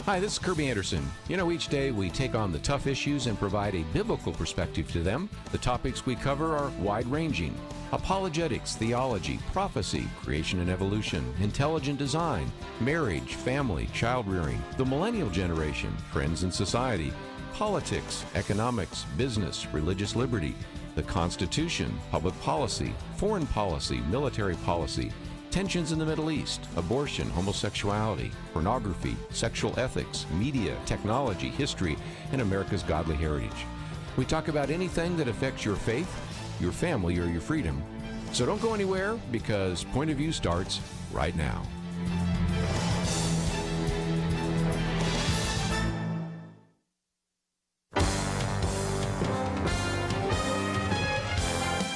Hi, this is Kerby Anderson. You know, each day we take on the tough issues and provide a biblical perspective to them. The topics we cover are wide-ranging. Apologetics, theology, prophecy, creation and evolution, intelligent design, marriage, family, child-rearing, the millennial generation, friends and society, politics, economics, business, religious liberty, the Constitution, public policy, foreign policy, military policy, tensions in the Middle East, abortion, homosexuality, pornography, sexual ethics, media, technology, history, and America's godly heritage. We talk about anything that affects your faith, your family, or your freedom. So don't go anywhere, because Point of View starts right now.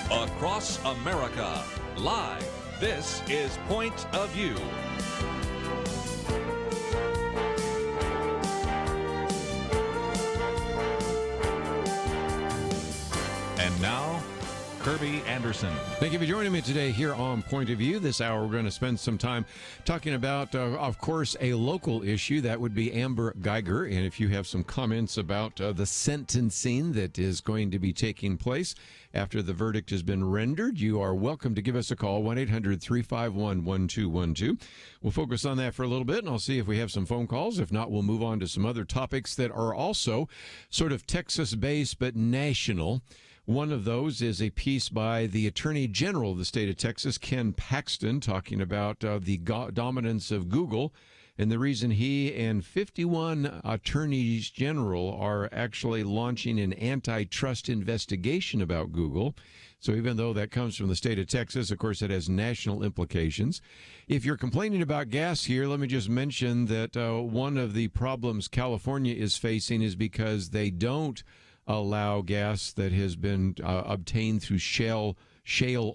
Across America, live. This is Point of View. And now, Kerby Anderson. Thank you for joining me today here on Point of View. This hour, we're going to spend some time talking about, of course, a local issue. That would be Amber Geiger. And if you have some comments about the sentencing that is going to be taking place after the verdict has been rendered, you are welcome to give us a call, 1-800-351-1212. We'll focus on that for a little bit, and I'll see if we have some phone calls. If not, we'll move on to some other topics that are also sort of Texas-based but national. One of those is a piece by the Attorney General of the state of Texas, Ken Paxton, talking about the dominance of Google. And the reason he and 51 attorneys general are actually launching an antitrust investigation about Google. So even though that comes from the state of Texas, of course, it has national implications. If you're complaining about gas here, let me just mention that one of the problems California is facing is because they don't allow gas that has been obtained through shale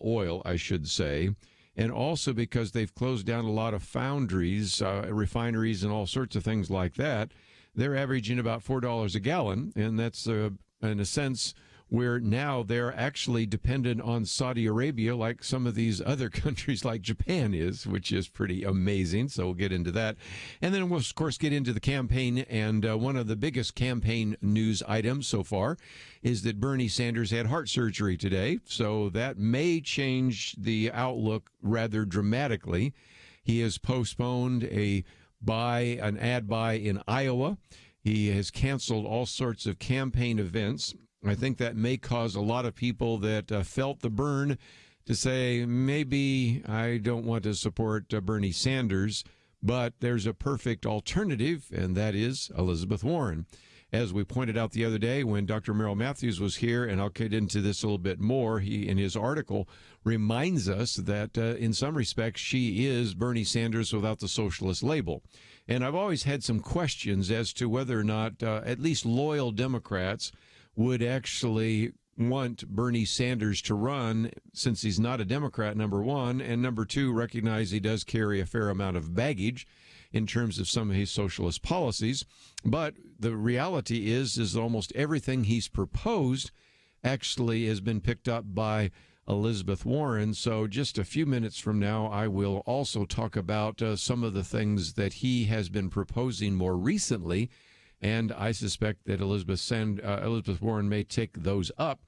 oil, I should say. And also because they've closed down a lot of foundries, refineries, and all sorts of things like that. They're averaging about $4 a gallon, and that's, in a sense, where now they're actually dependent on Saudi Arabia, like some of these other countries like Japan is, which is pretty amazing. So we'll get into that. And then we'll, of course, get into the campaign. And one of the biggest campaign news items so far is that Bernie Sanders had heart surgery today. So that may change the outlook rather dramatically. He has postponed an ad buy in Iowa. He has canceled all sorts of campaign events. I think that may cause a lot of people that felt the burn to say, maybe I don't want to support Bernie Sanders, but there's a perfect alternative, and that is Elizabeth Warren. As we pointed out the other day when Dr. Merrill Matthews was here, and I'll get into this a little bit more, he, in his article, reminds us that in some respects she is Bernie Sanders without the socialist label. And I've always had some questions as to whether or not at least loyal Democrats would actually want Bernie Sanders to run, since he's not a Democrat, number one, and number two, recognize he does carry a fair amount of baggage in terms of some of his socialist policies. But the reality is almost everything he's proposed actually has been picked up by Elizabeth Warren. So just a few minutes from now, I will also talk about some of the things that he has been proposing more recently. And I suspect that Elizabeth Warren may take those up.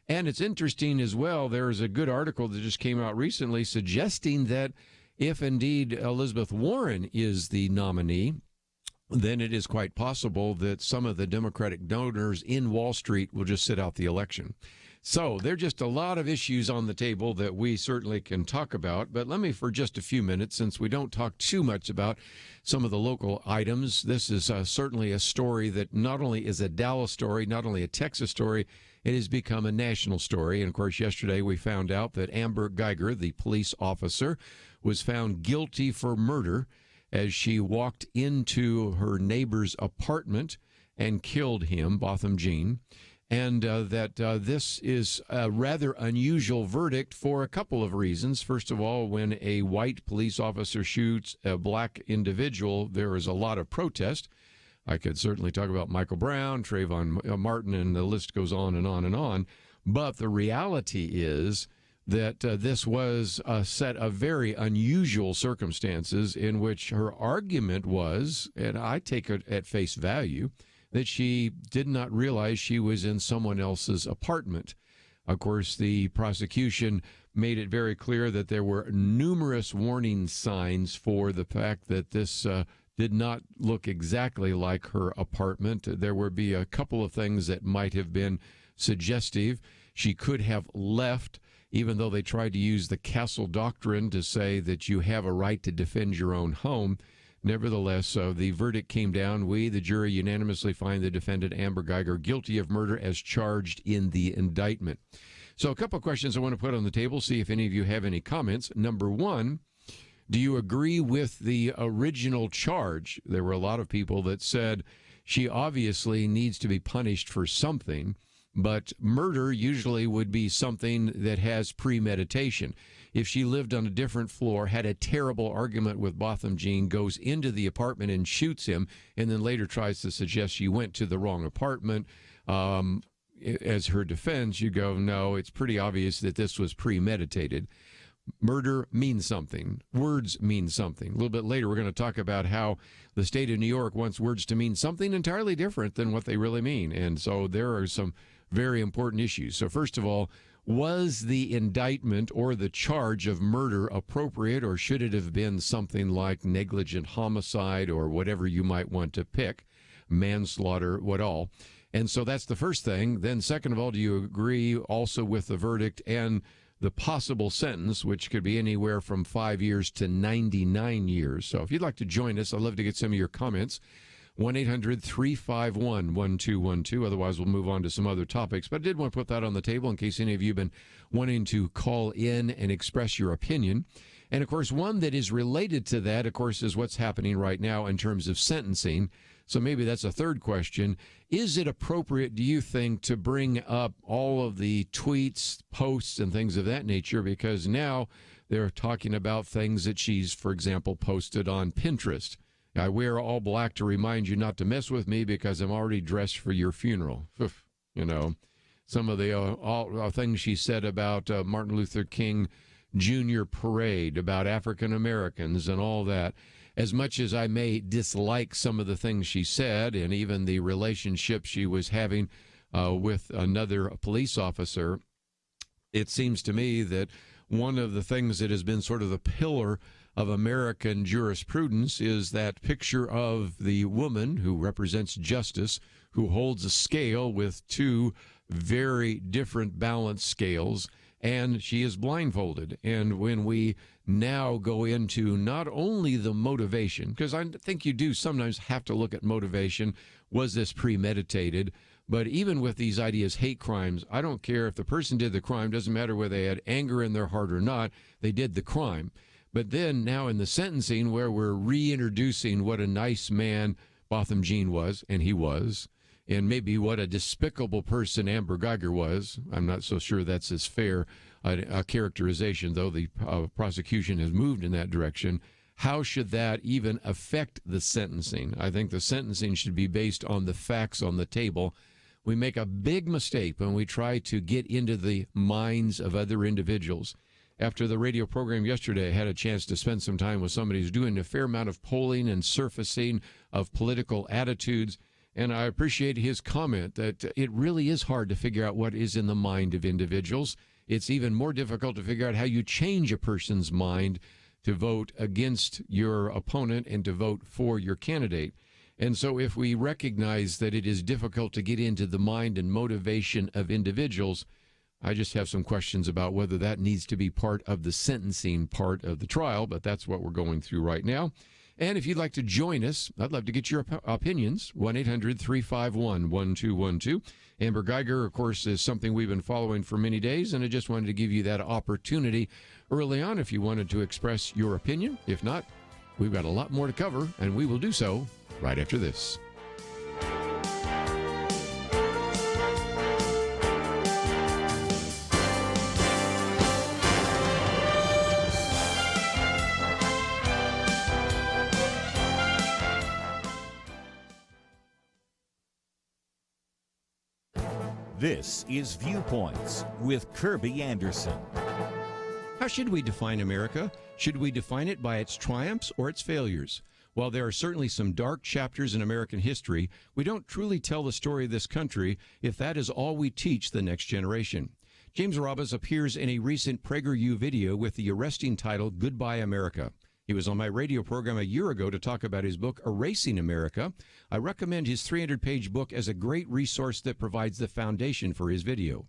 And it's interesting as well, there is a good article that just came out recently suggesting that if indeed Elizabeth Warren is the nominee, then it is quite possible that some of the Democratic donors in Wall Street will just sit out the election. So there are just a lot of issues on the table that we certainly can talk about. But let me, for just a few minutes, since we don't talk too much about some of the local items, this is certainly a story that not only is a Dallas story, not only a Texas story, it has become a national story. And, of course, yesterday we found out that Amber Geiger, the police officer, was found guilty for murder as she walked into her neighbor's apartment and killed him, Botham Jean. And that this is a rather unusual verdict for a couple of reasons. First of all, when a white police officer shoots a black individual, there is a lot of protest. I could certainly talk about Michael Brown, Trayvon Martin, and the list goes on and on and on. But the reality is that this was a set of very unusual circumstances in which her argument was, and I take it at face value, that she did not realize she was in someone else's apartment. Of course, the prosecution made it very clear that there were numerous warning signs for the fact that this did not look exactly like her apartment. There would be a couple of things that might have been suggestive. She could have left, even though they tried to use the castle doctrine to say that you have a right to defend your own home. Nevertheless, the verdict came down. We, the jury, unanimously find the defendant, Amber Geiger, guilty of murder as charged in the indictment. So a couple of questions I want to put on the table, see if any of you have any comments. Number one, do you agree with the original charge? There were a lot of people that said she obviously needs to be punished for something, but murder usually would be something that has premeditation. If she lived on a different floor, had a terrible argument with Botham Jean, goes into the apartment and shoots him, and then later tries to suggest she went to the wrong apartment, as her defense, you go, no, it's pretty obvious that this was premeditated. Murder means something. Words mean something. A little bit later, we're going to talk about how the state of New York wants words to mean something entirely different than what they really mean. And so there are some very important issues. So first of all, was the indictment or the charge of murder appropriate, or should it have been something like negligent homicide or whatever you might want to pick, manslaughter, what all? And so that's the first thing. Then second of all, do you agree also with the verdict and the possible sentence, which could be anywhere from 5 years to 99 years? So if you'd like to join us, I'd love to get some of your comments. 1-800-351-1212. Otherwise, we'll move on to some other topics. But I did want to put that on the table in case any of you have been wanting to call in and express your opinion. And, of course, one that is related to that, of course, is what's happening right now in terms of sentencing. So maybe that's a third question. Is it appropriate, do you think, to bring up all of the tweets, posts, and things of that nature? Because now they're talking about things that she's, for example, posted on Pinterest. I wear all black to remind you not to mess with me because I'm already dressed for your funeral. You know, some of the things she said about Martin Luther King Jr. parade, about African Americans and all that. As much as I may dislike some of the things she said, and even the relationship she was having with another police officer, it seems to me that one of the things that has been sort of the pillar of American jurisprudence is that picture of the woman who represents justice, who holds a scale with two very different balance scales, and she is blindfolded. And when we now go into not only the motivation, because I think you do sometimes have to look at motivation, was this premeditated? But even with these ideas, hate crimes, I don't care if the person did the crime, doesn't matter whether they had anger in their heart or not, they did the crime. But then now in the sentencing, where we're reintroducing what a nice man Botham Jean was, and he was, and maybe what a despicable person Amber Geiger was. I'm not so sure that's as fair a characterization, though the prosecution has moved in that direction. How should that even affect the sentencing? I think the sentencing should be based on the facts on the table. We make a big mistake when we try to get into the minds of other individuals. After the radio program yesterday, I had a chance to spend some time with somebody who's doing a fair amount of polling and surfacing of political attitudes. And I appreciate his comment that it really is hard to figure out what is in the mind of individuals. It's even more difficult to figure out how you change a person's mind to vote against your opponent and to vote for your candidate. And so if we recognize that it is difficult to get into the mind and motivation of individuals, I just have some questions about whether that needs to be part of the sentencing part of the trial, but that's what we're going through right now. And if you'd like to join us, I'd love to get your opinions. 1-800-351-1212. Amber Geiger, of course, is something we've been following for many days, and I just wanted to give you that opportunity early on if you wanted to express your opinion. If not, we've got a lot more to cover, and we will do so right after this. This is Viewpoints with Kerby Anderson. How should we define America? Should we define it by its triumphs or its failures? While there are certainly some dark chapters in American history, we don't truly tell the story of this country if that is all we teach the next generation. James Robbins appears in a recent PragerU video with the arresting title, Goodbye America. He was on my radio program a year ago to talk about his book, Erasing America. I recommend his 300-page book as a great resource that provides the foundation for his video.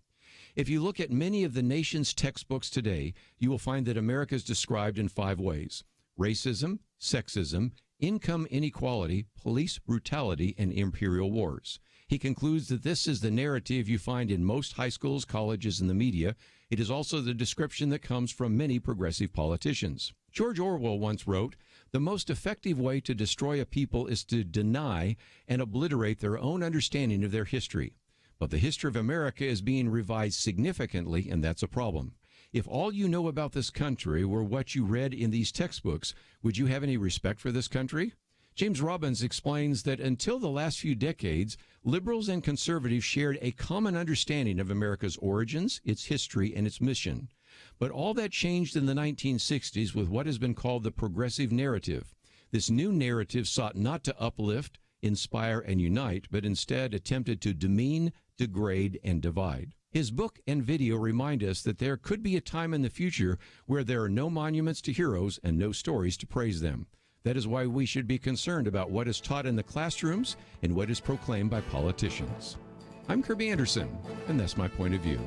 If you look at many of the nation's textbooks today, you will find that America is described in 5 ways: racism, sexism, income inequality, police brutality, and imperial wars. He concludes that this is the narrative you find in most high schools, colleges, and the media. It is also the description that comes from many progressive politicians. George Orwell once wrote, "The most effective way to destroy a people is to deny and obliterate their own understanding of their history." But the history of America is being revised significantly, and that's a problem. If all you know about this country were what you read in these textbooks, would you have any respect for this country? James Robbins explains that until the last few decades, liberals and conservatives shared a common understanding of America's origins, its history, and its mission. But all that changed in the 1960s with what has been called the progressive narrative. This new narrative sought not to uplift, inspire, and unite, but instead attempted to demean, degrade, and divide. His book and video remind us that there could be a time in the future where there are no monuments to heroes and no stories to praise them. That is why we should be concerned about what is taught in the classrooms and what is proclaimed by politicians. I'm Kerby Anderson, and that's my point of view.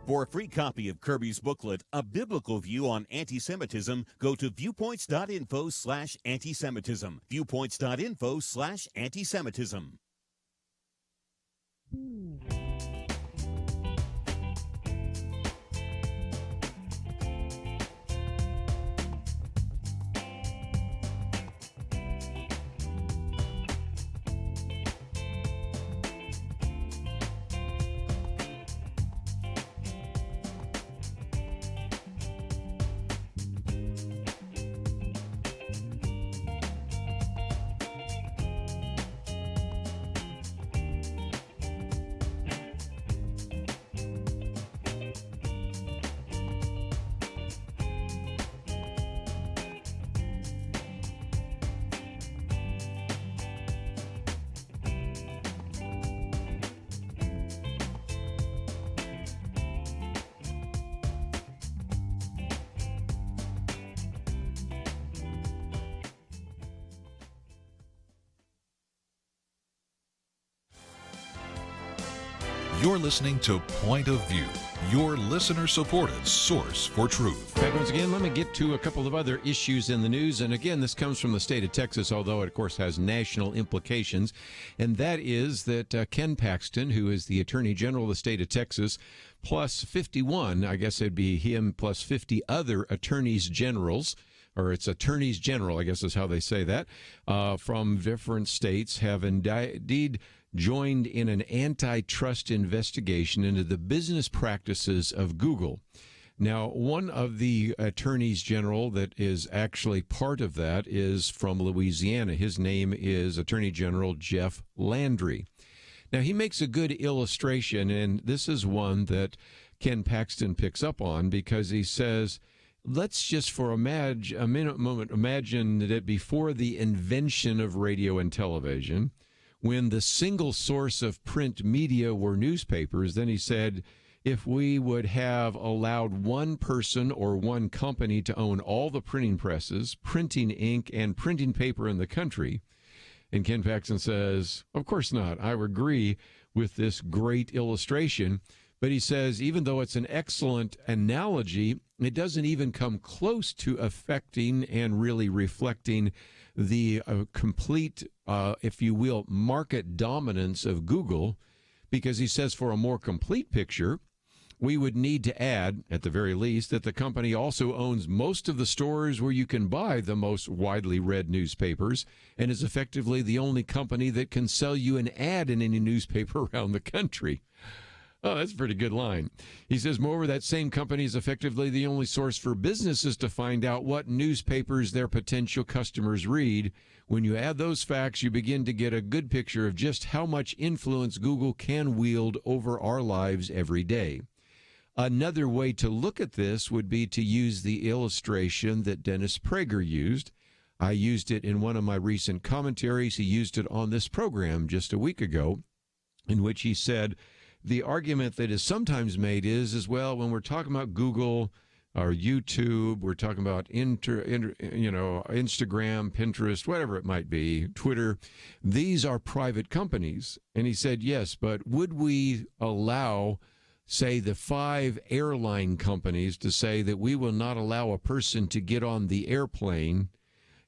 For a free copy of Kerby's booklet, A Biblical View on Anti-Semitism, go to viewpoints.info/antisemitism. Viewpoints.info/antisemitism. You're listening to Point of View, your listener-supported source for truth. Back once again, let me get to a couple of other issues in the news. And again, this comes from the state of Texas, although it, of course, has national implications. And that is that Ken Paxton, who is the Attorney General of the state of Texas, plus 51, I guess it'd be him plus 50 other attorneys generals, or it's attorneys general, I guess is how they say that, from different states, have indeed joined in an antitrust investigation into the business practices of Google. Now, one of the attorneys general that is actually part of that is from Louisiana. His name is Attorney General Jeff Landry. Now, he makes a good illustration, and this is one that Ken Paxton picks up on, because he says, let's just for a moment imagine that before the invention of radio and television, when the single source of print media were newspapers, then he said, if we would have allowed one person or one company to own all the printing presses, printing ink, and printing paper in the country. And Ken Paxton says, of course not. I agree with this great illustration. But he says, even though it's an excellent analogy, it doesn't even come close to affecting and really reflecting the complete, if you will, market dominance of Google, because he says for a more complete picture, we would need to add, at the very least, that the company also owns most of the stores where you can buy the most widely read newspapers and is effectively the only company that can sell you an ad in any newspaper around the country. Oh, that's a pretty good line. He says, moreover, that same company is effectively the only source for businesses to find out what newspapers their potential customers read. When you add those facts, you begin to get a good picture of just how much influence Google can wield over our lives every day. Another way to look at this would be to use the illustration that Dennis Prager used. I used it in one of my recent commentaries. He used it on this program just a week ago, in which he said the argument that is sometimes made is well, when we're talking about Google or YouTube, we're talking about Instagram, Pinterest, whatever it might be, Twitter. These are private companies. And he said, yes, but would we allow, say, the 5 airline companies to say that we will not allow a person to get on the airplane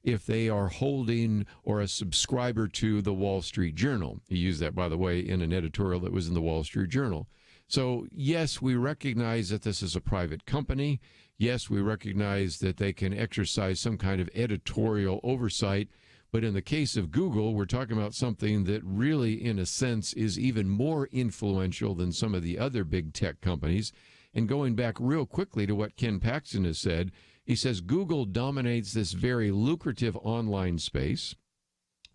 if they are holding or a subscriber to the Wall Street Journal? He used that, by the way, in an editorial that was in the Wall Street Journal. So, yes, we recognize that this is a private company. Yes, we recognize that they can exercise some kind of editorial oversight. But in the case of Google, we're talking about something that really, in a sense, is even more influential than some of the other big tech companies. And going back real quickly to what Ken Paxton has said, he says Google dominates this very lucrative online space.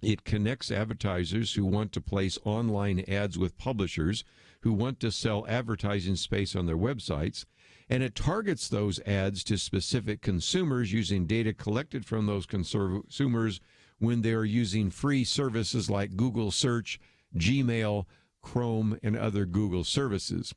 It connects advertisers who want to place online ads with publishers who want to sell advertising space on their websites, and it targets those ads to specific consumers using data collected from those consumers when they're using free services like Google Search, Gmail, Chrome, and other Google services.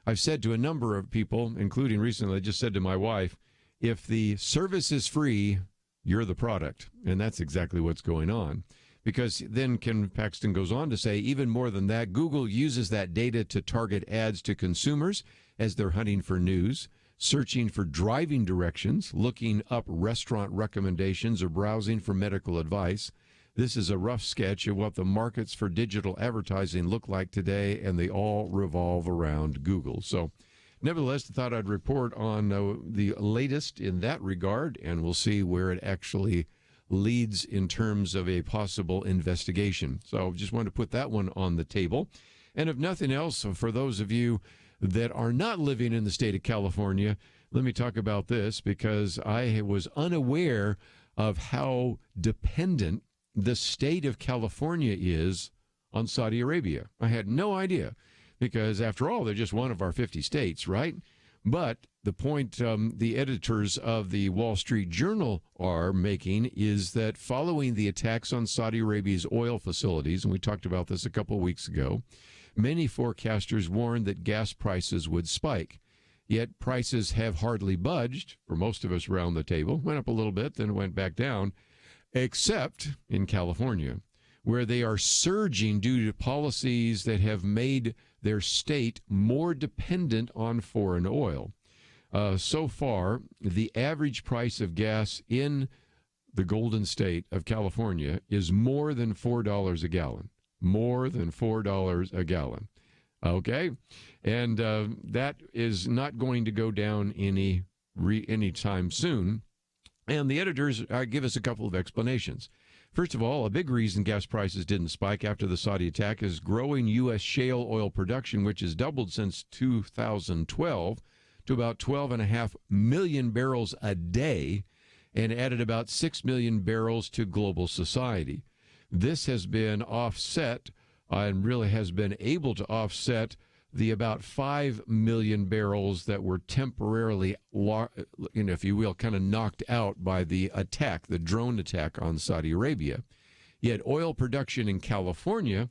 I've said to a number of people, including recently, I just said to my wife, if the service is free, you're the product. And that's exactly what's going on. Because then Ken Paxton goes on to say, even more than that, Google uses that data to target ads to consumers as they're hunting for news, searching for driving directions, looking up restaurant recommendations, or browsing for medical advice. This is a rough sketch of what the markets for digital advertising look like today, and they all revolve around Google. So, nevertheless, I thought I'd report on the latest in that regard, and we'll see where it actually leads in terms of a possible investigation. So just wanted to put that one on the table. And if nothing else, for those of you that are not living in the state of California, let me talk about this, because I was unaware of how dependent the state of California is on Saudi Arabia. I had no idea, because after all, they're just one of our 50 states, right? But the point the editors of the Wall Street Journal are making is that following the attacks on Saudi Arabia's oil facilities, and we talked about this a couple of weeks ago, many forecasters warned that gas prices would spike. Yet prices have hardly budged, for most of us around the table. Went up a little bit, then went back down, except in California, where they are surging due to policies that have made their state more dependent on foreign oil. So far, the average price of gas in the Golden State of California is more than $4 a gallon. More than $4 a gallon. Okay? And that is not going to go down anytime soon. And the editors give us a couple of explanations. First of all, a big reason gas prices didn't spike after the Saudi attack is growing U.S. shale oil production, which has doubled since 2012 to about 12.5 million barrels a day and added about 6 million barrels to global society. This has been offset and really has been able to offset the about 5 million barrels that were temporarily, if you will, kind of knocked out by the attack, the drone attack on Saudi Arabia. Yet oil production in California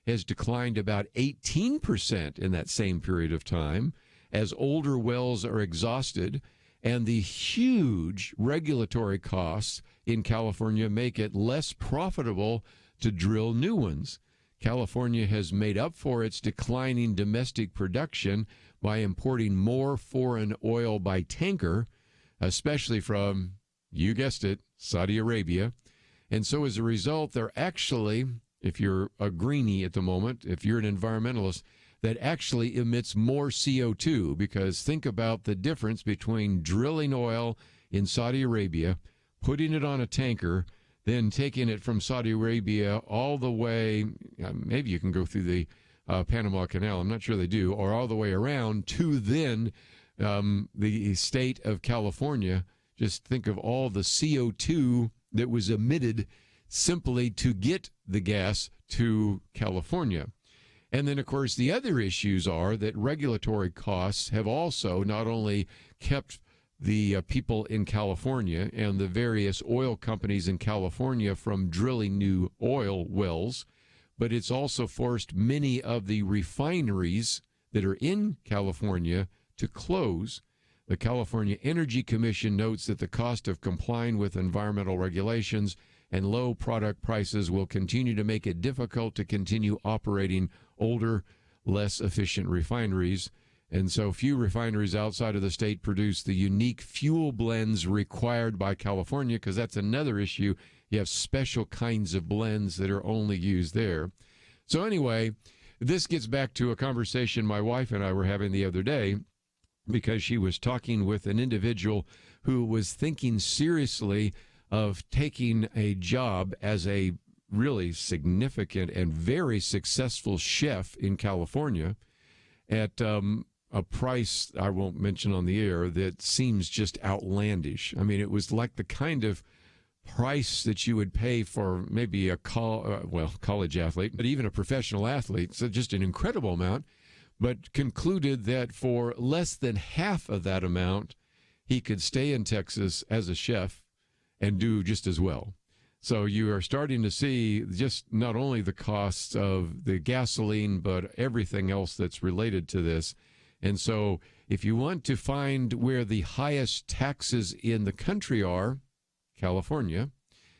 has declined about 18% in that same period of time as older wells are exhausted, and the huge regulatory costs in California make it less profitable to drill new ones. California has made up for its declining domestic production by importing more foreign oil by tanker, especially from, you guessed it, Saudi Arabia. And so as a result, they're actually, if you're a greenie at the moment, if you're an environmentalist, that actually emits more CO2, because think about the difference between drilling oil in Saudi Arabia, putting it on a tanker, then taking it from Saudi Arabia all the way, maybe you can go through the Panama Canal, I'm not sure they do, or all the way around to then the state of California. Just think of all the CO2 that was emitted simply to get the gas to California. And then, of course, the other issues are that regulatory costs have also not only kept the people in California and the various oil companies in California from drilling new oil wells, but it's also forced many of the refineries that are in California to close. The California Energy Commission notes that the cost of complying with environmental regulations and low product prices will continue to make it difficult to continue operating older, less efficient refineries. And so few refineries outside of the state produce the unique fuel blends required by California, because that's another issue. You have special kinds of blends that are only used there. So anyway, this gets back to a conversation my wife and I were having the other day, because she was talking with an individual who was thinking seriously of taking a job as a really significant and very successful chef in California at a price I won't mention on the air that seems just outlandish. I mean, it was like the kind of price that you would pay for maybe a college athlete, but even a professional athlete. So just an incredible amount, but concluded that for less than half of that amount, he could stay in Texas as a chef and do just as well. So you are starting to see just not only the costs of the gasoline, but everything else that's related to this. And so if you want to find where the highest taxes in the country are, California.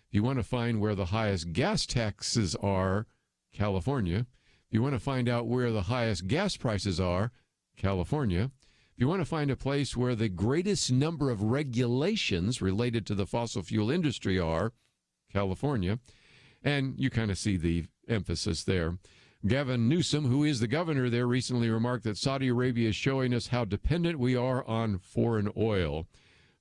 If you want to find where the highest gas taxes are, California. If you want to find out where the highest gas prices are, California. If you want to find a place where the greatest number of regulations related to the fossil fuel industry are, California. And you kind of see the emphasis there. Gavin Newsom, who is the governor there, recently remarked that Saudi Arabia is showing us how dependent we are on foreign oil.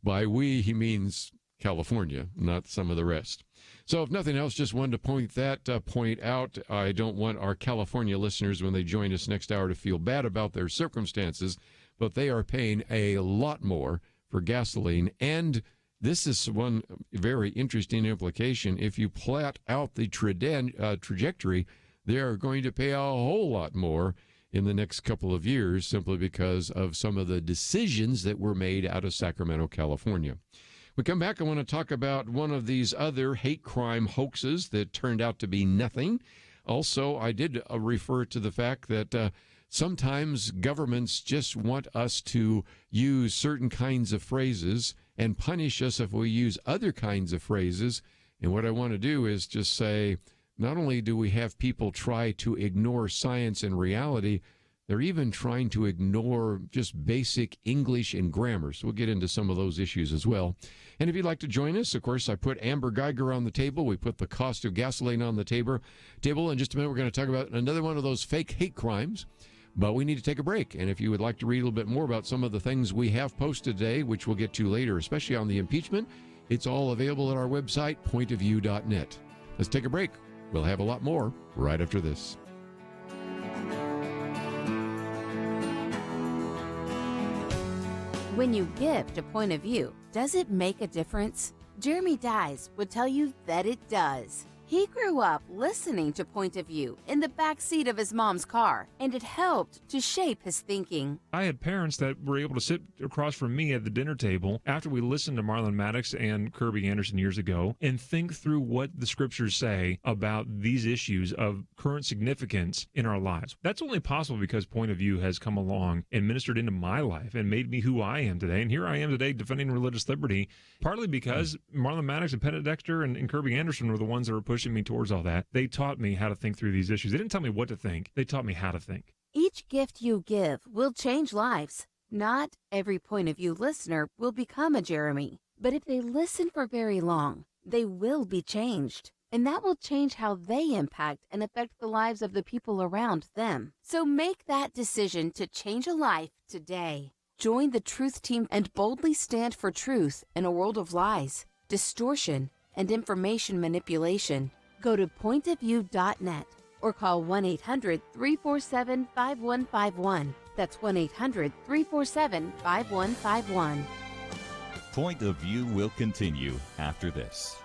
By we, he means California, not some of the rest. So if nothing else, just wanted to point out. I don't want our California listeners, when they join us next hour, to feel bad about their circumstances, but they are paying a lot more for gasoline. And this is one very interesting implication. If you plot out the trajectory, they are going to pay a whole lot more in the next couple of years, simply because of some of the decisions that were made out of Sacramento, California. We come back, I want to talk about one of these other hate crime hoaxes that turned out to be nothing. Also, I did refer to the fact that sometimes governments just want us to use certain kinds of phrases and punish us if we use other kinds of phrases. And what I want to do is just say, not only do we have people try to ignore science and reality, they're even trying to ignore just basic English and grammar. So we'll get into some of those issues as well. And if you'd like to join us, of course, I put Amber Geiger on the table. We put the cost of gasoline on the table. In just a minute, we're going to talk about another one of those fake hate crimes. But we need to take a break. And if you would like to read a little bit more about some of the things we have posted today, which we'll get to later, especially on the impeachment, it's all available at our website, pointofview.net. Let's take a break. We'll have a lot more right after this. When you give to Point of View, does it make a difference? Jeremy Dies would tell you that it does. He grew up listening to Point of View in the back seat of his mom's car, and it helped to shape his thinking. I had parents that were able to sit across from me at the dinner table after we listened to Marlon Maddox and Kerby Anderson years ago and think through what the scriptures say about these issues of current significance in our lives. That's only possible because Point of View has come along and ministered into my life and made me who I am today. And here I am today defending religious liberty, partly because Marlon Maddox and Penn Dexter and Kerby Anderson were the ones that were pushing me towards all that. They taught me how to think through these issues. They didn't tell me what to think. They taught me how to think. Each gift you give will change lives. Not every Point of View listener will become a Jeremy, but if they listen for very long, they will be changed. And that will change how they impact and affect the lives of the people around them. So make that decision to change a life today. Join the Truth Team and boldly stand for truth in a world of lies, distortion, and information manipulation. Go to pointofview.net or call 1-800-347-5151. That's 1-800-347-5151. Point of View will continue after this.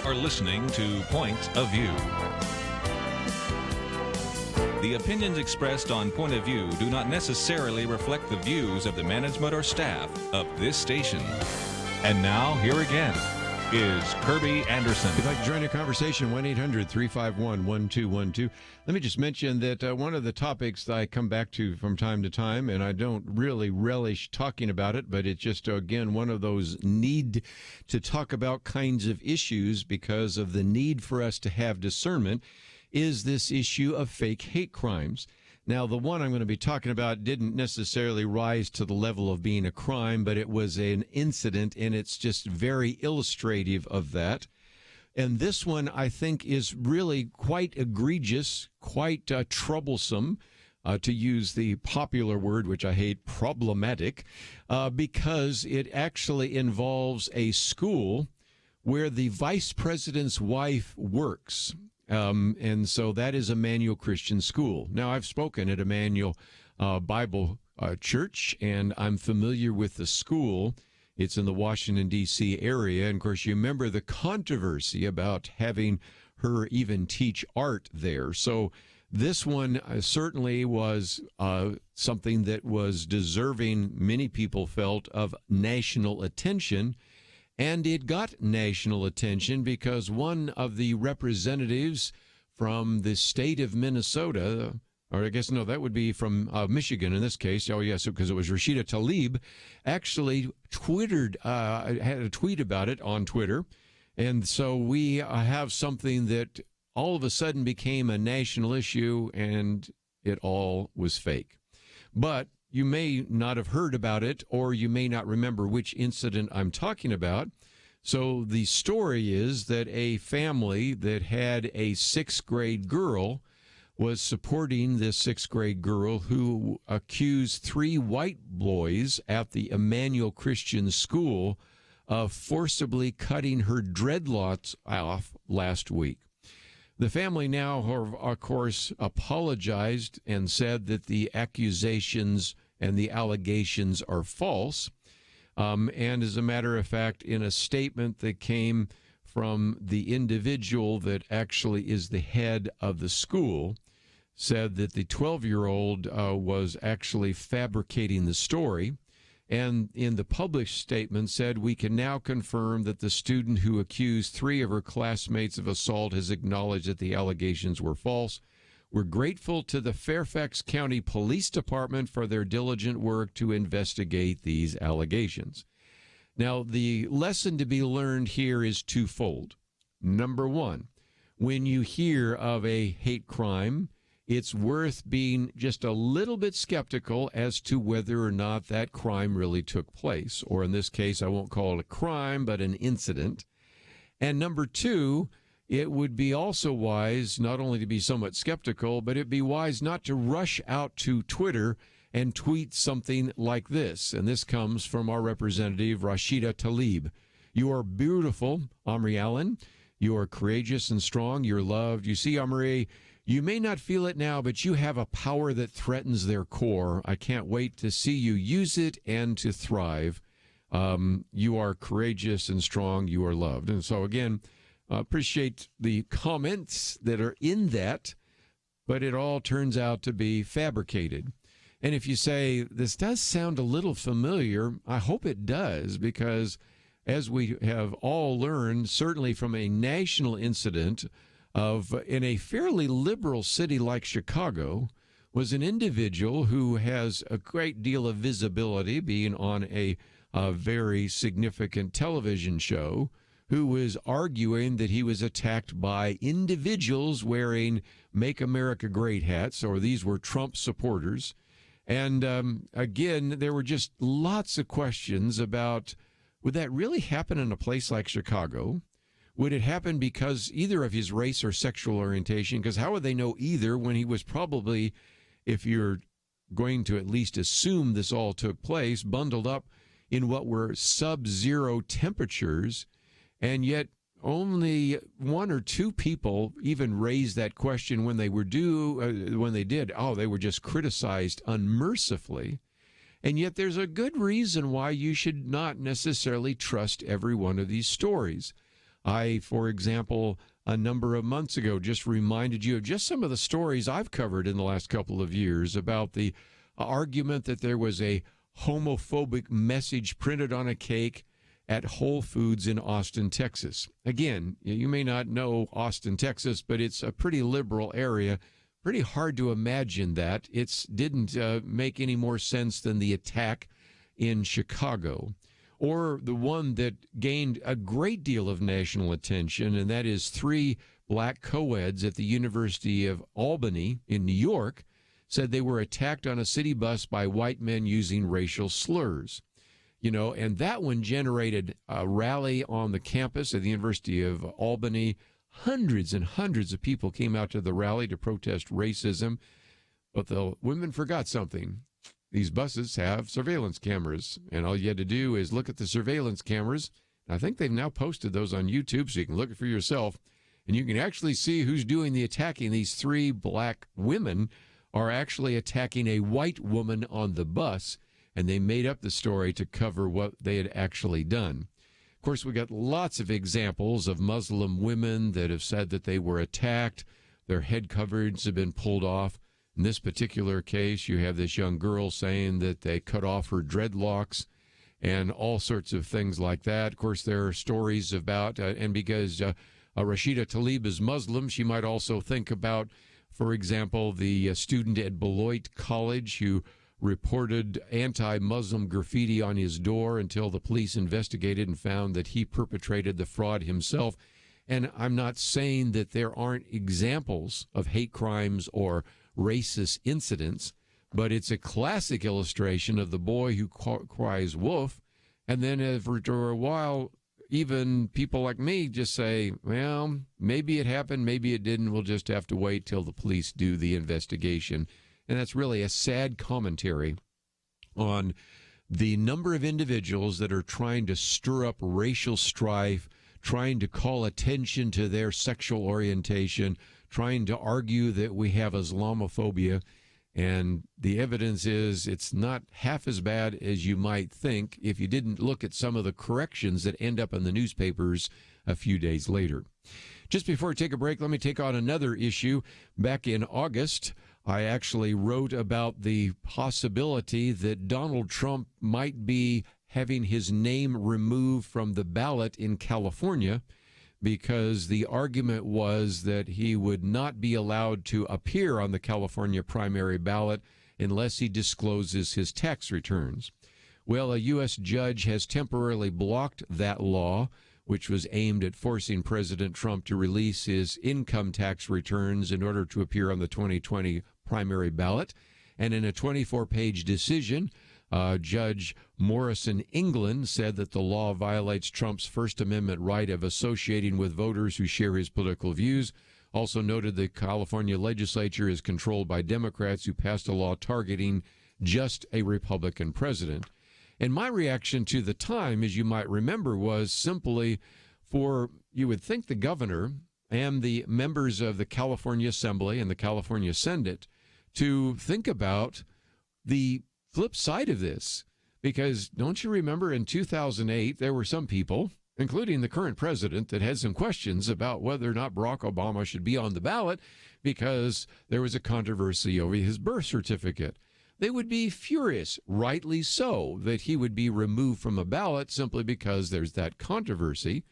are listening to Point of View. The opinions expressed on Point of View do not necessarily reflect the views of the management or staff of this station. And now, here again is Kerby Anderson. If you'd like to join the conversation, 1-800-351-1212. Let me just mention that one of the topics that I come back to from time to time, and I don't really relish talking about it, but it's just, again, one of those need to talk about kinds of issues because of the need for us to have discernment, is this issue of fake hate crimes. Now, the one I'm going to be talking about didn't necessarily rise to the level of being a crime, but it was an incident, and it's just very illustrative of that. And this one, I think, is really quite egregious, quite troublesome, to use the popular word, which I hate, problematic, because it actually involves a school where the vice president's wife works. And so that is Emmanuel Christian School. Now, I've spoken at Emmanuel Bible Church, and I'm familiar with the school. It's in the Washington, D.C. area. And, of course, you remember the controversy about having her even teach art there. So this one certainly was something that was deserving, many people felt, of national attention. And it got national attention because one of the representatives from the state of Minnesota, or I guess, no, that would be from Michigan in this case. Oh, yes, because it was Rashida Tlaib, actually had a tweet about it on Twitter. And so we have something that all of a sudden became a national issue, and it all was fake. But you may not have heard about it, or you may not remember which incident I'm talking about. So the story is that a family that had a sixth grade girl was supporting this sixth grade girl who accused 3 white boys at the Emmanuel Christian School of forcibly cutting her dreadlocks off last week. The family now, of course, apologized and said that the accusations and the allegations are false. And as a matter of fact, in a statement that came from the individual that actually is the head of the school, said that the 12-year-old was actually fabricating the story. And in the published statement said, we can now confirm that the student who accused 3 of her classmates of assault has acknowledged that the allegations were false. We're grateful to the Fairfax County Police Department for their diligent work to investigate these allegations. Now, the lesson to be learned here is twofold. Number one, when you hear of a hate crime, it's worth being just a little bit skeptical as to whether or not that crime really took place. Or in this case, I won't call it a crime, but an incident. And number two, it would be also wise not only to be somewhat skeptical, but it'd be wise not to rush out to Twitter and tweet something like this. And this comes from our representative, Rashida Tlaib. You are beautiful, Omri Allen. You are courageous and strong. You're loved. You see, Omri, you may not feel it now, but you have a power that threatens their core. I can't wait to see you use it and to thrive. You are courageous and strong. You are loved. And so, again, appreciate the comments that are in that, but it all turns out to be fabricated. And if you say, this does sound a little familiar, I hope it does, because as we have all learned, certainly from a national incident of in a fairly liberal city like Chicago, was an individual who has a great deal of visibility, being on a very significant television show, who was arguing that he was attacked by individuals wearing Make America Great hats, or these were Trump supporters. And again, there were just lots of questions about, would that really happen in a place like Chicago? Would it happen because either of his race or sexual orientation? Because how would they know either when he was probably, if you're going to at least assume this all took place, bundled up in what were sub-zero temperatures, and yet only 1 or 2 people even raised that question when they were when they did. Oh, they were just criticized unmercifully. And yet there's a good reason why you should not necessarily trust every one of these stories. I, for example, a number of months ago, just reminded you of just some of the stories I've covered in the last couple of years about the argument that there was a homophobic message printed on a cake at Whole Foods in Austin, Texas. Again, you may not know Austin, Texas, but it's a pretty liberal area. Pretty hard to imagine that. It didn't make any more sense than the attack in Chicago, or the one that gained a great deal of national attention, and that is 3 black co-eds at the University of Albany in New York said they were attacked on a city bus by white men using racial slurs. You know, and that one generated a rally on the campus at the University of Albany. Hundreds and hundreds of people came out to the rally to protest racism, but the women forgot something. These buses have surveillance cameras, and all you had to do is look at the surveillance cameras. I think they've now posted those on YouTube, so you can look for yourself, and you can actually see who's doing the attacking. These 3 black women are actually attacking a white woman on the bus, and they made up the story to cover what they had actually done. Of course, we got lots of examples of Muslim women that have said that they were attacked. Their head coverings have been pulled off. In this particular case, you have this young girl saying that they cut off her dreadlocks and all sorts of things like that. Of course, there are stories about, and because Rashida Tlaib is Muslim, she might also think about, for example, the student at Beloit College who reported anti-Muslim graffiti on his door until the police investigated and found that he perpetrated the fraud himself. And I'm not saying that there aren't examples of hate crimes or racist incidents, but it's a classic illustration of the boy who cries wolf. And then after a while, even people like me just say, well, maybe it happened, maybe it didn't. We'll just have to wait till the police do the investigation. And that's really a sad commentary on the number of individuals that are trying to stir up racial strife, trying to call attention to their sexual orientation, trying to argue that we have Islamophobia. And the evidence is it's not half as bad as you might think if you didn't look at some of the corrections that end up in the newspapers a few days later. Just before we take a break, let me take on another issue. Back in August, I actually wrote about the possibility that Donald Trump might be having his name removed from the ballot in California because the argument was that he would not be allowed to appear on the California primary ballot unless he discloses his tax returns. Well, a U.S. judge has temporarily blocked that law, which was aimed at forcing President Trump to release his income tax returns in order to appear on the 2020 primary ballot. And in a 24-page decision, Judge Morrison England said that the law violates Trump's First Amendment right of associating with voters who share his political views. Also noted the California legislature is controlled by Democrats who passed a law targeting just a Republican president. And my reaction to the time, as you might remember, was simply you would think the governor and the members of the California Assembly and the California Senate to think about the flip side of this. Because don't you remember in 2008, there were some people, including the current president, that had some questions about whether or not Barack Obama should be on the ballot because there was a controversy over his birth certificate. They would be furious, rightly so, that he would be removed from a ballot simply because there's that controversy.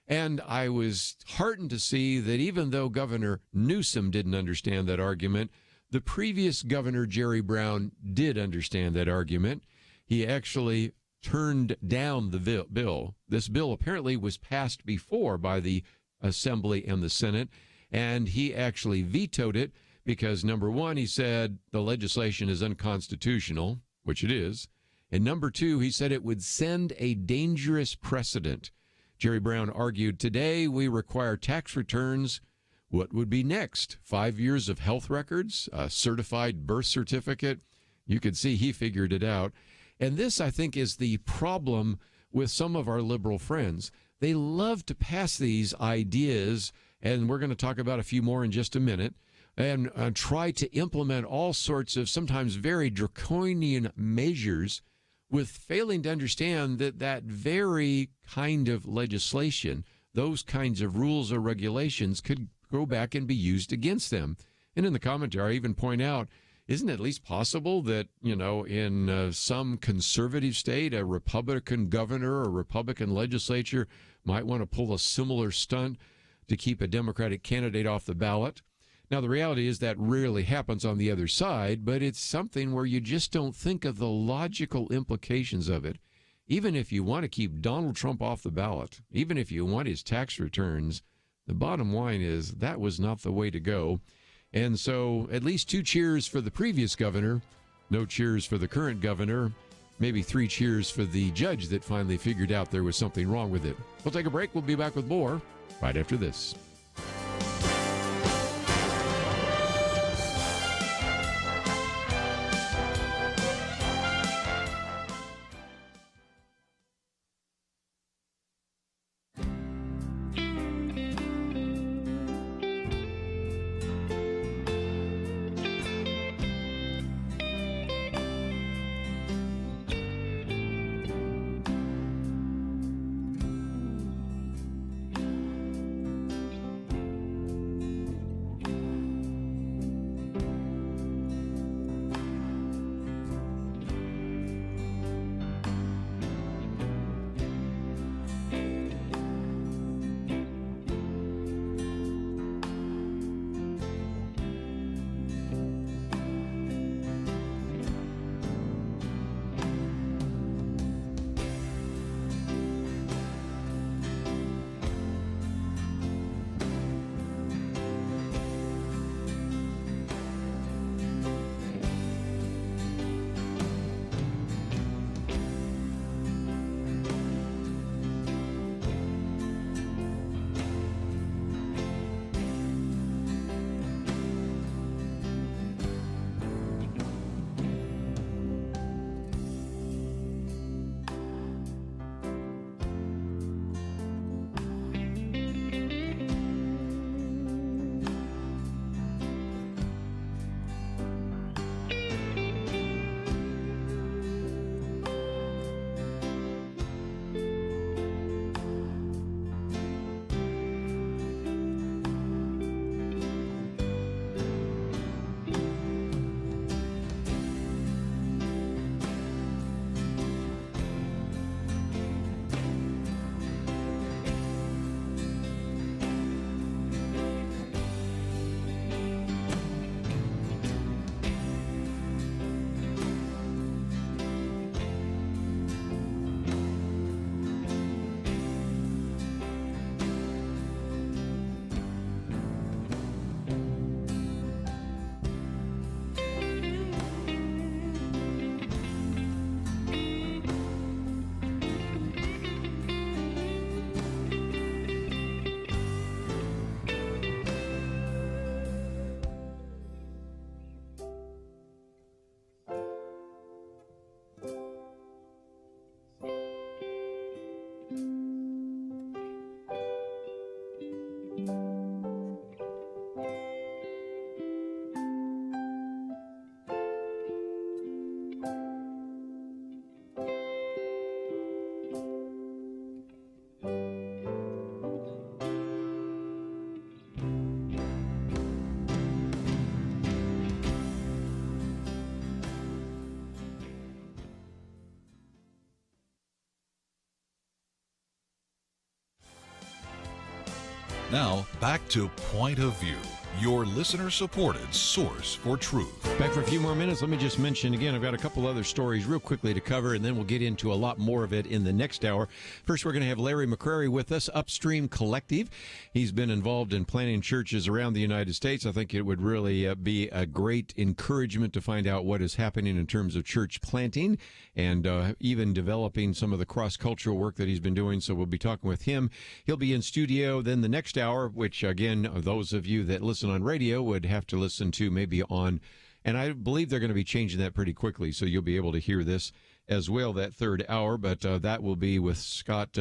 And I was heartened to see that even though Governor Newsom didn't understand that argument, the previous governor, Jerry Brown, did understand that argument. He actually turned down the bill. This bill apparently was passed before by the Assembly and the Senate, and he actually vetoed it because, number one, he said the legislation is unconstitutional, which it is, and number two, he said it would send a dangerous precedent. Jerry Brown argued, today we require tax returns. What would be next? 5 years of health records, a certified birth certificate? You could see he figured it out. And this, I think, is the problem with some of our liberal friends. They love to pass these ideas, and we're going to talk about a few more in just a minute, and try to implement all sorts of sometimes very draconian measures with failing to understand that that very kind of legislation, those kinds of rules or regulations could go back and be used against them. And in the commentary, I even point out, isn't it at least possible that, in some conservative state, a Republican governor or Republican legislature might want to pull a similar stunt to keep a Democratic candidate off the ballot? Now, the reality is that rarely happens on the other side, but it's something where you just don't think of the logical implications of it. Even if you want to keep Donald Trump off the ballot, even if you want his tax returns, the bottom line is that was not the way to go. And so at least 2 cheers for the previous governor, no cheers for the current governor, maybe 3 cheers for the judge that finally figured out there was something wrong with it. We'll take a break. We'll be back with more right after this. Now, back to Point of View, your listener-supported source for truth. Back for a few more minutes. Let me just mention again, I've got a couple other stories real quickly to cover, and then we'll get into a lot more of it in the next hour. First, we're going to have Larry McCrary with us, Upstream Collective. He's been involved in planting churches around the United States. I think it would really be a great encouragement to find out what is happening in terms of church planting and even developing some of the cross-cultural work that he's been doing. So we'll be talking with him. He'll be in studio then the next hour, which, again, those of you that listen on radio would have to listen to maybe on, and I believe they're going to be changing that pretty quickly, so you'll be able to hear this as well, that third hour, but that will be with Scott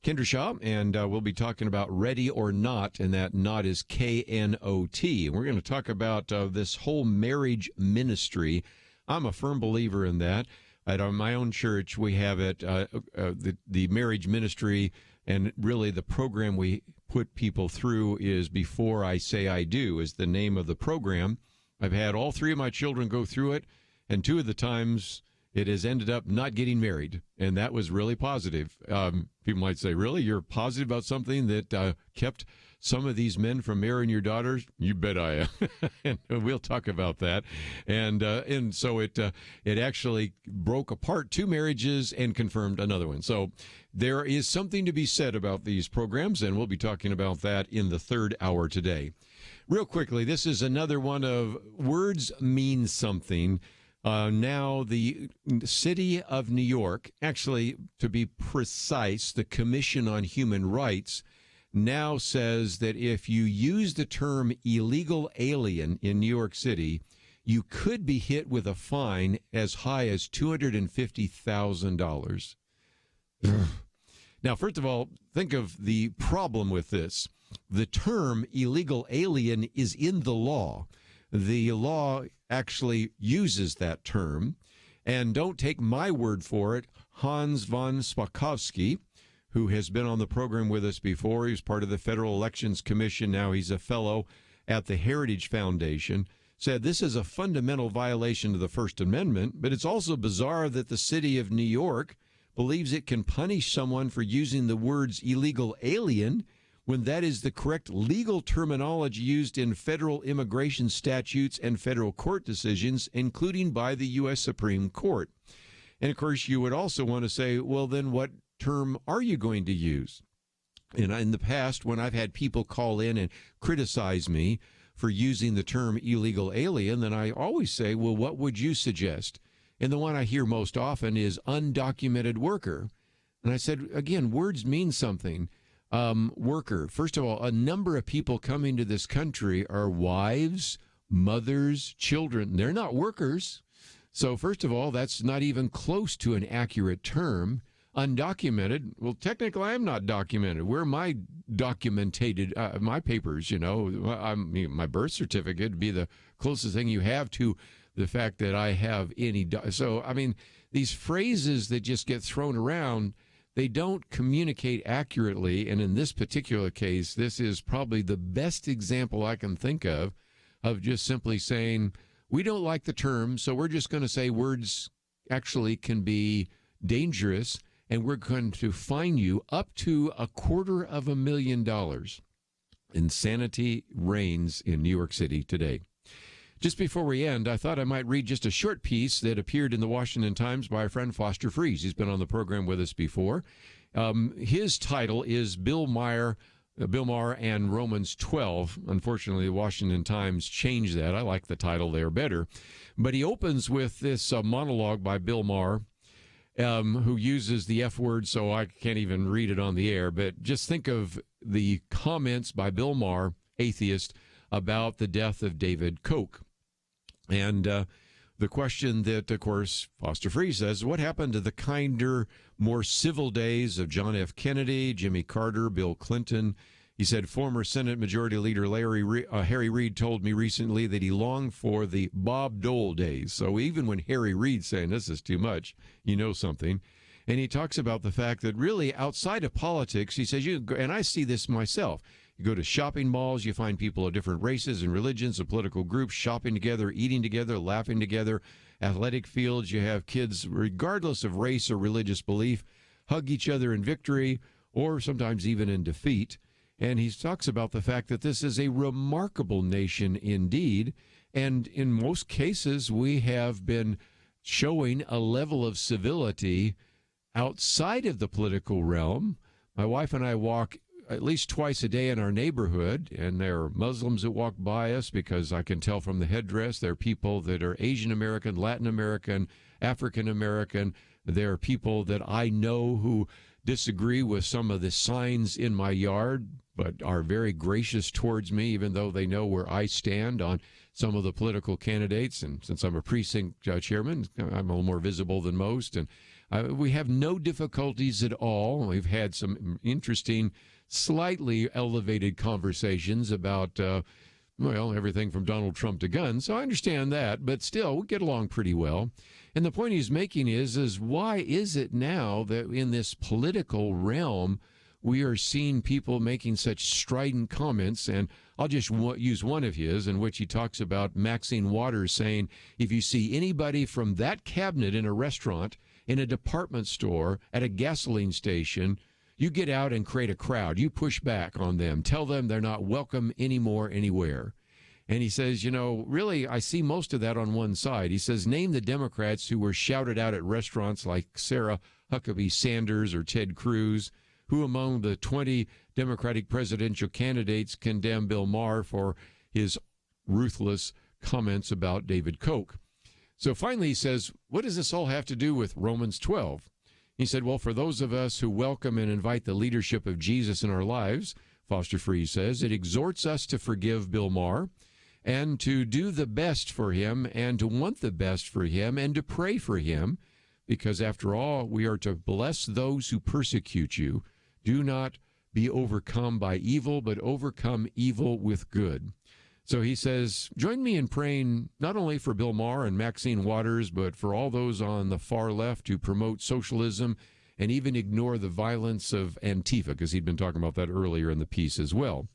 Kedersha, and we'll be talking about Ready or Not, and that not is K-N-O-T. And we're going to talk about this whole marriage ministry. I'm a firm believer in that. At my own church, we have it, the marriage ministry, and really the program we put people through is Before I Say I Do is the name of the program. I've had all 3 of my children go through it, and 2 of the times it has ended up not getting married, and that was really positive. People might say, really? You're positive about something that kept some of these men from marrying your daughters? You bet I am. And we'll talk about that. And so it actually broke apart 2 marriages and confirmed another one. So there is something to be said about these programs, and we'll be talking about that in the 3rd hour today. Real quickly, this is another one of words mean something. Now, the city of New York, actually, to be precise, the Commission on Human Rights now says that if you use the term illegal alien in New York City, you could be hit with a fine as high as $250,000. Now, first of all, think of the problem with this. The term illegal alien is in the law. The law actually uses that term. And don't take my word for it. Hans von Spakovsky, who has been on the program with us before, he was part of the Federal Elections Commission. Now he's a fellow at the Heritage Foundation, said this is a fundamental violation of the First Amendment, but it's also bizarre that the city of New York believes it can punish someone for using the words illegal alien when that is the correct legal terminology used in federal immigration statutes and federal court decisions, including by the U.S. Supreme Court. And, of course, you would also want to say, well, then what term are you going to use? And in the past, when I've had people call in and criticize me for using the term illegal alien, then I always say, well, what would you suggest? And the one I hear most often is undocumented worker. And I said, again, words mean something. Worker. First of all, a number of people coming to this country are wives, mothers, children. They're not workers. So first of all, that's not even close to an accurate term. Undocumented, well, technically I'm not documented. Where am I documented? My papers, my birth certificate would be the closest thing you have to the fact that I have any. So, I mean, these phrases that just get thrown around, they don't communicate accurately. And in this particular case, this is probably the best example I can think of just simply saying, we don't like the term, so we're just going to say words actually can be dangerous, and we're going to fine you up to $250,000. Insanity reigns in New York City today. Just before we end, I thought I might read just a short piece that appeared in the Washington Times by our friend Foster Fries. He's been on the program with us before. His title is Bill Maher and Romans 12. Unfortunately, the Washington Times changed that. I like the title there better. But he opens with this monologue by Bill Maher, who uses the F word, so I can't even read it on the air. But just think of the comments by Bill Maher, atheist, about the death of David Koch. And the question that, of course, Foster Fries says, what happened to the kinder, more civil days of John F. Kennedy, Jimmy Carter, Bill Clinton? He said, former Senate Majority Leader Harry Reid told me recently that he longed for the Bob Dole days. So even when Harry Reid's saying this is too much, you know something. And he talks about the fact that really outside of politics, he says, and I see this myself, you go to shopping malls, you find people of different races and religions and political groups shopping together, eating together, laughing together. Athletic fields, you have kids, regardless of race or religious belief, hug each other in victory or sometimes even in defeat. And he talks about the fact that this is a remarkable nation indeed. And in most cases, we have been showing a level of civility outside of the political realm. My wife and I walk at least twice a day in our neighborhood, and there are Muslims that walk by us because I can tell from the headdress. There are people that are Asian American, Latin American, African American. There are people that I know who disagree with some of the signs in my yard, but are very gracious towards me, even though they know where I stand on some of the political candidates. And since I'm a precinct chairman, I'm a little more visible than most. And we have no difficulties at all. We've had some interesting, slightly elevated conversations about well, everything from Donald Trump to guns. So I understand that, but still, we get along pretty well. And the point he's making is why is it now that in this political realm we are seeing people making such strident comments? And I'll just use one of his in which he talks about Maxine Waters saying, if you see anybody from that cabinet in a restaurant, in a department store, at a gasoline station, you get out and create a crowd. You push back on them. Tell them they're not welcome anymore, anywhere. And he says, really, I see most of that on one side. He says, name the Democrats who were shouted out at restaurants like Sarah Huckabee Sanders or Ted Cruz. Who among the 20 Democratic presidential candidates condemned Bill Maher for his ruthless comments about David Koch? So finally he says, what does this all have to do with Romans 12? He said, well, for those of us who welcome and invite the leadership of Jesus in our lives, Foster Freeze says, it exhorts us to forgive Bill Maher and to do the best for him and to want the best for him and to pray for him, because after all, we are to bless those who persecute you. Do not be overcome by evil, but overcome evil with good. So he says, join me in praying not only for Bill Maher and Maxine Waters, but for all those on the far left who promote socialism and even ignore the violence of Antifa, because he'd been talking about that earlier in the piece as well.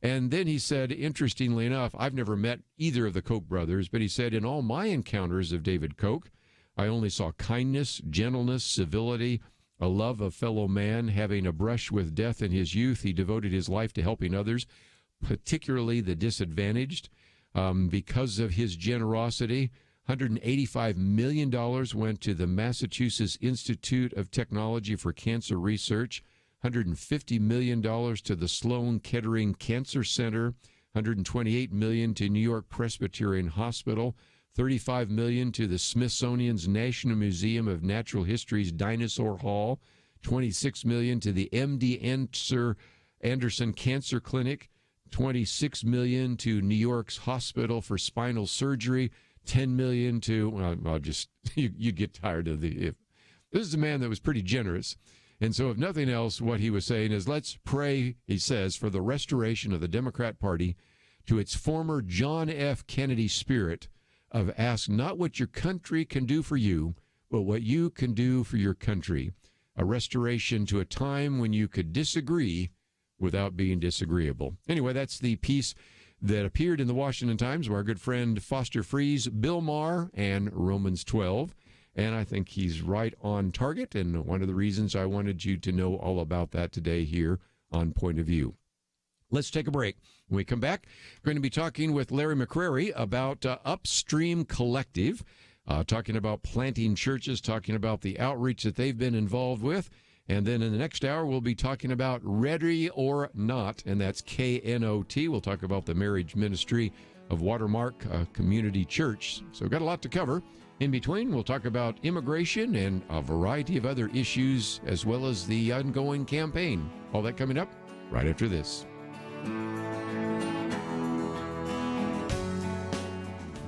And then he said, interestingly enough, I've never met either of the Koch brothers, but he said, in all my encounters of David Koch, I only saw kindness, gentleness, civility, a love of fellow man. Having a brush with death in his youth, he devoted his life to helping others, particularly the disadvantaged. Because of his generosity, $185 million went to the Massachusetts Institute of Technology for Cancer Research, $150 million to the Sloan Kettering Cancer Center, $128 million to New York Presbyterian Hospital, $35 million to the Smithsonian's National Museum of Natural History's Dinosaur Hall, $26 million to the MD Anderson Cancer Clinic, $26 million to New York's Hospital for Spinal Surgery, $10 million to, well, I'll just, you get tired of this is a man that was pretty generous. And so if nothing else, what he was saying is, let's pray, he says, for the restoration of the Democrat Party to its former John F. Kennedy spirit of ask not what your country can do for you, but what you can do for your country. A restoration to a time when you could disagree without being disagreeable. Anyway, that's the piece that appeared in the Washington Times by our good friend Foster Freeze, Bill Maher, and Romans 12. And I think he's right on target, and one of the reasons I wanted you to know all about that today here on Point of View. Let's take a break. When we come back, we're going to be talking with Larry McCrary about Upstream Collective, talking about planting churches, talking about the outreach that they've been involved with. And then in the next hour, we'll be talking about Ready or Not, and that's KNOT. We'll talk about the marriage ministry of Watermark Community Church. So we've got a lot to cover. In between, we'll talk about immigration and a variety of other issues, as well as the ongoing campaign. All that coming up right after this.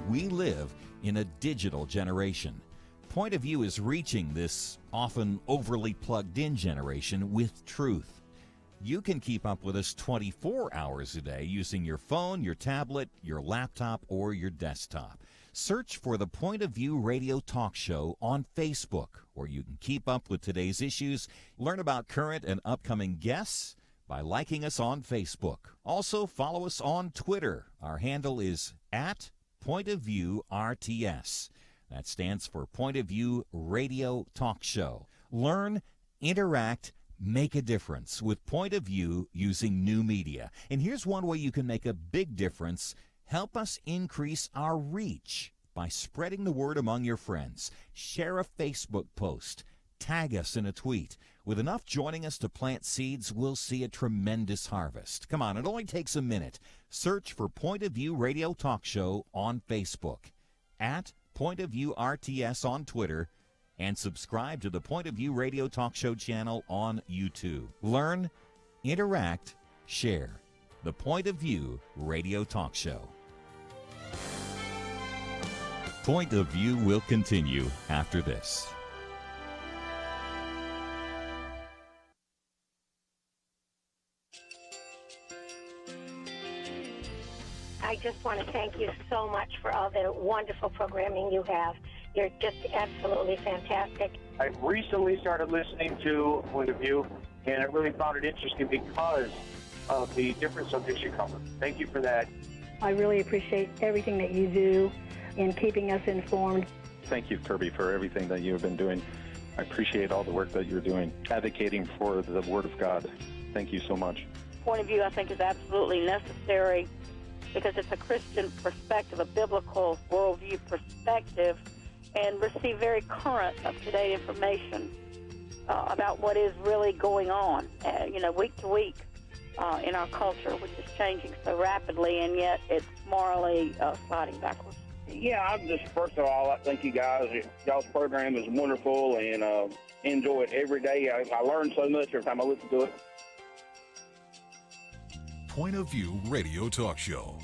We live in a digital generation. Point of View is reaching this often overly plugged-in generation with truth. You can keep up with us 24 hours a day using your phone, your tablet, your laptop, or your desktop. Search for the Point of View Radio Talk Show on Facebook, where you can keep up with today's issues, learn about current and upcoming guests by liking us on Facebook. Also, follow us on Twitter. Our handle is @PointOfViewRTS. That stands for Point of View Radio Talk Show. Learn, interact, make a difference with Point of View using new media. And here's one way you can make a big difference. Help us increase our reach by spreading the word among your friends. Share a Facebook post. Tag us in a tweet. With enough joining us to plant seeds, we'll see a tremendous harvest. Come on, it only takes a minute. Search for Point of View Radio Talk Show on Facebook, @PointOfViewRTS on Twitter, and subscribe to the Point of View Radio Talk Show channel on YouTube. Learn, interact, share. The Point of View Radio Talk Show. Point of View will continue after this. I just want to thank you so much for all the wonderful programming you have. You're just absolutely fantastic. I recently started listening to Point of View, and I really found it interesting because of the different subjects you cover. Thank you for that. I really appreciate everything that you do in keeping us informed. Thank you, Kerby, for everything that you have been doing. I appreciate all the work that you're doing, advocating for the Word of God. Thank you so much. Point of View, I think, is absolutely necessary because it's a Christian perspective, a biblical worldview perspective, and receive very current, up-to-date information about what is really going on, week to week in our culture, which is changing so rapidly, and yet it's morally sliding backwards. Yeah, I'm just, first of all, I thank you guys. Y'all's program is wonderful, and enjoy it every day. I learn so much every time I listen to it. Point of View Radio Talk Show.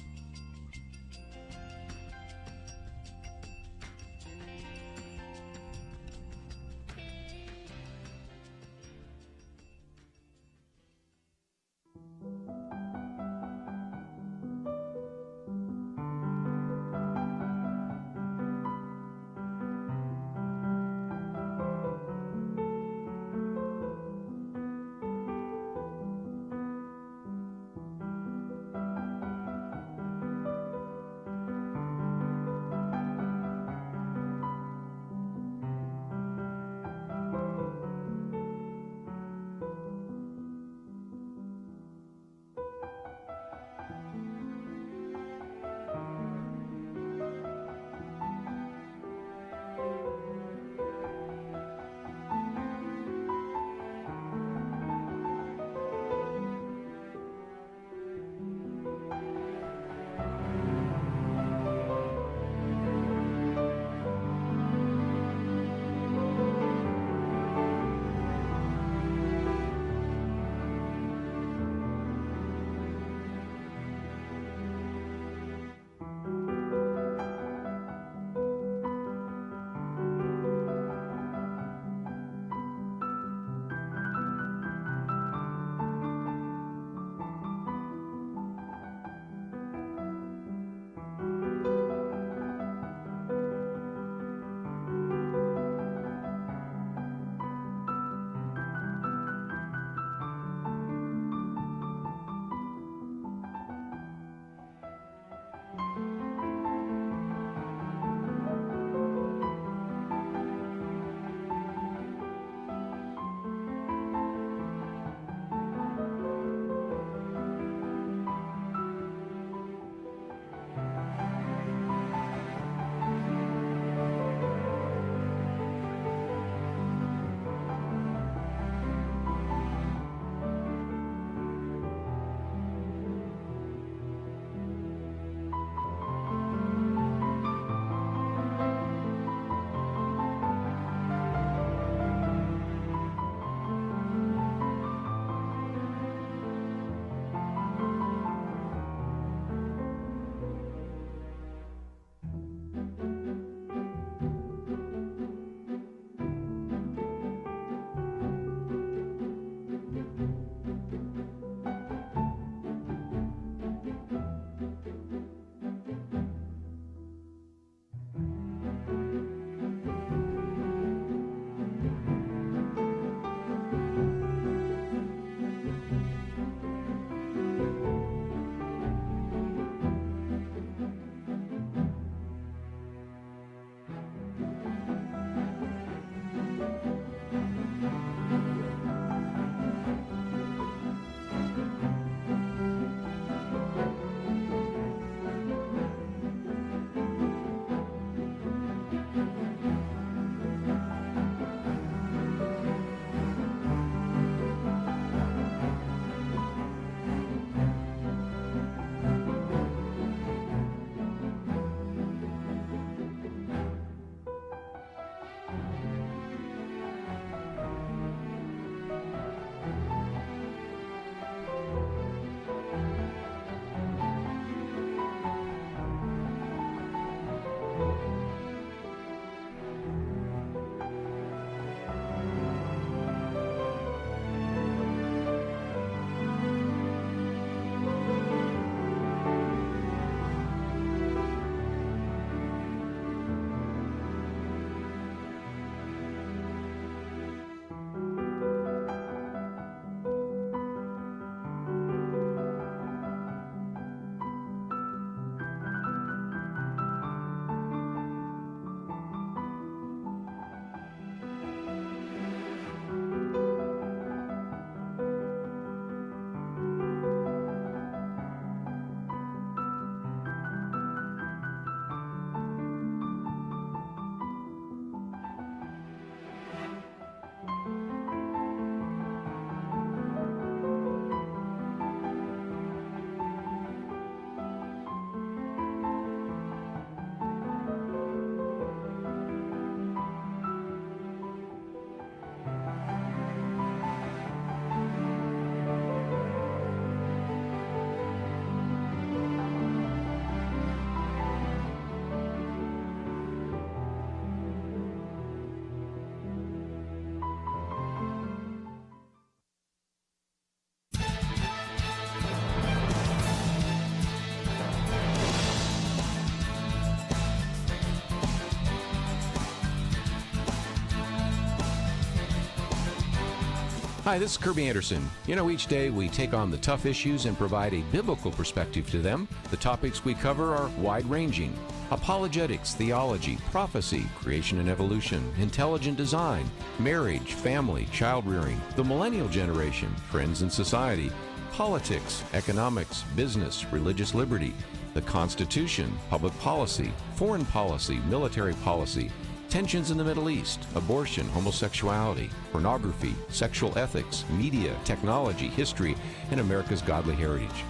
Hi, this is Kerby Anderson. You know, each day we take on the tough issues and provide a biblical perspective to them. The topics we cover are wide-ranging: apologetics, theology, prophecy, creation and evolution, intelligent design, marriage, family, child-rearing, the millennial generation, friends and society, politics, economics, business, religious liberty, the Constitution, public policy, foreign policy, military policy, tensions in the Middle East, abortion, homosexuality, pornography, sexual ethics, media, technology, history, and America's godly heritage.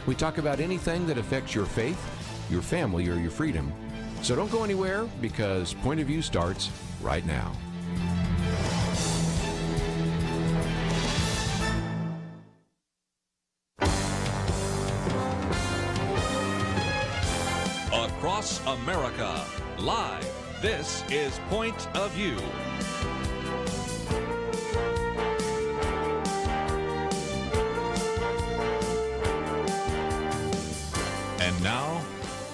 We talk about anything that affects your faith, your family, or your freedom. So don't go anywhere, because Point of View starts right now. Across America, live. This is Point of View. And now,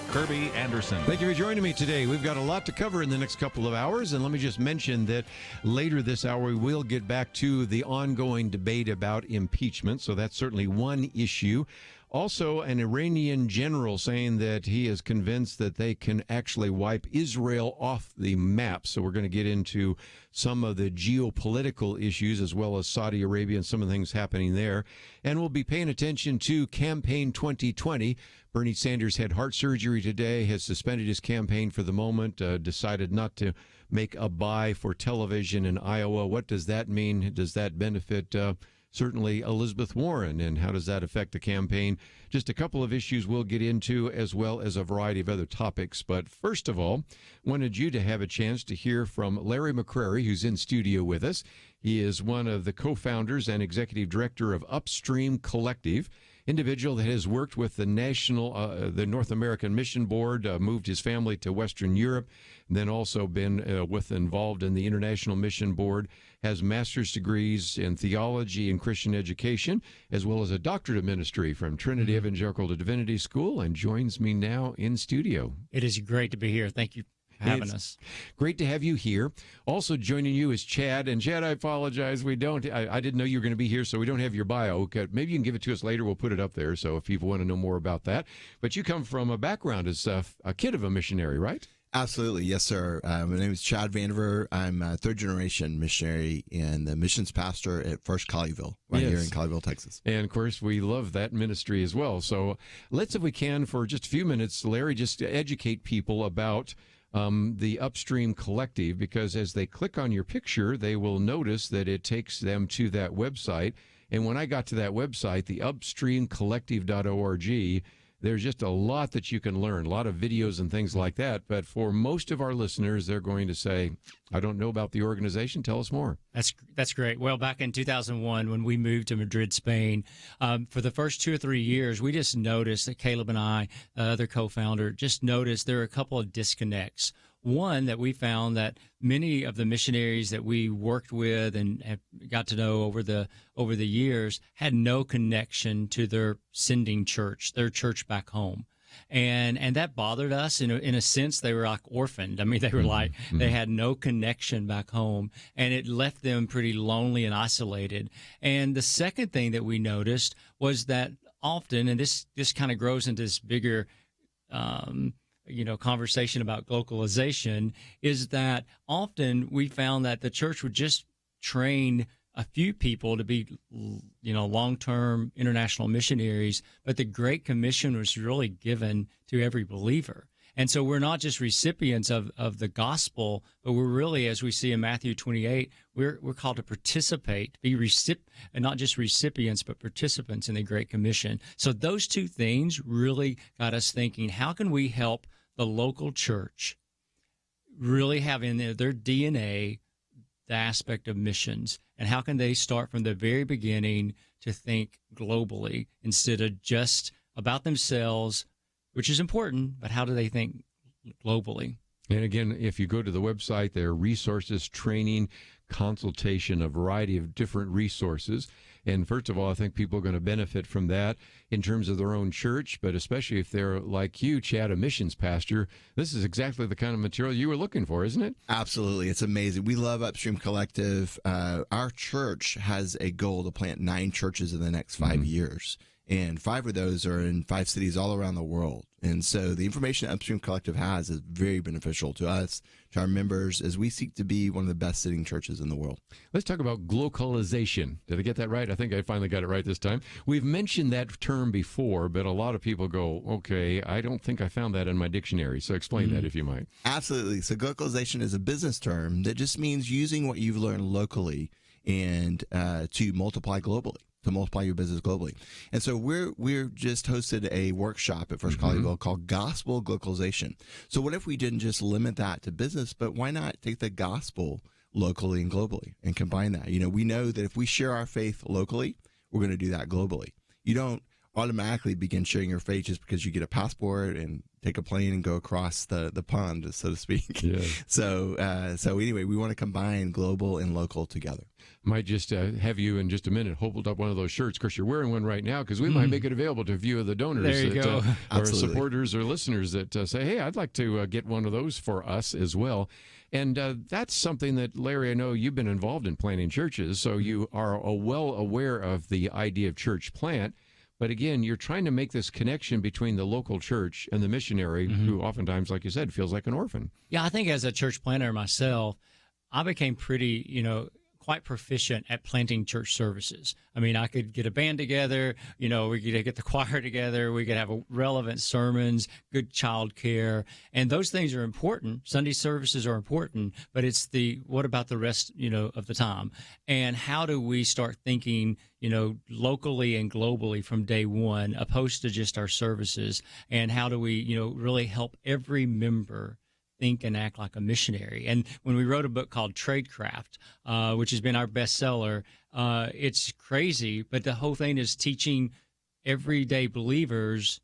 Kerby Anderson. Thank you for joining me today. We've got a lot to cover in the next couple of hours, and let me just mention that later this hour we will get back to the ongoing debate about impeachment, so that's certainly one issue. Also, an Iranian general saying that he is convinced that they can actually wipe Israel off the map. So we're going to get into some of the geopolitical issues as well as Saudi Arabia and some of the things happening there. And we'll be paying attention to Campaign 2020. Bernie Sanders had heart surgery today, has suspended his campaign for the moment, decided not to make a buy for television in Iowa. What does that mean? Does that benefit certainly Elizabeth Warren, and how does that affect the campaign? Just a couple of issues we'll get into, as well as a variety of other topics. But first of all, wanted you to have a chance to hear from Larry McCrary, who's in studio with us. He is one of the co-founders and executive director of Upstream Collective, individual that has worked with the the North American Mission Board, moved his family to Western Europe, and then also been involved in the International Mission Board, has master's degrees in theology and Christian education, as well as a doctorate of ministry from Trinity Evangelical Divinity School, and joins me now in studio. It is great to be here. Thank you for having us. Great to have you here. Also joining you is Chad. And Chad, I apologize. I didn't know you were going to be here, so we don't have your bio. Maybe you can give it to us later. We'll put it up there, so if people want to know more about that. But you come from a background as a kid of a missionary, right? Absolutely. Yes, sir. My name is Chad Vandiver. I'm a third-generation missionary and the missions pastor at First Colleyville, here in Colleyville, Texas. And, of course, we love that ministry as well. So let's, if we can, for just a few minutes, Larry, just educate people about the Upstream Collective, because as they click on your picture, they will notice that it takes them to that website. And when I got to that website, the upstreamcollective.org, there's just a lot that you can learn, a lot of videos and things like that. But for most of our listeners, they're going to say, I don't know about the organization. Tell us more. That's great. Well, back in 2001, when we moved to Madrid, Spain, for the first 2 or 3 years, we just noticed that Caleb and I, other co-founder, just noticed there are a couple of disconnects. One, that we found that many of the missionaries that we worked with and have got to know over the years had no connection to their sending church, their church back home. And that bothered us. In a sense, they were like orphaned. I mean, they were like, they had no connection back home, and it left them pretty lonely and isolated. And the second thing that we noticed was that often, and this kind of grows into this bigger conversation about globalization, is that often we found that the church would just train a few people to be, long-term international missionaries, but the Great Commission was really given to every believer. And so we're not just recipients of the gospel, but we're really, as we see in Matthew 28, we're called to participate, be and not just recipients, but participants in the Great Commission. So those two things really got us thinking, how can we help the local church really have in their DNA the aspect of missions, and how can they start from the very beginning to think globally instead of just about themselves, which is important, but how do they think globally? And again, if you go to the website, there are resources, training, consultation, a variety of different resources. And first of all, I think people are going to benefit from that in terms of their own church, but especially if they're like you, Chad, a missions pastor. This is exactly the kind of material you were looking for, isn't it? Absolutely. It's amazing. We love Upstream Collective. Our church has a goal to plant 9 churches in the next 5 years. And 5 of those are in 5 cities all around the world. And so the information Upstream Collective has is very beneficial to us, to our members, as we seek to be one of the best sitting churches in the world. Let's talk about glocalization. Did I get that right? I think I finally got it right this time. We've mentioned that term before, but a lot of people go, okay, I don't think I found that in my dictionary. So explain that if you might. Absolutely. So glocalization is a business term that just means using what you've learned locally and to multiply globally. To multiply your business globally. And so we're just hosted a workshop at First Colleyville called Gospel Glocalization. So what if we didn't just limit that to business, but why not take the gospel locally and globally and combine that? You know, we know that if we share our faith locally, we're going to do that globally. You don't automatically begin sharing your faith just because you get a passport and take a plane and go across the pond, so to speak. Yeah. So anyway, we want to combine global and local together. Might just have you in just a minute hold up one of those shirts. Of course, you're wearing one right now because we might make it available to a few of the donors There you go. or supporters or listeners that say, hey, I'd like to get one of those for us as well. And that's something that, Larry, I know you've been involved in planting churches, so you are well aware of the idea of church plant. But again, you're trying to make this connection between the local church and the missionary who oftentimes, like you said, feels like an orphan. Yeah, I think as a church planter myself, I became pretty, quite proficient at planting church services. I mean, I could get a band together, we could get the choir together, we could have relevant sermons, good child care, and those things are important. Sunday services are important, but it's what about the rest, of the time? And how do we start thinking, locally and globally from day one, opposed to just our services? And how do we, really help every member think and act like a missionary? And when we wrote a book called Tradecraft, which has been our bestseller, it's crazy, but the whole thing is teaching everyday believers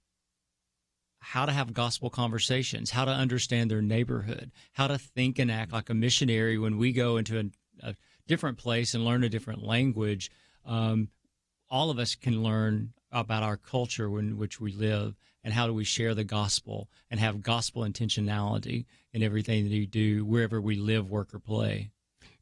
how to have gospel conversations, how to understand their neighborhood, how to think and act like a missionary when we go into a different place and learn a different language. All of us can learn about our culture in which we live, and how do we share the gospel and have gospel intentionality in everything that we do, wherever we live, work, or play.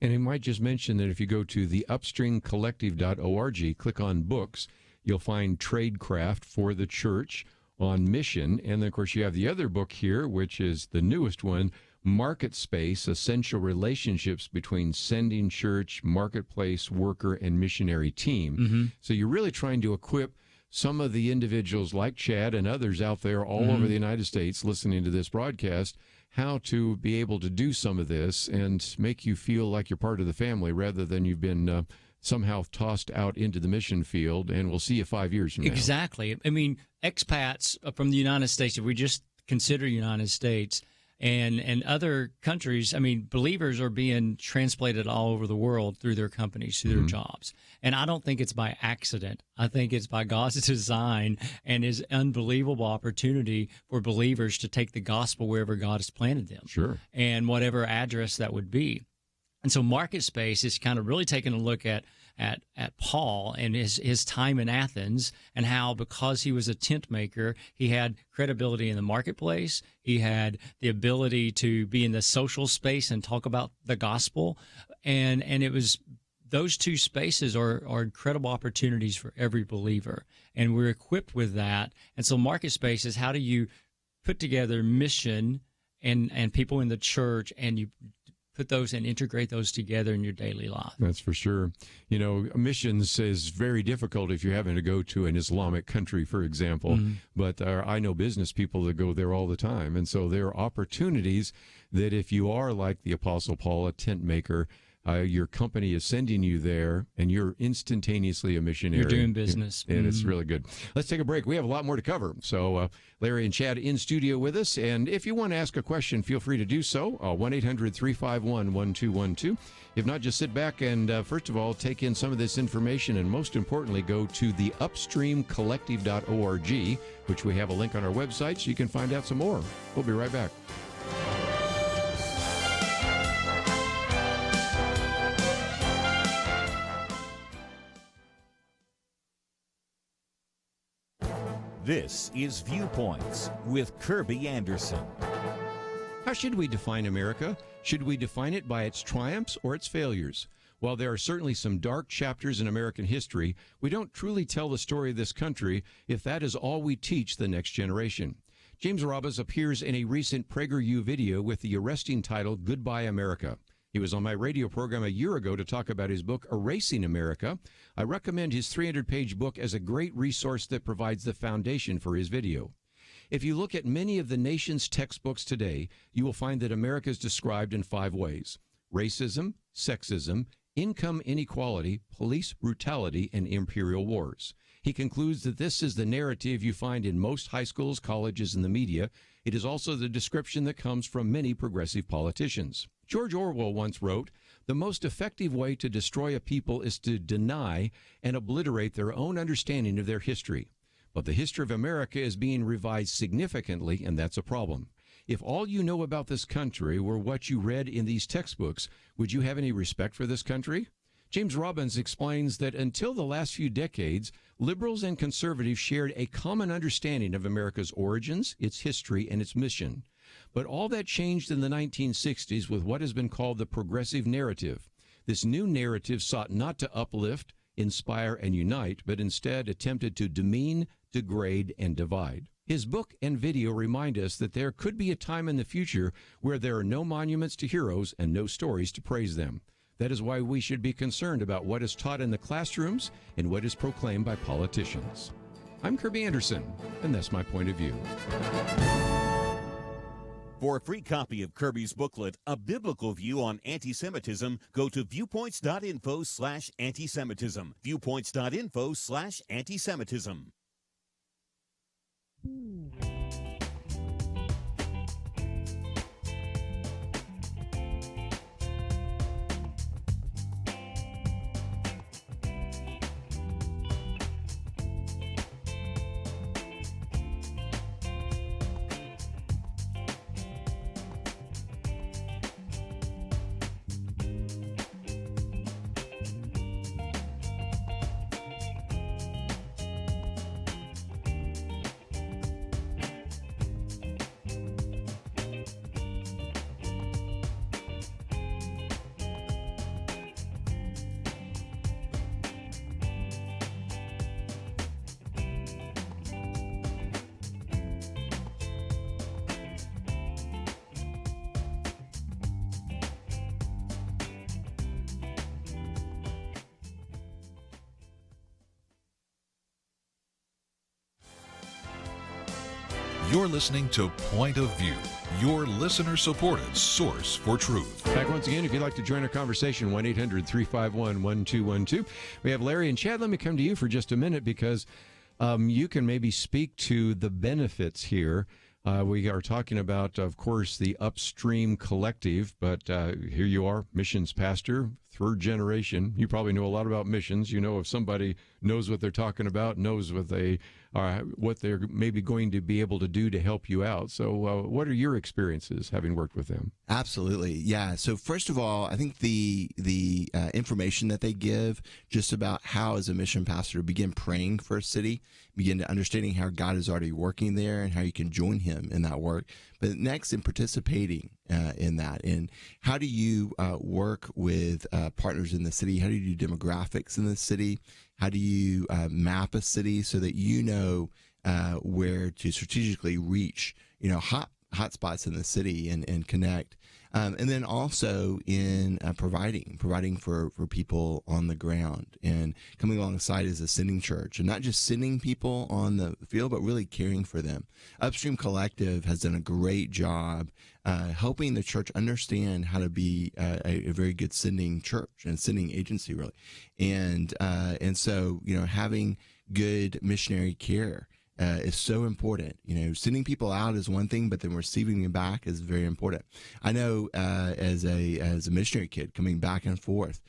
And I might just mention that if you go to the upstreamcollective.org, click on books, you'll find Tradecraft for the Church on Mission. And then, of course, you have the other book here, which is the newest one, Market Space, Essential Relationships Between Sending Church, Marketplace, Worker, and Missionary Team. So you're really trying to equip some of the individuals like Chad and others out there all over the United States listening to this broadcast, how to be able to do some of this and make you feel like you're part of the family rather than you've been somehow tossed out into the mission field, and we'll see you 5 years from now. Exactly. I mean, expats from the United States, if we just consider United States, and other countries, I mean, believers are being transplanted all over the world through their companies, through their jobs. And I don't think it's by accident. I think it's by God's design and his unbelievable opportunity for believers to take the gospel wherever God has planted them. Sure. And whatever address that would be. And so Market Space is kind of really taking a look at Paul and his time in Athens, and how, because he was a tent maker, he had credibility in the marketplace. He had the ability to be in the social space and talk about the gospel. And it was, those two spaces are incredible opportunities for every believer. And we're equipped with that. And so Market Space is, how do you put together mission and people in the church, and you put those and integrate those together in your daily life. That's for sure. Missions is very difficult if you're having to go to an Islamic country, for example. But I know business people that go there all the time. And so there are opportunities that if you are like the Apostle Paul, a tent maker, your company is sending you there, and you're instantaneously a missionary. You're doing business. And it's really good. Let's take a break. We have a lot more to cover. So Larry and Chad in studio with us. And if you want to ask a question, feel free to do so. 1-800-351-1212. If not, just sit back and, first of all, take in some of this information. And most importantly, go to the upstreamcollective.org, which we have a link on our website, so you can find out some more. We'll be right back. This is Viewpoints with Kerby Anderson. How should we define America? Should we define it by its triumphs or its failures? While there are certainly some dark chapters in American history, we don't truly tell the story of this country if that is all we teach the next generation. James Robbins appears in a recent PragerU video with the arresting title, Goodbye America. He was on my radio program a year ago to talk about his book, Erasing America. I recommend his 300-page book as a great resource that provides the foundation for his video. If you look at many of the nation's textbooks today, you will find that America is described in 5 ways: racism, sexism, income inequality, police brutality, and imperial wars. He concludes that this is the narrative you find in most high schools, colleges, and the media. It is also the description that comes from many progressive politicians. George Orwell once wrote, "The most effective way to destroy a people is to deny and obliterate their own understanding of their history." But the history of America is being revised significantly, and that's a problem. If all you know about this country were what you read in these textbooks, would you have any respect for this country? James Robbins explains that until the last few decades, liberals and conservatives shared a common understanding of America's origins, its history, and its mission. But all that changed in the 1960s with what has been called the progressive narrative. This new narrative sought not to uplift, inspire, and unite, but instead attempted to demean, degrade, and divide. His book and video remind us that there could be a time in the future where there are no monuments to heroes and no stories to praise them. That is why we should be concerned about what is taught in the classrooms and what is proclaimed by politicians. I'm Kerby Anderson, and that's my point of view. For a free copy of Kerby's booklet, A Biblical View on Anti-Semitism, go to viewpoints.info/anti-Semitism. Viewpoints.info/anti-Semitism. You're listening to Point of View, your listener-supported source for truth. Back once again, if you'd like to join our conversation, 1-800-351-1212. We have Larry and Chad. Let me come to you for just a minute because you can maybe speak to the benefits here. We are talking about, of course, the Upstream Collective, but here you are, missions pastor, 3rd generation. You probably know a lot about missions. You know if somebody knows what they're talking about, knows what they're maybe going to be able to do to help you out. So what are your experiences having worked with them? Absolutely. Yeah. So first of all, I think the information that they give just about how as a mission pastor to begin praying for a city, begin to understanding how God is already working there and how you can join him in that work. But next in participating in that, and how do you work with partners in the city? How do you do demographics in the city? How do you map a city so that you know where to strategically reach, hot spots in the city and connect? And then also in providing for people on the ground and coming alongside as a sending church, and not just sending people on the field, but really caring for them. Upstream Collective has done a great job helping the church understand how to be a very good sending church and sending agency, really. And so, having good missionary care is so important. Sending people out is one thing, but then receiving them back is very important. I know as a missionary kid coming back and forth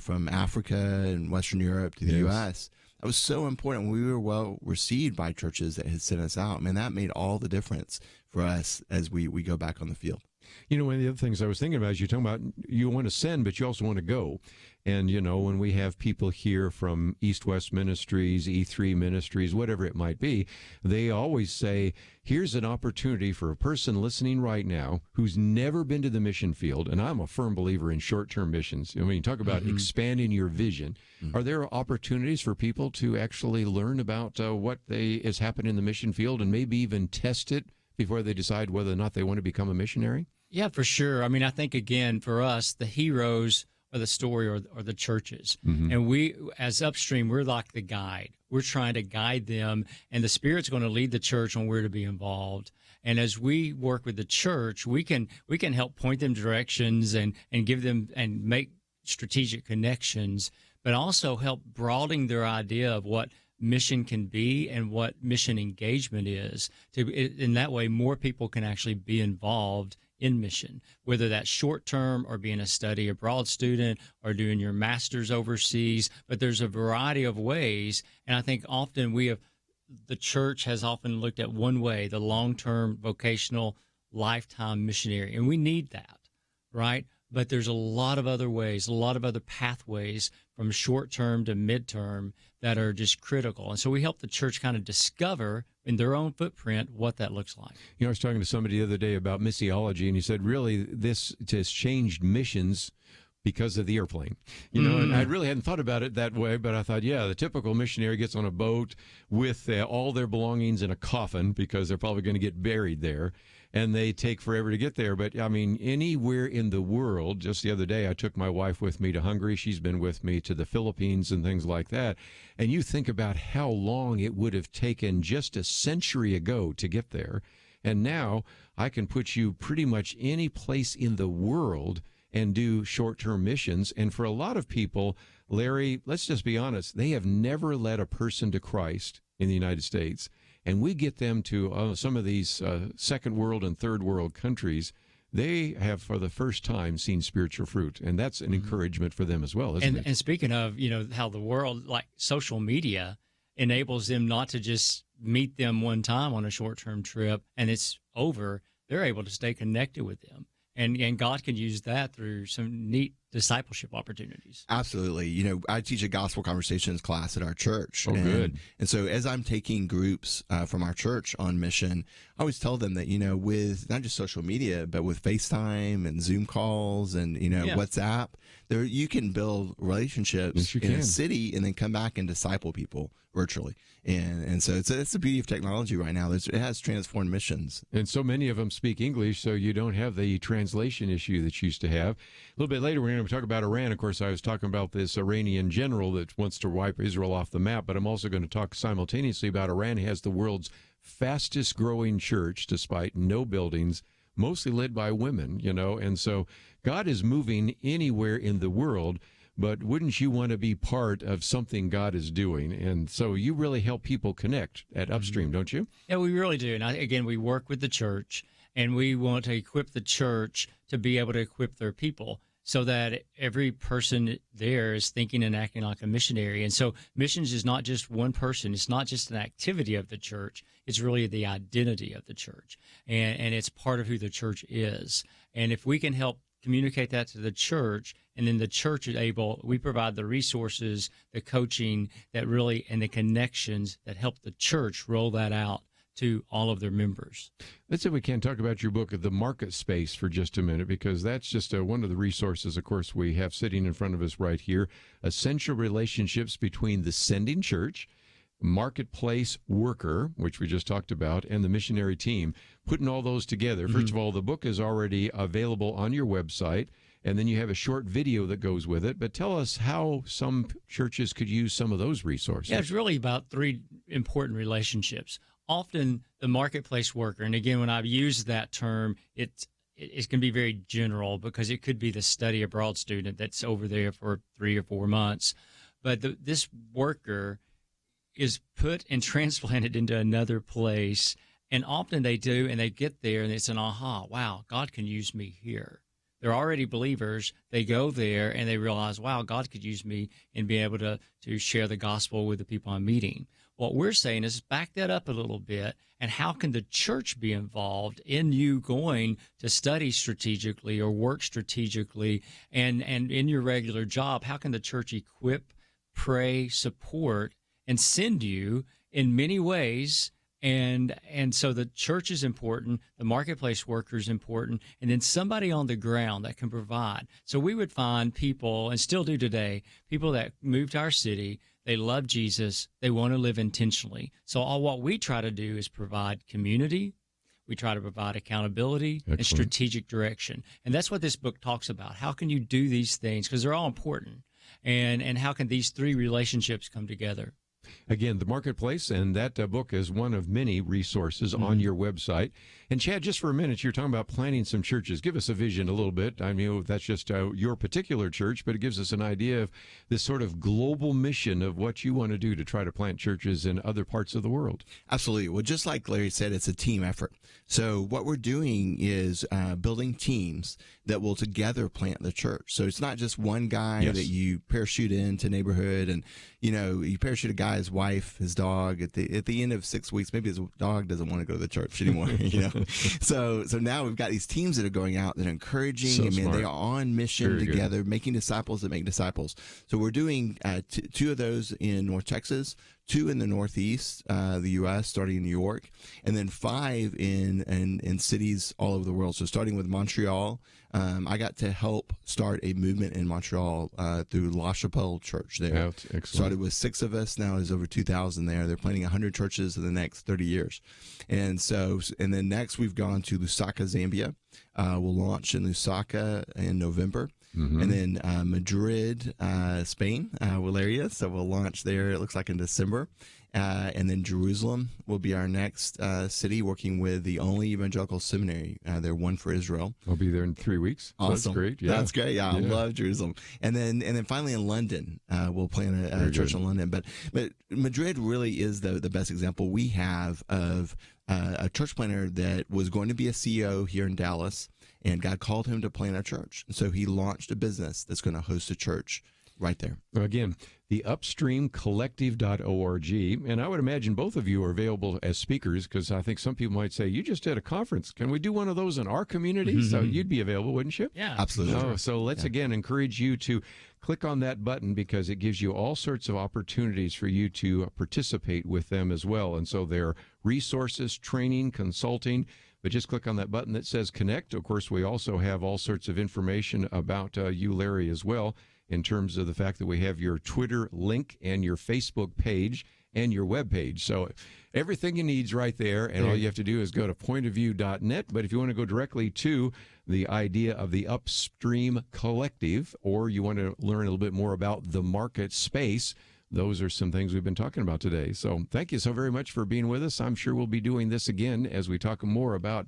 from Africa and Western Europe to the U.S., that was so important. We were well received by churches that had sent us out. Man, that made all the difference for us as we go back on the field. You know, one of the other things I was thinking about is you're talking about you want to send, but you also want to go. And, you know, when we have people here from East-West Ministries, E3 Ministries, whatever it might be, they always say, here's an opportunity for a person listening right now who's never been to the mission field. And I'm a firm believer in short-term missions. I mean, talk about expanding your vision. Are there opportunities for people to actually learn about what is happening in the mission field and maybe even test it before they decide whether or not they want to become a missionary? Yeah, for sure. I mean, I think, again, for us, the heroes of the story or the churches. And we, as Upstream, we're like the guide. We're trying to guide them, and the Spirit's going to lead the church on where to be involved. And as we work with the church, we can help point them directions and give them and make strategic connections, but also help broaden their idea of what mission can be and what mission engagement is. In that way, more people can actually be involved in mission, whether that's short term or being a study abroad student or doing your master's overseas. But there's a variety of ways. And I think often the church has often looked at one way, the long-term vocational lifetime missionary. And we need that, right? But there's a lot of other ways, a lot of other pathways from short-term to mid-term that are just critical. And so we help the church kind of discover in their own footprint what that looks like. You know, I was talking to somebody the other day about missiology, and he said, really, this has changed missions because of the airplane. You know, and I really hadn't thought about it that way, but I thought, yeah, the typical missionary gets on a boat with all their belongings in a coffin because they're probably going to get buried there, and they take forever to get there. But, I mean, anywhere in the world, just the other day, I took my wife with me to Hungary. She's been with me to the Philippines and things like that. And you think about how long it would have taken just a century ago to get there. And now I can put you pretty much any place in the world and do short-term missions. And for a lot of people, Larry, let's just be honest, they have never led a person to Christ in the United States. And we get them to some of these second world and third world countries. They have, for the first time, seen spiritual fruit. And that's an encouragement for them as well, isn't it? And speaking of, you know, how the world, like social media, enables them not to just meet them one time on a short-term trip and it's over. They're able to stay connected with them. And God can use that through some neat discipleship opportunities. Absolutely. You know, I teach a gospel conversations class at our church. Oh, good. And so as I'm taking groups from our church on mission, I always tell them that, you know, with not just social media, but with FaceTime and Zoom calls and, you know, WhatsApp, there you can build relationships in a city and then come back and disciple people virtually. And so it's the beauty of technology right now. It has transformed missions. And so many of them speak English, so you don't have the translation issue that you used to have. A little bit later, we're going to talk about Iran. Of course, I was talking about this Iranian general that wants to wipe Israel off the map, but I'm also going to talk simultaneously about Iran has the world's fastest growing church, despite no buildings, mostly led by women, you know. And so God is moving anywhere in the world. But wouldn't you want to be part of something God is doing? And so you really help people connect at Upstream, don't you? Yeah, we really do. And again, we work with the church, and we want to equip the church to be able to equip their people so that every person there is thinking and acting like a missionary. And so missions is not just one person. It's not just an activity of the church. It's really the identity of the church. And it's part of who the church is. And if we can help communicate that to the church, and then the church is able, we provide the resources, the coaching that really, and the connections that help the church roll that out to all of their members. Let's see if we can talk about your book, The Market Space, for just a minute, because that's just one of the resources, of course, we have sitting in front of us right here. Essential relationships between the sending church, marketplace worker, which we just talked about, and the missionary team. Putting all those together. First of all, the book is already available on your website, and then you have a short video that goes with it. But tell us how some churches could use some of those resources. Yeah, it's really about three important relationships. Often the marketplace worker, and again, when I've used that term, it can be very general because it could be the study abroad student that's over there for 3 or 4 months. But this worker is put and transplanted into another place, and often they do, and they get there, and it's an aha, wow, God can use me here. They're already believers. They go there, and they realize, wow, God could use me and be able to share the gospel with the people I'm meeting. what we're saying is back that up a little bit, and how can the church be involved in you going to study strategically or work strategically, and in your regular job? How can the church equip, pray, support, and send you in many ways? And so the church is important, the marketplace worker is important, and then somebody on the ground that can provide. So we would find people, and still do today, people that move to our city, they love Jesus, they want to live intentionally. So all what we try to do is provide community, we try to provide accountability and strategic direction. And that's what this book talks about. How can you do these things? Because they're all important. And how can these three relationships come together? Again, the marketplace, and that book is one of many resources on your website. And Chad, just for a minute, you're talking about planting some churches. Give us a vision a little bit. I mean, that's just your particular church, but it gives us an idea of this sort of global mission of what you want to do to try to plant churches in other parts of the world. Absolutely. Well, just like Larry said, it's a team effort. So what we're doing is building teams that will together plant the church. So it's not just one guy that you parachute into neighborhood, and you parachute a guy, his wife, his dog at the end of 6 weeks. Maybe his dog doesn't want to go to the church anymore. So now we've got these teams that are going out that are encouraging. They are on mission together, making disciples that make disciples. So we're doing two of those in North Texas, 2 in the Northeast, the U.S., starting in New York, and then 5 in cities all over the world. So starting with Montreal, I got to help start a movement in Montreal through La Chapelle Church there. Started with 6 of us. Now there's over 2,000 there. They're planting 100 churches in the next 30 years. And then next we've gone to Lusaka, Zambia. We'll launch in Lusaka in November. And then Madrid, Spain, will area. So we'll launch there, it looks like in December. And then Jerusalem will be our next city, working with the only evangelical seminary. They're one for Israel. I'll be there in 3 weeks. Awesome. That's great. Yeah. That's great. Yeah, I love Jerusalem. And then finally in London, we'll plant a church in London. But Madrid really is the best example we have of a church planter that was going to be a CEO here in Dallas, and God called him to plant a church. And so he launched a business that's going to host a church right there. Again, the upstreamcollective.org. And I would imagine both of you are available as speakers, because I think some people might say, you just had a conference. Can we do one of those in our community? So you'd be available, wouldn't you? Yeah. Absolutely. So let's again encourage you to click on that button, because it gives you all sorts of opportunities for you to participate with them as well. And so there are resources, training, consulting. But just click on that button that says connect. Of course, we also have all sorts of information about you, Larry, as well, in terms of the fact that we have your Twitter link and your Facebook page and your web page. So everything you need is right there, and all you have to do is go to pointofview.net. But if you want to go directly to the idea of the Upstream Collective, or you want to learn a little bit more about the market space, those are some things we've been talking about today. So thank you so very much for being with us. I'm sure we'll be doing this again as we talk more about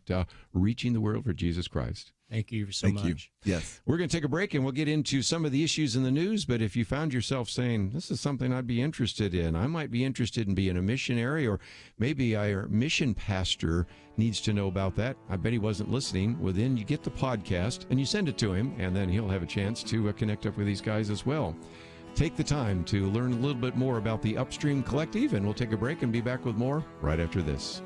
reaching the world for Jesus Christ. Thank you so much. Thank you. Yes. We're going to take a break, and we'll get into some of the issues in the news. But if you found yourself saying, this is something I'd be interested in, I might be interested in being a missionary, or maybe our mission pastor needs to know about that. I bet he wasn't listening. Well, then you get the podcast and you send it to him, and then he'll have a chance to connect up with these guys as well. Take the time to learn a little bit more about the Upstream Collective, and we'll take a break and be back with more right after this.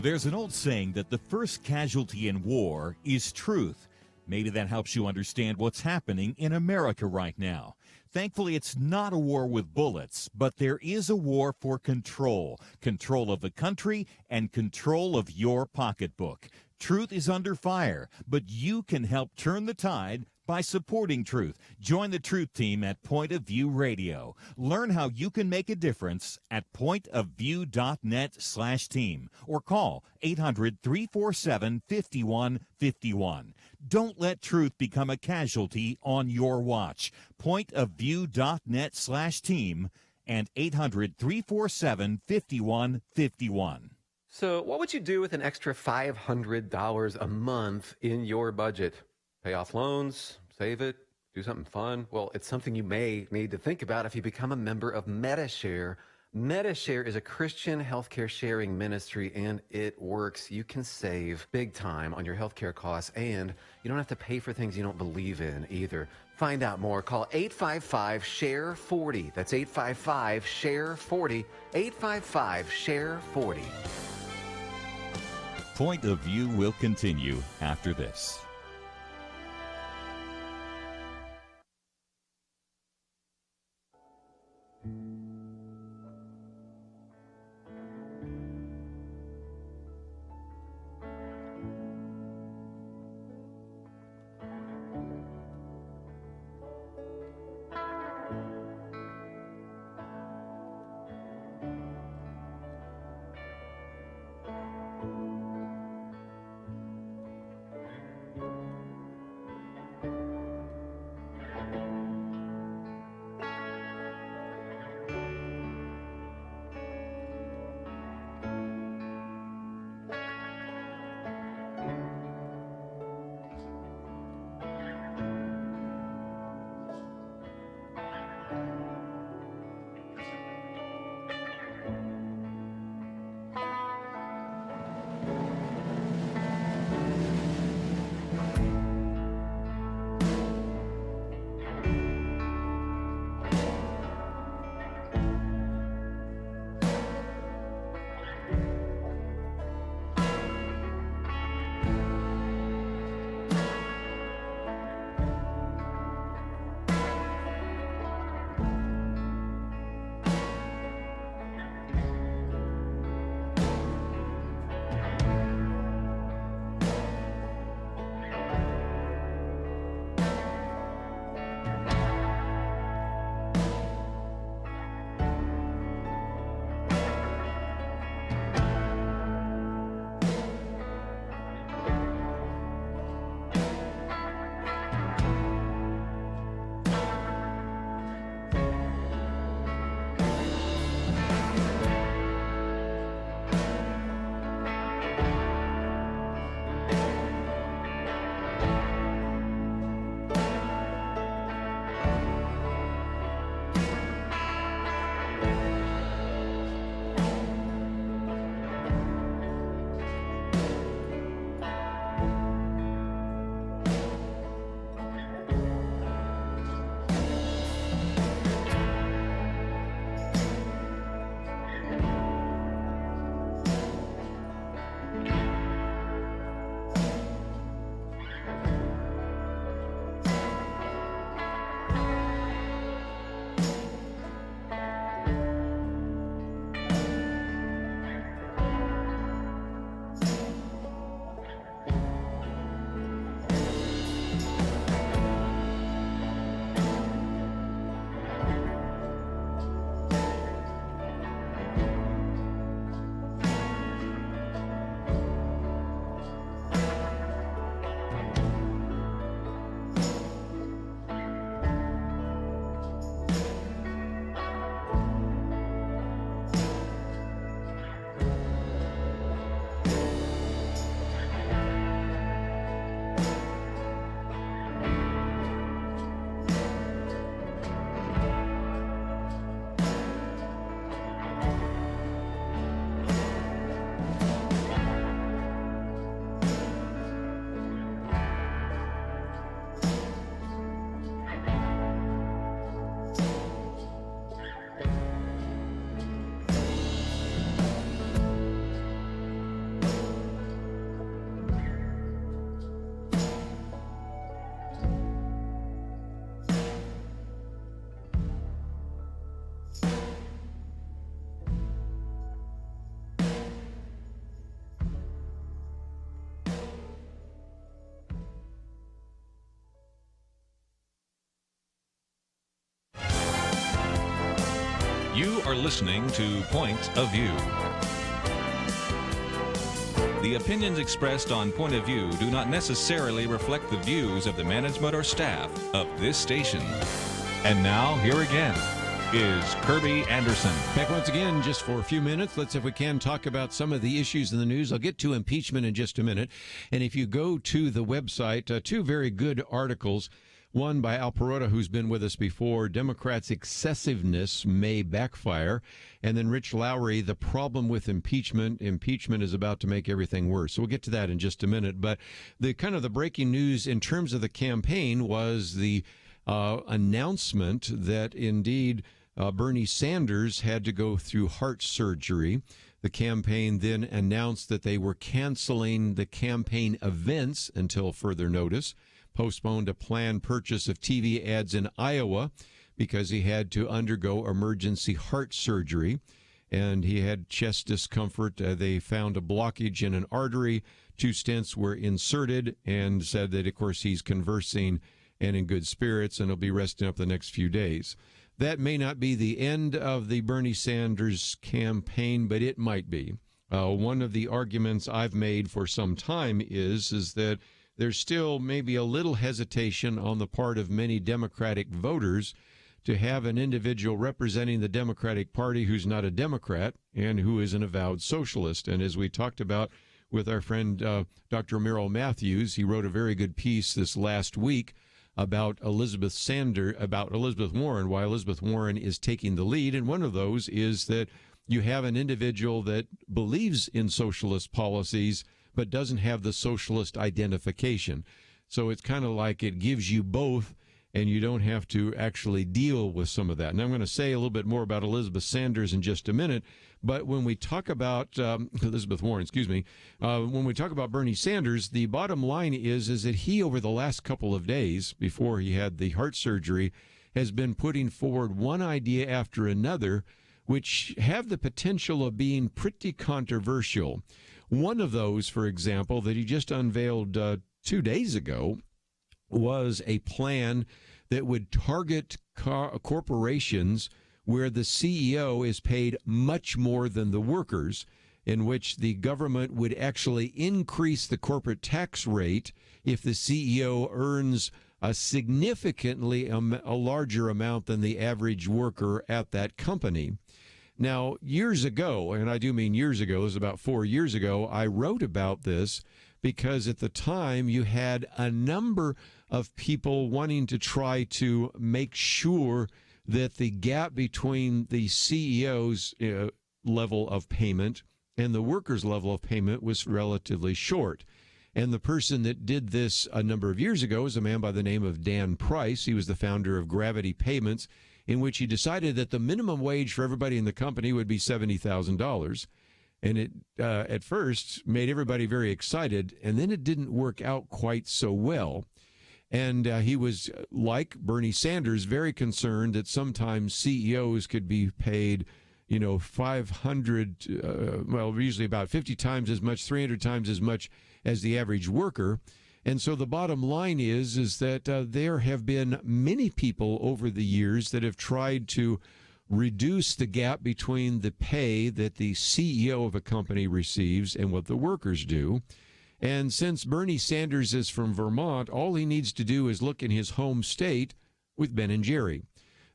There's an old saying that the first casualty in war is truth. Maybe that helps you understand what's happening in America right now. Thankfully, it's not a war with bullets, but there is a war for control. Control of the country and control of your pocketbook. Truth is under fire, but you can help turn the tide by supporting Truth. Join the Truth team at Point of View Radio. Learn how you can make a difference at pointofview.net/team or call 800-347-5151. Don't let truth become a casualty on your watch. Pointofview.net/team and 800-347-5151. So what would you do with an extra $500 a month in your budget? Pay off loans, save it, do something fun? Well, it's something you may need to think about if you become a member of MediShare. MediShare is a Christian healthcare sharing ministry, and it works. You can save big time on your healthcare costs, and you don't have to pay for things you don't believe in either. Find out more. Call 855-SHARE-40. That's 855-SHARE-40. 855-SHARE-40. Point of View will continue after this. You are listening to Point of View. The opinions expressed on Point of View do not necessarily reflect the views of the management or staff of this station. And now, here again is Kerby Anderson. Back once again, just for a few minutes. Let's, if we can, talk about some of the issues in the news. I'll get to impeachment in just a minute. And if you go to the website, two very good articles. One by Al Perota, who's been with us before, Democrats' excessiveness may backfire. And then Rich Lowry, the problem with impeachment. Impeachment is about to make everything worse. So we'll get to that in just a minute. But the kind of the breaking news in terms of the campaign was the announcement that indeed Bernie Sanders had to go through heart surgery. The campaign then announced that they were canceling the campaign events until further notice, postponed a planned purchase of TV ads in Iowa because he had to undergo emergency heart surgery, and he had chest discomfort. They found a blockage in an artery. 2 stents were inserted, and said that, of course, he's conversing and in good spirits, and he'll be resting up the next few days. That may not be the end of the Bernie Sanders campaign, but it might be. One of the arguments I've made for some time is that there's still maybe a little hesitation on the part of many Democratic voters to have an individual representing the Democratic Party who's not a Democrat and who is an avowed socialist. And as we talked about with our friend Dr. Merrill Matthews, he wrote a very good piece this last week about Elizabeth Warren, why Elizabeth Warren is taking the lead. And one of those is that you have an individual that believes in socialist policies but doesn't have the socialist identification. So it's kind of like it gives you both, and you don't have to actually deal with some of that. And I'm going to say a little bit more about Elizabeth Sanders in just a minute. But when we talk about Elizabeth Warren, when we talk about Bernie Sanders, the bottom line is that he, over the last couple of days before he had the heart surgery, has been putting forward one idea after another, which have the potential of being pretty controversial. One of those, for example, that he just unveiled 2 days ago was a plan that would target corporations where the CEO is paid much more than the workers, in which the government would actually increase the corporate tax rate if the CEO earns a significantly a larger amount than the average worker at that company. Now, years ago, and I do mean years ago, it was about 4 years ago, I wrote about this because at the time you had a number of people wanting to try to make sure that the gap between the CEO's level of payment and the workers' level of payment was relatively short. And the person that did this a number of years ago is a man by the name of Dan Price. He was the founder of Gravity Payments, in which he decided that the minimum wage for everybody in the company would be $70,000. And it at first made everybody very excited, and then it didn't work out quite so well. And he was, like Bernie Sanders, very concerned that sometimes CEOs could be paid, 500, usually about 50 times as much, 300 times as much as the average worker. And so the bottom line is that there have been many people over the years that have tried to reduce the gap between the pay that the CEO of a company receives and what the workers do. And since Bernie Sanders is from Vermont, all he needs to do is look in his home state with Ben & Jerry.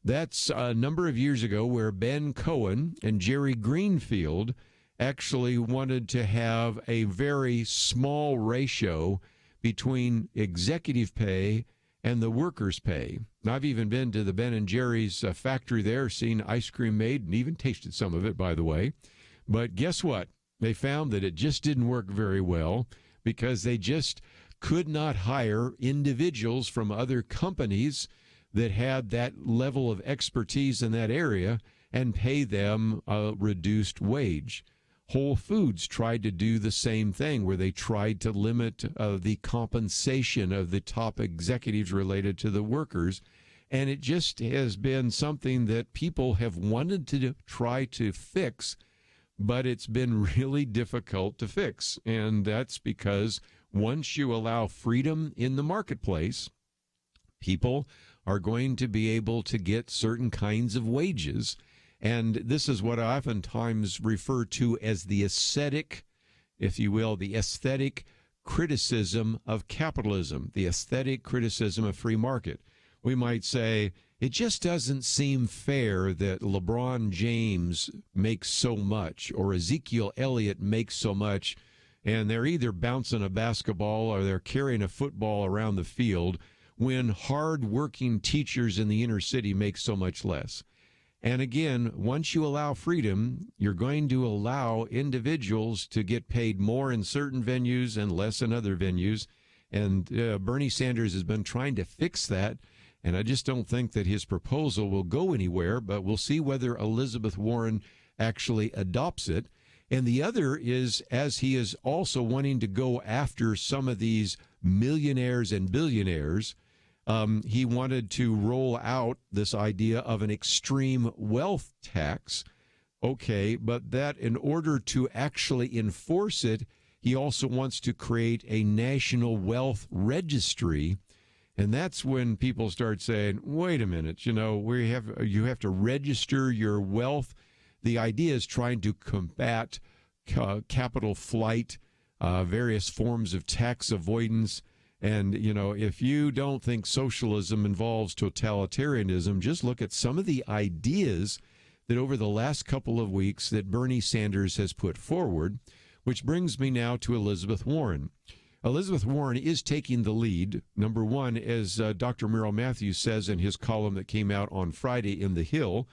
That's a number of years ago where Ben Cohen and Jerry Greenfield actually wanted to have a very small ratio between executive pay and the workers' pay. And I've even been to the Ben & Jerry's factory there, seen ice cream made, and even tasted some of it, by the way. But guess what? They found that it just didn't work very well, because they just could not hire individuals from other companies that had that level of expertise in that area and pay them a reduced wage. Whole Foods tried to do the same thing, where they tried to limit the compensation of the top executives related to the workers. And it just has been something that people have wanted to try to fix, but it's been really difficult to fix. And that's because once you allow freedom in the marketplace, people are going to be able to get certain kinds of wages. And this is what I oftentimes refer to as the aesthetic, if you will, the aesthetic criticism of capitalism, the aesthetic criticism of free market. We might say, it just doesn't seem fair that LeBron James makes so much or Ezekiel Elliott makes so much, and they're either bouncing a basketball or they're carrying a football around the field, when hard-working teachers in the inner city make so much less. And again, once you allow freedom, you're going to allow individuals to get paid more in certain venues and less in other venues. And Bernie Sanders has been trying to fix that. And I just don't think that his proposal will go anywhere, but we'll see whether Elizabeth Warren actually adopts it. And the other is, as he is also wanting to go after some of these millionaires and billionaires, he wanted to roll out this idea of an extreme wealth tax. Okay, but that in order to actually enforce it, he also wants to create a national wealth registry. And that's when people start saying, wait a minute, you have to register your wealth. The idea is trying to combat capital flight, various forms of tax avoidance. And, if you don't think socialism involves totalitarianism, just look at some of the ideas that over the last couple of weeks that Bernie Sanders has put forward, which brings me now to Elizabeth Warren. Elizabeth Warren is taking the lead. Number one, as Dr. Merrill Matthews says in his column that came out on Friday in The Hill,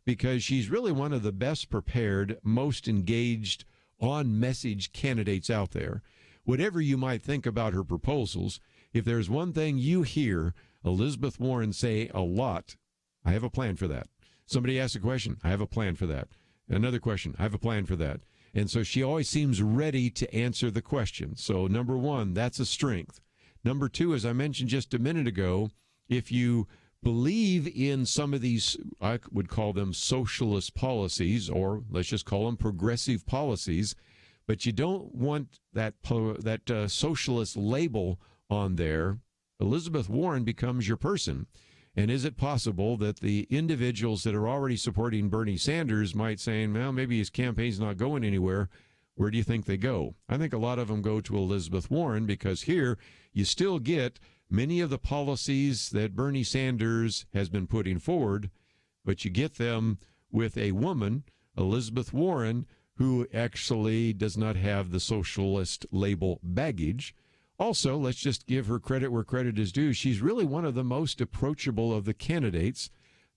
because she's really one of the best prepared, most engaged, on-message candidates out there. Whatever you might think about her proposals, if there's one thing you hear Elizabeth Warren say a lot, I have a plan for that. Somebody asks a question, I have a plan for that. Another question, I have a plan for that. And so she always seems ready to answer the question. So number one, that's a strength. Number two, as I mentioned just a minute ago, if you believe in some of these, I would call them socialist policies, or let's just call them progressive policies, but you don't want that socialist label on there, Elizabeth Warren becomes your person. And is it possible that the individuals that are already supporting Bernie Sanders might say, well, maybe his campaign's not going anywhere? Where do you think they go? I think a lot of them go to Elizabeth Warren, because here you still get many of the policies that Bernie Sanders has been putting forward, but you get them with a woman, Elizabeth Warren, who actually does not have the socialist label baggage. Also, let's just give her credit where credit is due. She's really one of the most approachable of the candidates.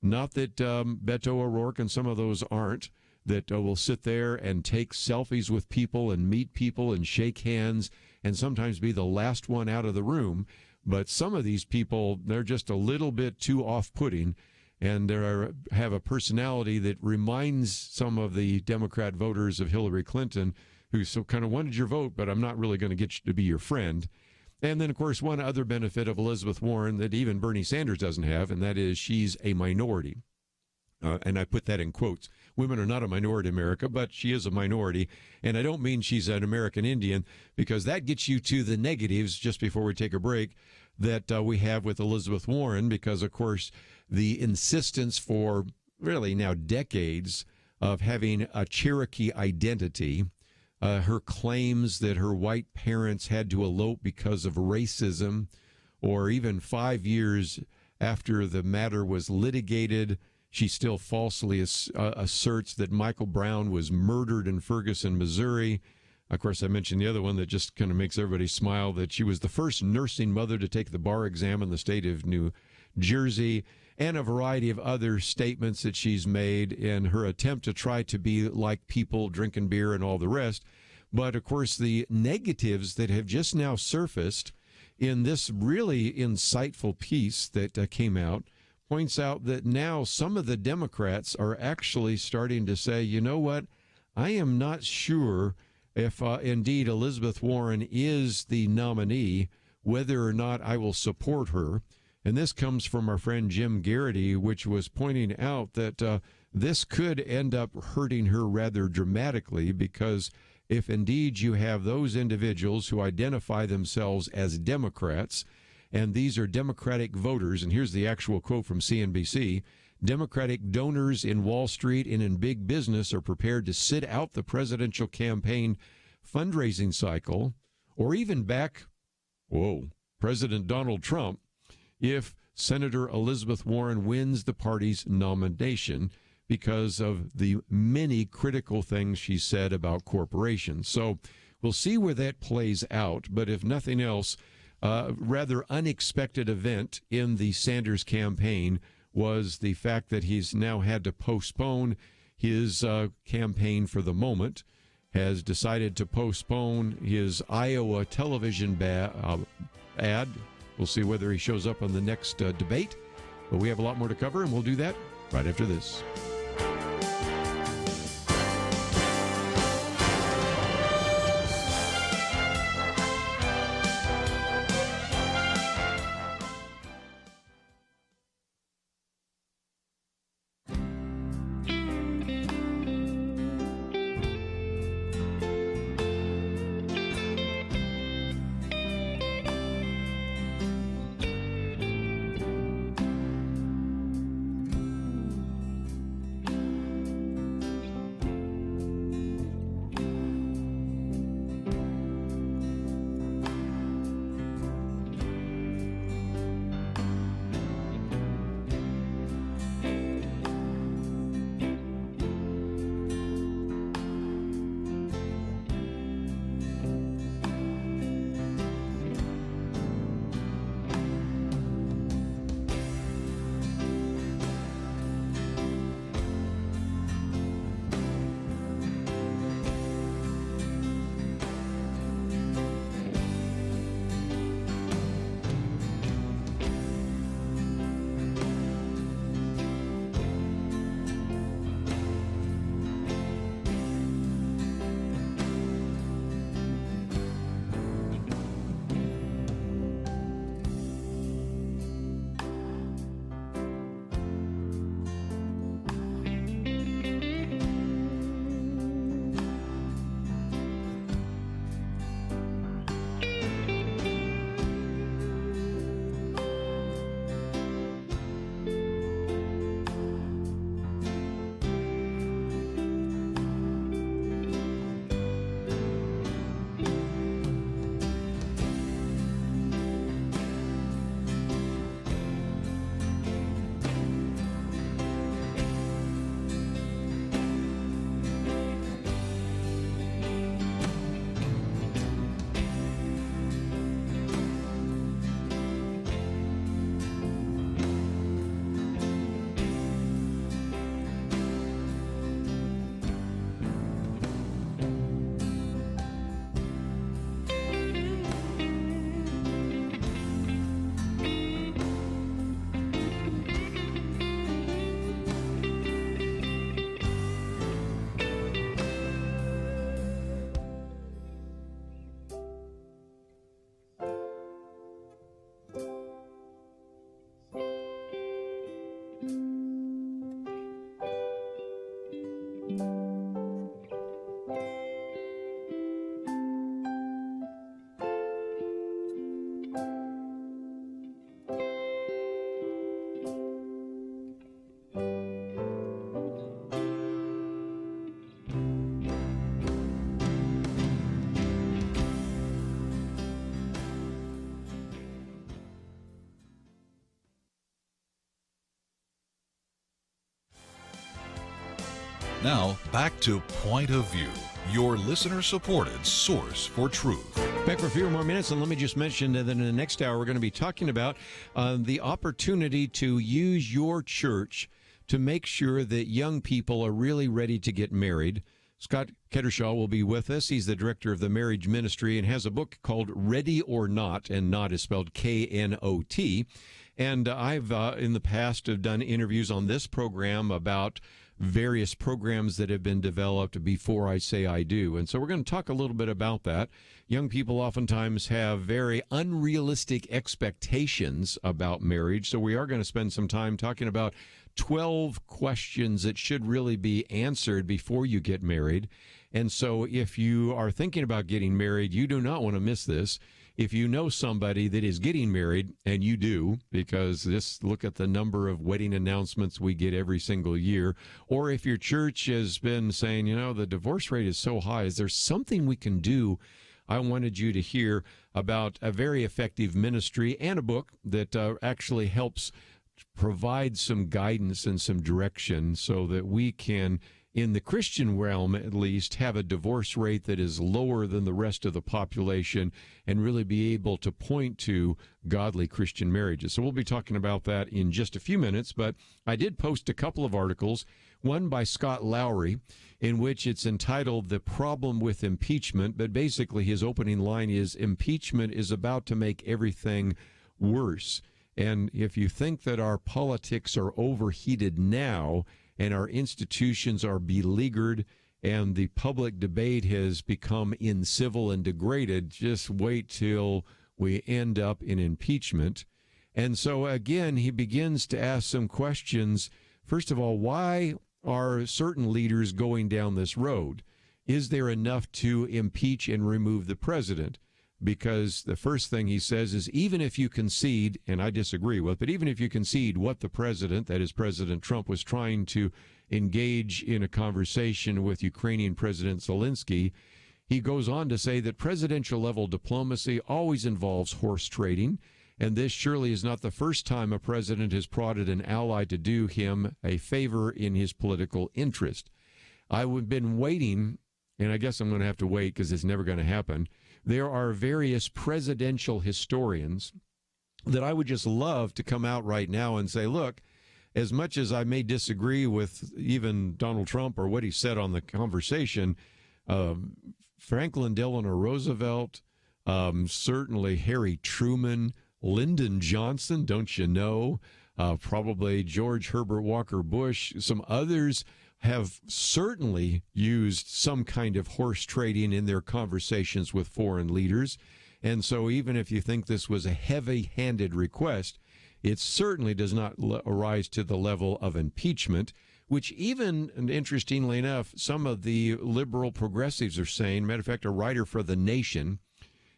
Not that Beto O'Rourke and some of those aren't, that will sit there and take selfies with people and meet people and shake hands and sometimes be the last one out of the room. But some of these people, they're just a little bit too off-putting, and they have a personality that reminds some of the Democrat voters of Hillary Clinton, who so kind of wanted your vote, but I'm not really going to get you to be your friend. And then, of course, one other benefit of Elizabeth Warren that even Bernie Sanders doesn't have, and that is she's a minority. And I put that in quotes. Women are not a minority in America, but she is a minority. And I don't mean she's an American Indian, because that gets you to the negatives just before we take a break that we have with Elizabeth Warren, because, of course, the insistence for really now decades of having a Cherokee identity, her claims that her white parents had to elope because of racism, or even 5 years after the matter was litigated, she still falsely asserts that Michael Brown was murdered in Ferguson, Missouri. Of course, I mentioned the other one that just kind of makes everybody smile, that she was the first nursing mother to take the bar exam in the state of New Jersey, and a variety of other statements that she's made in her attempt to try to be like people, drinking beer and all the rest. But, of course, the negatives that have just now surfaced in this really insightful piece that came out points out that now some of the Democrats are actually starting to say, you know what, I am not sure if indeed Elizabeth Warren is the nominee, whether or not I will support her. And this comes from our friend Jim Garrity, which was pointing out that this could end up hurting her rather dramatically, because if indeed you have those individuals who identify themselves as Democrats, and these are Democratic voters, and here's the actual quote from CNBC, Democratic donors in Wall Street and in big business are prepared to sit out the presidential campaign fundraising cycle, or even back, President Donald Trump, if Senator Elizabeth Warren wins the party's nomination, because of the many critical things she said about corporations. So we'll see where that plays out. But if nothing else, rather unexpected event in the Sanders campaign was the fact that he's now had to postpone his campaign for the moment, has decided to postpone his Iowa television ad. We'll see whether he shows up on the next debate. But we have a lot more to cover, and we'll do that right after this. Now, back to Point of View, your listener-supported source for truth. Back for a few more minutes, and let me just mention that in the next hour, we're going to be talking about the opportunity to use your church to make sure that young people are really ready to get married. Scott Kedersha will be with us. He's the director of the marriage ministry and has a book called Ready or Not, and not is spelled K-N-O-T. And I've, in the past, have done interviews on this program about various programs that have been developed before I Say I Do. And so we're going to talk a little bit about that. Young people oftentimes have very unrealistic expectations about marriage. So we are going to spend some time talking about 12 questions that should really be answered before you get married. And so if you are thinking about getting married, you do not want to miss this. If you know somebody that is getting married, and you do, because just look at the number of wedding announcements we get every single year, or if your church has been saying, you know, the divorce rate is so high, is there something we can do? I wanted you to hear about a very effective ministry and a book that actually helps provide some guidance and some direction so that we can, in the Christian realm at least, have a divorce rate that is lower than the rest of the population and really be able to point to godly Christian marriages. So we'll be talking about that in just a few minutes, but I did post a couple of articles, one by Scott Lowry, in which it's entitled The Problem with Impeachment, but basically his opening line is, impeachment is about to make everything worse. And if you think that our politics are overheated now and our institutions are beleaguered and the public debate has become incivil and degraded, just wait till we end up in impeachment. And so, again, he begins to ask some questions. First of all, why are certain leaders going down this road? Is there enough to impeach and remove the president? Because the first thing he says is, even if you concede, and I disagree with, but even if you concede what the president, that is President Trump, was trying to engage in a conversation with Ukrainian President Zelensky, he goes on to say that presidential level diplomacy always involves horse trading, and this surely is not the first time a president has prodded an ally to do him a favor in his political interest. I've been waiting, and I guess I'm going to have to wait because it's never going to happen. There are various presidential historians that I would just love to come out right now and say, look, as much as I may disagree with even Donald Trump or what he said on the conversation, Franklin Delano Roosevelt, certainly Harry Truman, Lyndon Johnson, don't you know, probably George Herbert Walker Bush, some others have certainly used some kind of horse trading in their conversations with foreign leaders. And so even if you think this was a heavy-handed request, it certainly does not arise to the level of impeachment, which even, and interestingly enough, some of the liberal progressives are saying. Matter of fact, a writer for The Nation,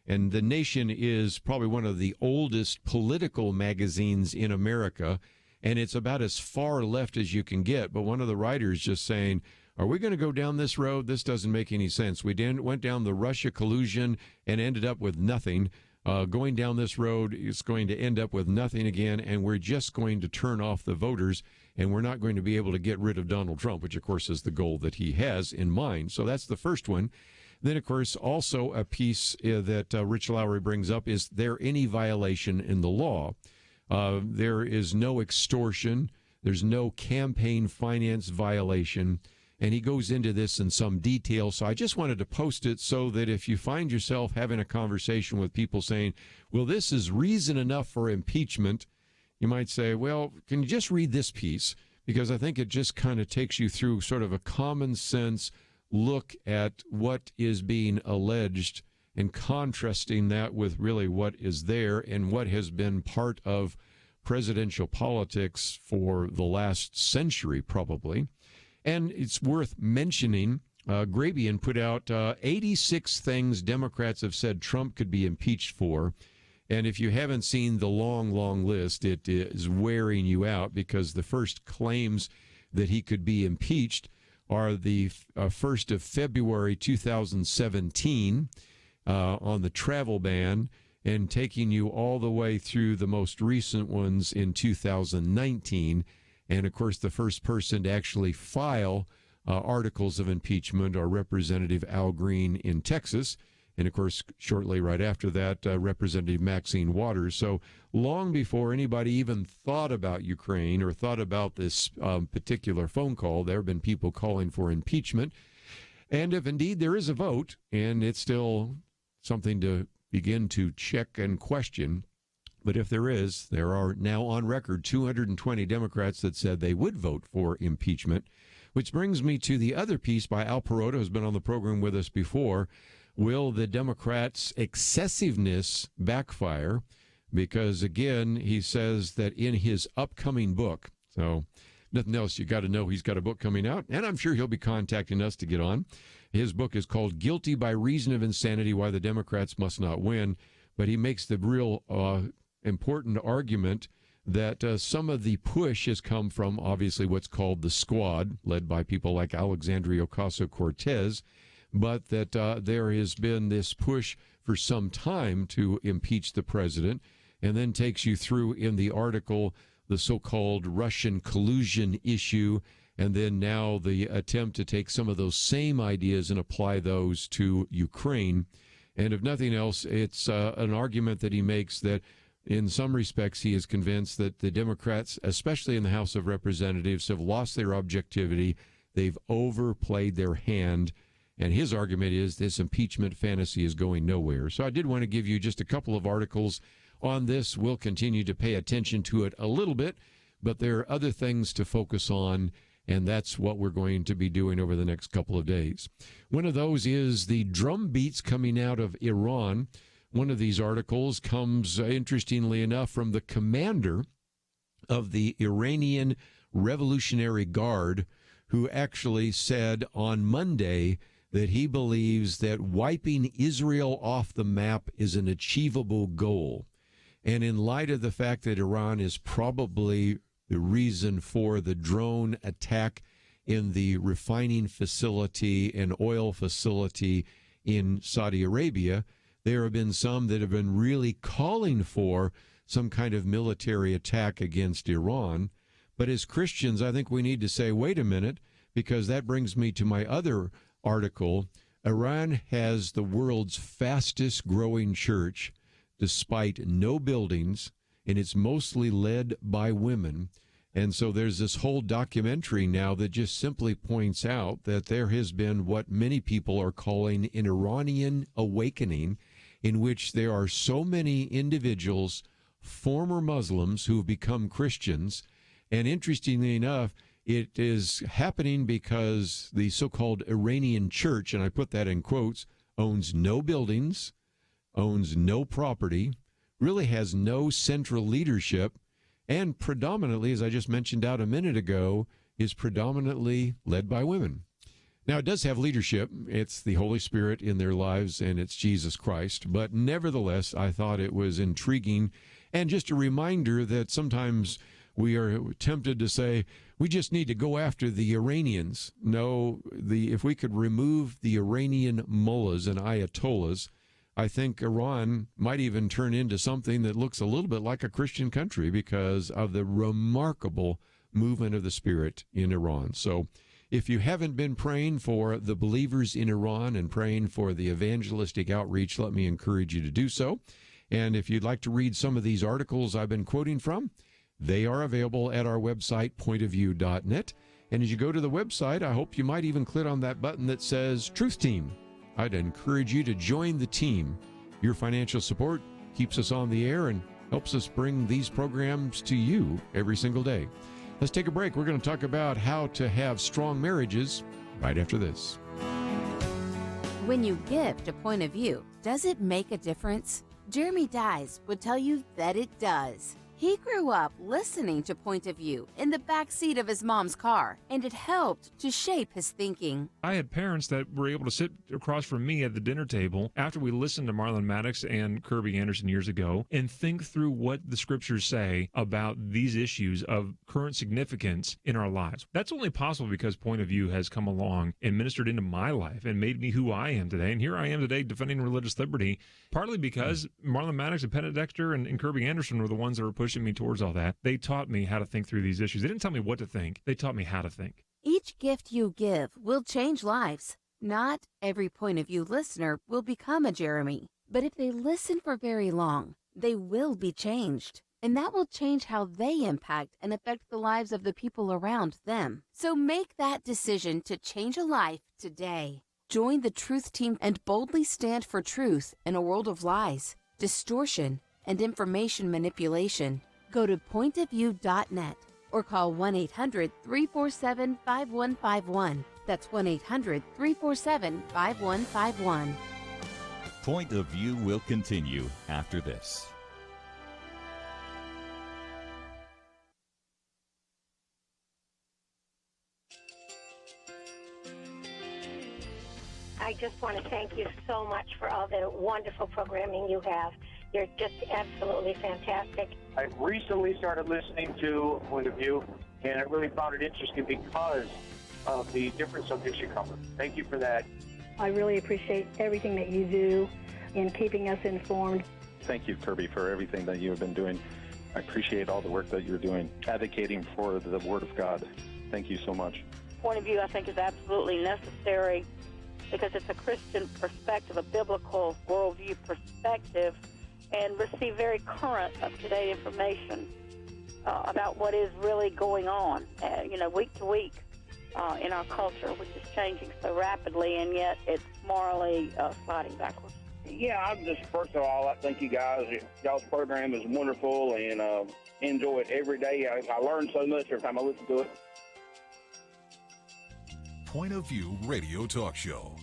and The Nation is probably one of the oldest political magazines in America, and it's about as far left as you can get. But one of the writers just saying, are we going to go down this road? This doesn't make any sense. We went down the Russia collusion and ended up with nothing. Going down this road is going to end up with nothing again, and we're just going to turn off the voters, and we're not going to be able to get rid of Donald Trump, which, of course, is the goal that he has in mind. So that's the first one. Then, of course, also a piece that Rich Lowry brings up, is there any violation in the law? There is no extortion. There's no campaign finance violation. And he goes into this in some detail. So I just wanted to post it so that if you find yourself having a conversation with people saying, well, this is reason enough for impeachment, you might say, well, can you just read this piece? Because I think it just kind of takes you through sort of a common sense look at what is being alleged and contrasting that with really what is there and what has been part of presidential politics for the last century, probably. And it's worth mentioning, Grabian put out 86 things Democrats have said Trump could be impeached for. And if you haven't seen the long, long list, it is wearing you out, because the first claims that he could be impeached are the 1st of February 2017 on the travel ban, and taking you all the way through the most recent ones in 2019. And, of course, the first person to actually file articles of impeachment are Representative Al Green in Texas. And, of course, shortly right after that, Representative Maxine Waters. So long before anybody even thought about Ukraine or thought about this particular phone call, there have been people calling for impeachment. And if indeed there is a vote, and it's still something to begin to check and question, but if there is, there are now on record 220 Democrats that said they would vote for impeachment, which brings me to the other piece by Al Perotto, who's been on the program with us before. Will the Democrats' excessiveness backfire? Because, again, he says that in his upcoming book, so nothing else, you got to know he's got a book coming out, and I'm sure he'll be contacting us to get on. His book is called Guilty by Reason of Insanity, Why the Democrats Must Not Win. But he makes the real important argument that some of the push has come from, obviously, what's called the Squad, led by people like Alexandria Ocasio-Cortez, but that there has been this push for some time to impeach the president, and then takes you through in the article the so-called Russian collusion issue, and then now the attempt to take some of those same ideas and apply those to Ukraine. And if nothing else, it's an argument that he makes that in some respects he is convinced that the Democrats, especially in the House of Representatives, have lost their objectivity. They've overplayed their hand. And his argument is this impeachment fantasy is going nowhere. So I did want to give you just a couple of articles on this. We'll continue to pay attention to it a little bit, but there are other things to focus on, and that's what we're going to be doing over the next couple of days. One of those is the drum beats coming out of Iran. One of these articles comes, interestingly enough, from the commander of the Iranian Revolutionary Guard, who actually said on Monday that he believes that wiping Israel off the map is an achievable goal. And in light of the fact that Iran is probably the reason for the drone attack in the refining facility and oil facility in Saudi Arabia, there have been some that have been really calling for some kind of military attack against Iran. But as Christians, I think we need to say, wait a minute, because that brings me to my other article. Iran has the world's fastest growing church despite no buildings, and it's mostly led by women. And so there's this whole documentary now that just simply points out that there has been what many people are calling an Iranian awakening, in which there are so many individuals, former Muslims, who have become Christians. And interestingly enough, it is happening because the so-called Iranian church, and I put that in quotes, owns no buildings, owns no property, really has no central leadership, and predominantly, as I just mentioned out a minute ago, is predominantly led by women. Now, it does have leadership. It's the Holy Spirit in their lives, and it's Jesus Christ. But nevertheless, I thought it was intriguing, and just a reminder that sometimes we are tempted to say, we just need to go after the Iranians. No, if we could remove the Iranian mullahs and ayatollahs, I think Iran might even turn into something that looks a little bit like a Christian country because of the remarkable movement of the Spirit in Iran. So if you haven't been praying for the believers in Iran and praying for the evangelistic outreach, let me encourage you to do so. And if you'd like to read some of these articles I've been quoting from, they are available at our website, pointofview.net. And as you go to the website, I hope you might even click on that button that says Truth Team. I'd encourage you to join the team. Your financial support keeps us on the air and helps us bring these programs to you every single day. Let's take a break. We're going to talk about how to have strong marriages right after this. When you give to Point of View, does it make a difference? Jeremy Dyes would tell you that it does. He grew up listening to Point of View in the back seat of his mom's car, and it helped to shape his thinking. I had parents that were able to sit across from me at the dinner table after we listened to Marlon Maddox and Kerby Anderson years ago and think through what the scriptures say about these issues of current significance in our lives. That's only possible because Point of View has come along and ministered into my life and made me who I am today. And here I am today defending religious liberty, partly because Marlon Maddox and Penn Dexter and Kerby Anderson were the ones that were pushing me towards all that. They taught me how to think through these issues. They didn't tell me what to think. They taught me how to think. Each gift you give will change lives. Not every Point of View listener will become a Jeremy, but if they listen for very long, they will be changed. And that will change how they impact and affect the lives of the people around them. So make that decision to change a life today. Join the Truth Team and boldly stand for truth in a world of lies, distortion, and information manipulation. Go to pointofview.net or call 1-800-347-5151. That's 1-800-347-5151. Point of View will continue after this. I just want to thank you so much for all the wonderful programming you have. You're just absolutely fantastic. I recently started listening to Point of View, and I really found it interesting because of the different subjects you cover. Thank you for that. I really appreciate everything that you do in keeping us informed. Thank you, Kerby, for everything that you have been doing. I appreciate all the work that you're doing, advocating for the Word of God. Thank you so much. Point of View, I think, is absolutely necessary because it's a Christian perspective, a biblical worldview perspective, and receive very current, up-to-date information about what is really going on, week to week in our culture, which is changing so rapidly, and yet it's morally sliding backwards. Yeah, I'm just, first of all, I thank you guys. Y'all's program is wonderful, and enjoy it every day. I learn so much every time I listen to it. Point of View Radio Talk Show.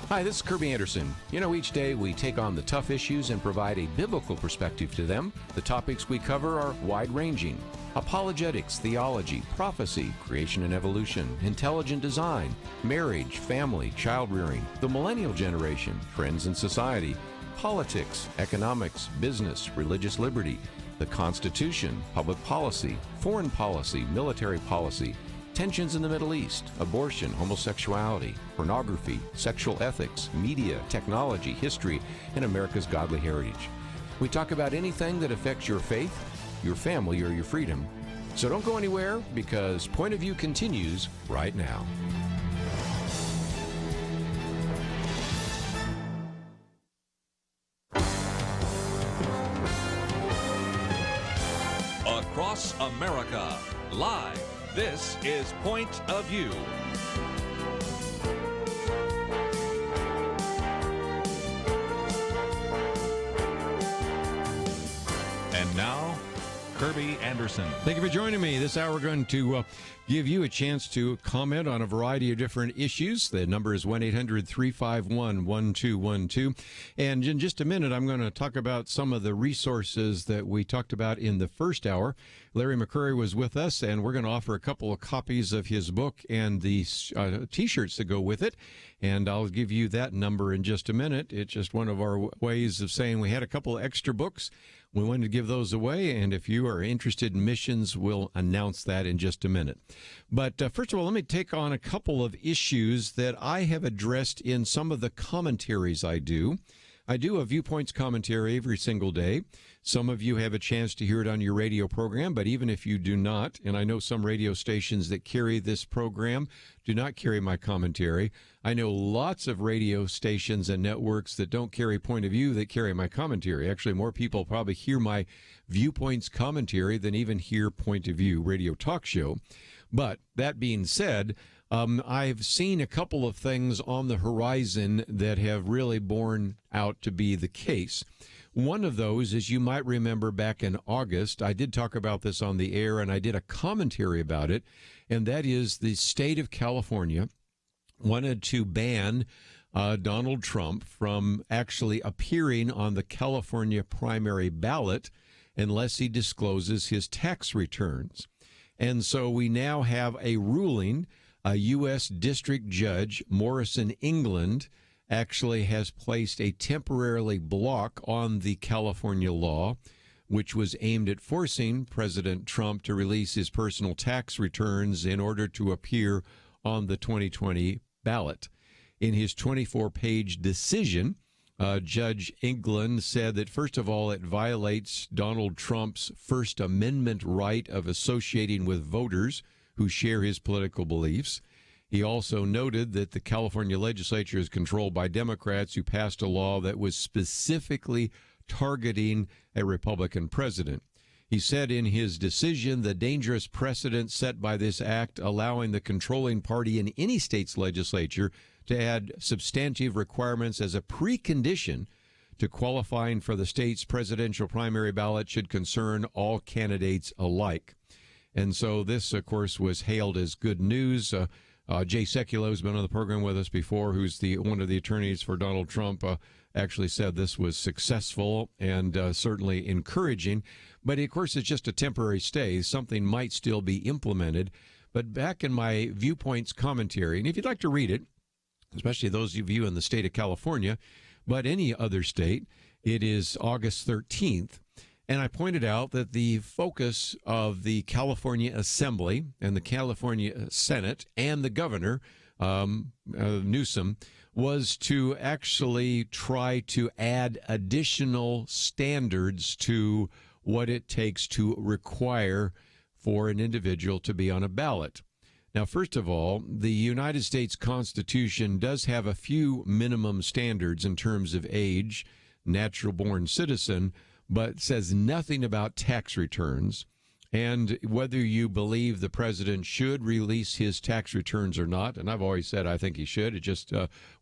Hi, this is Kerby Anderson. You know, each day we take on the tough issues and provide a biblical perspective to them. The topics we cover are wide-ranging. Apologetics, theology, prophecy, creation and evolution, intelligent design, marriage, family, child-rearing, the millennial generation, trends in society, politics, economics, business, religious liberty, the Constitution, public policy, foreign policy, military policy, tensions in the Middle East, abortion, homosexuality, pornography, sexual ethics, media, technology, history, and America's godly heritage. We talk about anything that affects your faith, your family, or your freedom. So don't go anywhere, because Point of View continues right now. Across America, live. This is Point of View. And now, Kerby Anderson. Thank you for joining me. This hour we're going to give you a chance to comment on a variety of different issues. The number is 1-800-351-1212. And in just a minute, I'm going to talk about some of the resources that we talked about in the first hour. Larry McCrary was with us, and we're going to offer a couple of copies of his book and the T-shirts that go with it. And I'll give you that number in just a minute. It's just one of our ways of saying we had a couple of extra books. We wanted to give those away, and if you are interested in missions, we'll announce that in just a minute. But first of all, let me take on a couple of issues that I have addressed in some of the commentaries I do. I do a Viewpoints commentary every single day. Some of you have a chance to hear it on your radio program, but even if you do not, and I know some radio stations that carry this program do not carry my commentary. I know lots of radio stations and networks that don't carry Point of View that carry my commentary. Actually, more people probably hear my Viewpoints commentary than even hear Point of View radio talk show. But that being said, I've seen a couple of things on the horizon that have really borne out to be the case. One of those, as you might remember back in August, I did talk about this on the air, and I did a commentary about it, and that is the state of California wanted to ban Donald Trump from actually appearing on the California primary ballot unless he discloses his tax returns. And so we now have a ruling. A U.S. District Judge, Morrison, England, actually has placed a temporarily block on the California law, which was aimed at forcing President Trump to release his personal tax returns in order to appear on the 2020 ballot. In his 24-page decision, Judge England said that, first of all, it violates Donald Trump's First Amendment right of associating with voters who share his political beliefs. He also noted that the California legislature is controlled by Democrats who passed a law that was specifically targeting a Republican president. He said in his decision the dangerous precedent set by this act, allowing the controlling party in any state's legislature to add substantive requirements as a precondition to qualifying for the state's presidential primary ballot, should concern all candidates alike. And so this, of course, was hailed as good news. Jay Sekulow has been on the program with us before, who's one of the attorneys for Donald Trump, actually said this was successful and certainly encouraging. But, of course, it's just a temporary stay. Something might still be implemented. But back in my Viewpoints commentary, and if you'd like to read it, especially those of you in the state of California, but any other state, it is August 13th. And I pointed out that the focus of the California Assembly and the California Senate and the governor, Newsom, was to actually try to add additional standards to what it takes to require for an individual to be on a ballot. Now, first of all, the United States Constitution does have a few minimum standards in terms of age, natural-born citizen, but says nothing about tax returns. And whether you believe the president should release his tax returns or not, and I've always said I think he should, it just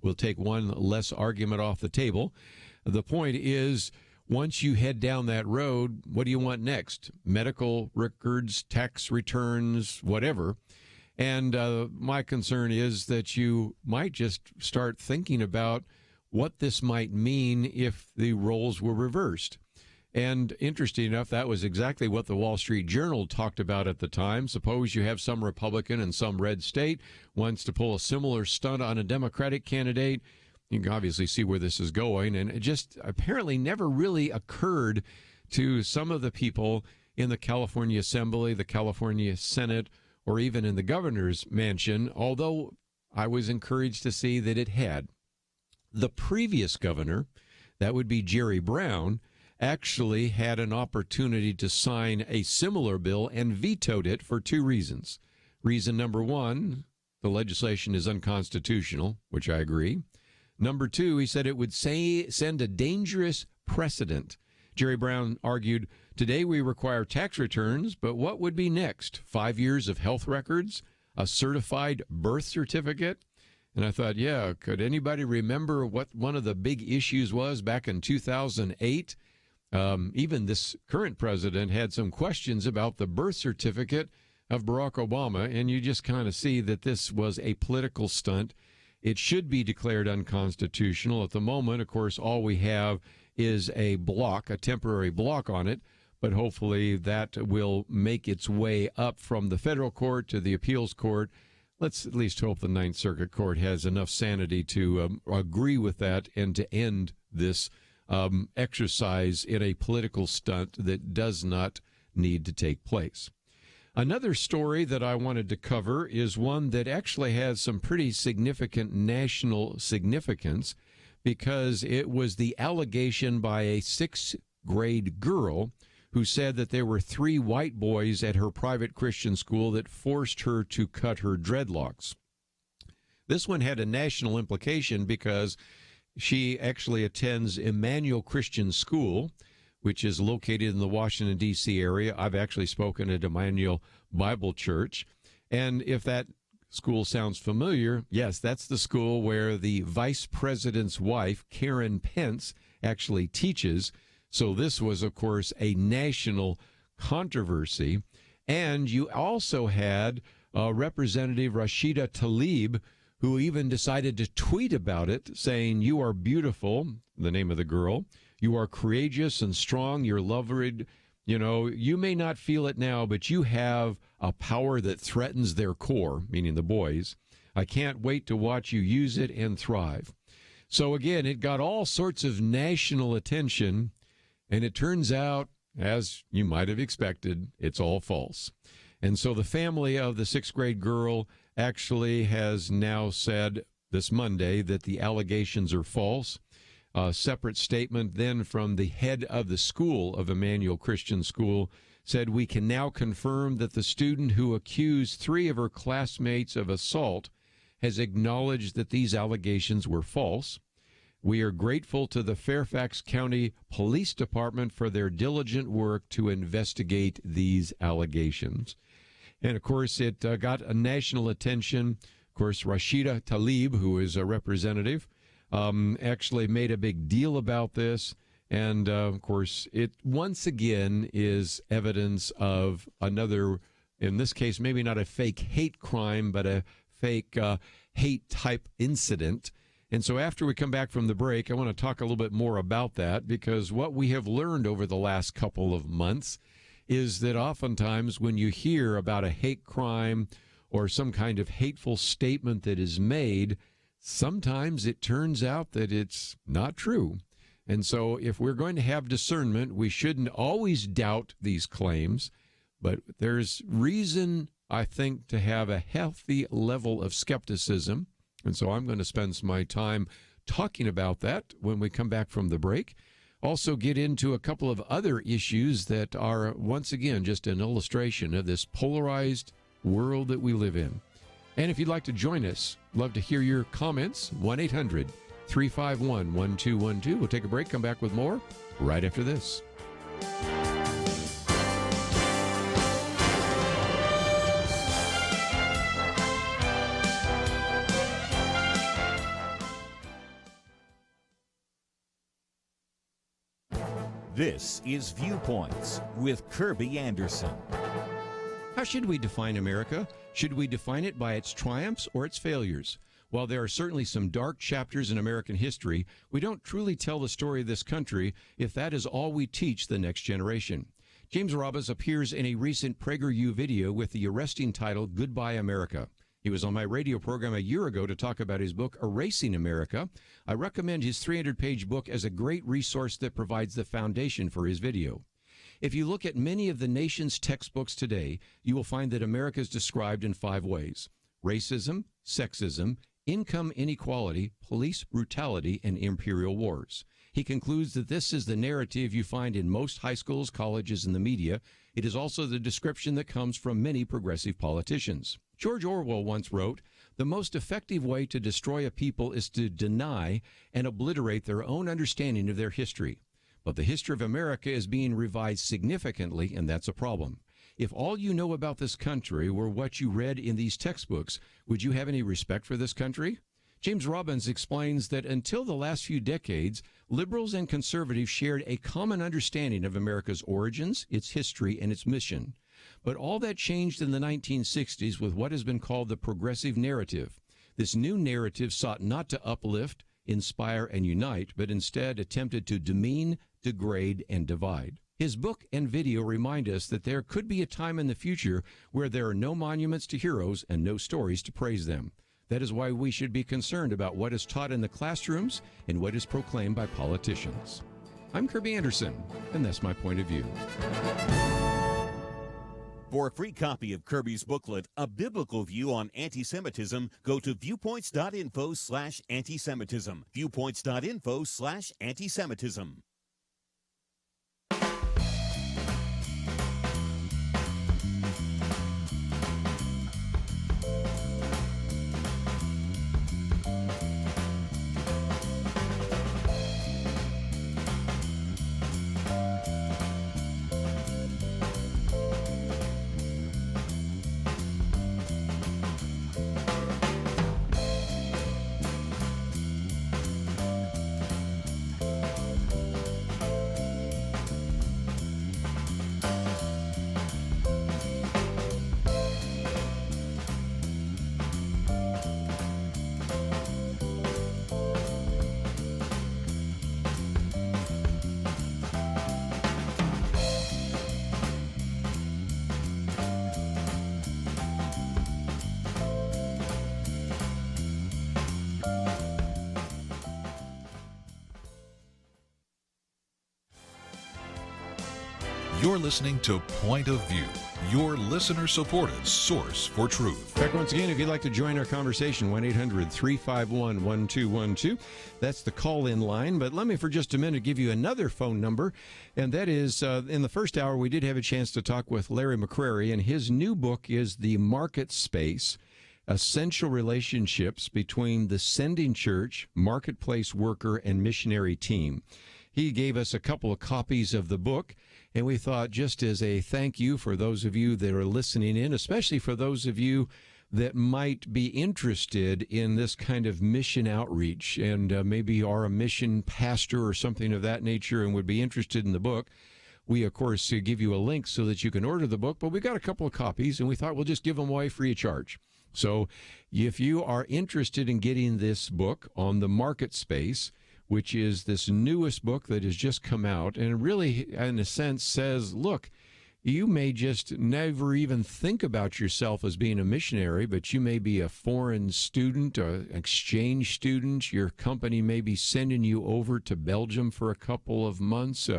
will take one less argument off the table. The point is, once you head down that road, what do you want next? Medical records, tax returns, whatever. And my concern is that you might just start thinking about what this might mean if the roles were reversed. And interesting enough, that was exactly what the Wall Street Journal talked about at the time. Suppose you have some Republican in some red state wants to pull a similar stunt on a Democratic candidate. You can obviously see where this is going. And it just apparently never really occurred to some of the people in the California Assembly, the California Senate, or even in the governor's mansion, although I was encouraged to see that it had. The previous governor, that would be Jerry Brown, actually had an opportunity to sign a similar bill and vetoed it for two reasons. Reason number one, the legislation is unconstitutional, which I agree. Number two, he said it would send a dangerous precedent. Jerry Brown argued, today we require tax returns, but what would be next? 5 years of health records? A certified birth certificate? And I thought, yeah, could anybody remember what one of the big issues was back in 2008? Even this current president had some questions about the birth certificate of Barack Obama, and you just kind of see that this was a political stunt. It should be declared unconstitutional. At the moment, of course, all we have is a block, a temporary block on it, but hopefully that will make its way up from the federal court to the appeals court. Let's at least hope the Ninth Circuit Court has enough sanity to agree with that and to end this exercise in a political stunt that does not need to take place. Another story that I wanted to cover is one that actually has some pretty significant national significance because it was the allegation by a sixth grade girl who said that there were 3 white boys at her private Christian school that forced her to cut her dreadlocks. This one had a national implication because she actually attends Emmanuel Christian School, which is located in the Washington, D.C. area. I've actually spoken at Emmanuel Bible Church. And if that school sounds familiar, yes, that's the school where the vice president's wife, Karen Pence, actually teaches. So this was, of course, a national controversy. And you also had Representative Rashida Tlaib, who even decided to tweet about it, saying, "You are beautiful," the name of the girl. "You are courageous and strong. You're loved. You know, you may not feel it now, but you have a power that threatens their core," meaning the boys. "I can't wait to watch you use it and thrive." So again, it got all sorts of national attention, and it turns out, as you might have expected, it's all false. And so the family of the sixth grade girl actually has now said this Monday that the allegations are false. A separate statement then from the head of the school of Emmanuel Christian School said, "We can now confirm that the student who accused 3 of her classmates of assault has acknowledged that these allegations were false. We are grateful to the Fairfax County Police Department for their diligent work to investigate these allegations." And, of course, it got a national attention. Of course, Rashida Tlaib, who is a representative, actually made a big deal about this. And, of course, it once again is evidence of another, in this case, maybe not a fake hate crime, but a fake hate-type incident. And so after we come back from the break, I want to talk a little bit more about that, because what we have learned over the last couple of months is that oftentimes when you hear about a hate crime or some kind of hateful statement that is made, sometimes it turns out that it's not true. And so if we're going to have discernment, we shouldn't always doubt these claims, but there's reason, I think, to have a healthy level of skepticism. And so I'm going to spend some of my time talking about that when we come back from the break. Also get into a couple of other issues that are, once again, just an illustration of this polarized world that we live in. And if you'd like to join us, love to hear your comments, 1-800-351-1212. We'll take a break, come back with more right after this. This is Viewpoints with Kerby Anderson. How should we define America? Should we define it by its triumphs or its failures? While there are certainly some dark chapters in American history, we don't truly tell the story of this country if that is all we teach the next generation. James Robbins appears in a recent PragerU video with the arresting title, Goodbye America. He was on my radio program a year ago to talk about his book, Erasing America. I recommend his 300-page book as a great resource that provides the foundation for his video. If you look at many of the nation's textbooks today, you will find that America is described in 5 ways: racism, sexism, income inequality, police brutality, and imperial wars. He concludes that this is the narrative you find in most high schools, colleges, and the media. It is also the description that comes from many progressive politicians. George Orwell once wrote, "The most effective way to destroy a people is to deny and obliterate their own understanding of their history." But the history of America is being revised significantly, and that's a problem. If all you know about this country were what you read in these textbooks, would you have any respect for this country? James Robbins explains that until the last few decades, liberals and conservatives shared a common understanding of America's origins, its history, and its mission. But all that changed in the 1960s with what has been called the progressive narrative. This new narrative sought not to uplift, inspire, and unite, but instead attempted to demean, degrade, and divide. His book and video remind us that there could be a time in the future where there are no monuments to heroes and no stories to praise them. That is why we should be concerned about what is taught in the classrooms and what is proclaimed by politicians. I'm Kerby Anderson, and that's my point of view. For a free copy of Kerby's booklet, A Biblical View on Anti-Semitism, go to viewpoints.info/antisemitism. Viewpoints.info/antisemitism. You're listening to Point of View, your listener-supported source for truth. Back once again, if you'd like to join our conversation, 1-800-351-1212. That's the call-in line. But let me for just a minute give you another phone number, and that is, in the first hour, we did have a chance to talk with Larry McCrary, and his new book is The Market Space: Essential Relationships Between the Sending Church, Marketplace Worker, and Missionary Team. He gave us a couple of copies of the book, and we thought, just as a thank you for those of you that are listening in, especially for those of you that might be interested in this kind of mission outreach and maybe are a mission pastor or something of that nature and would be interested in the book, we, of course, give you a link so that you can order the book. But we got a couple of copies, and we thought we'll just give them away free of charge. So if you are interested in getting this book on the market space, which is this newest book that has just come out, and really, in a sense, says, look, you may just never even think about yourself as being a missionary, but you may be a foreign student or exchange student. Your company may be sending you over to Belgium for a couple of months.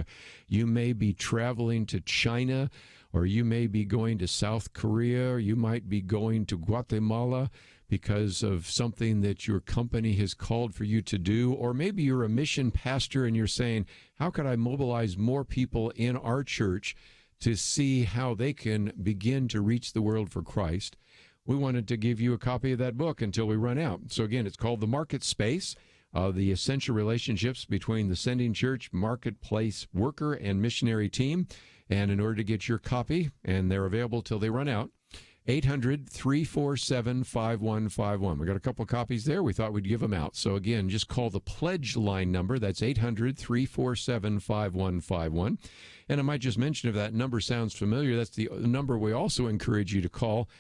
You may be traveling to China, or you may be going to South Korea, or you might be going to Guatemala because of something that your company has called for you to do. Or maybe you're a mission pastor and you're saying, how could I mobilize more people in our church to see how they can begin to reach the world for Christ? We wanted to give you a copy of that book until we run out. So again, it's called The Market Space, The Essential Relationships Between the Sending Church, Marketplace Worker, and Missionary Team. And in order to get your copy, and they're available till they run out, 800-347-5151. We got a couple of copies there. We thought we'd give them out. So again, just call the pledge line number. That's 800-347-5151. And I might just mention, if that number sounds familiar, that's the number we also encourage you to call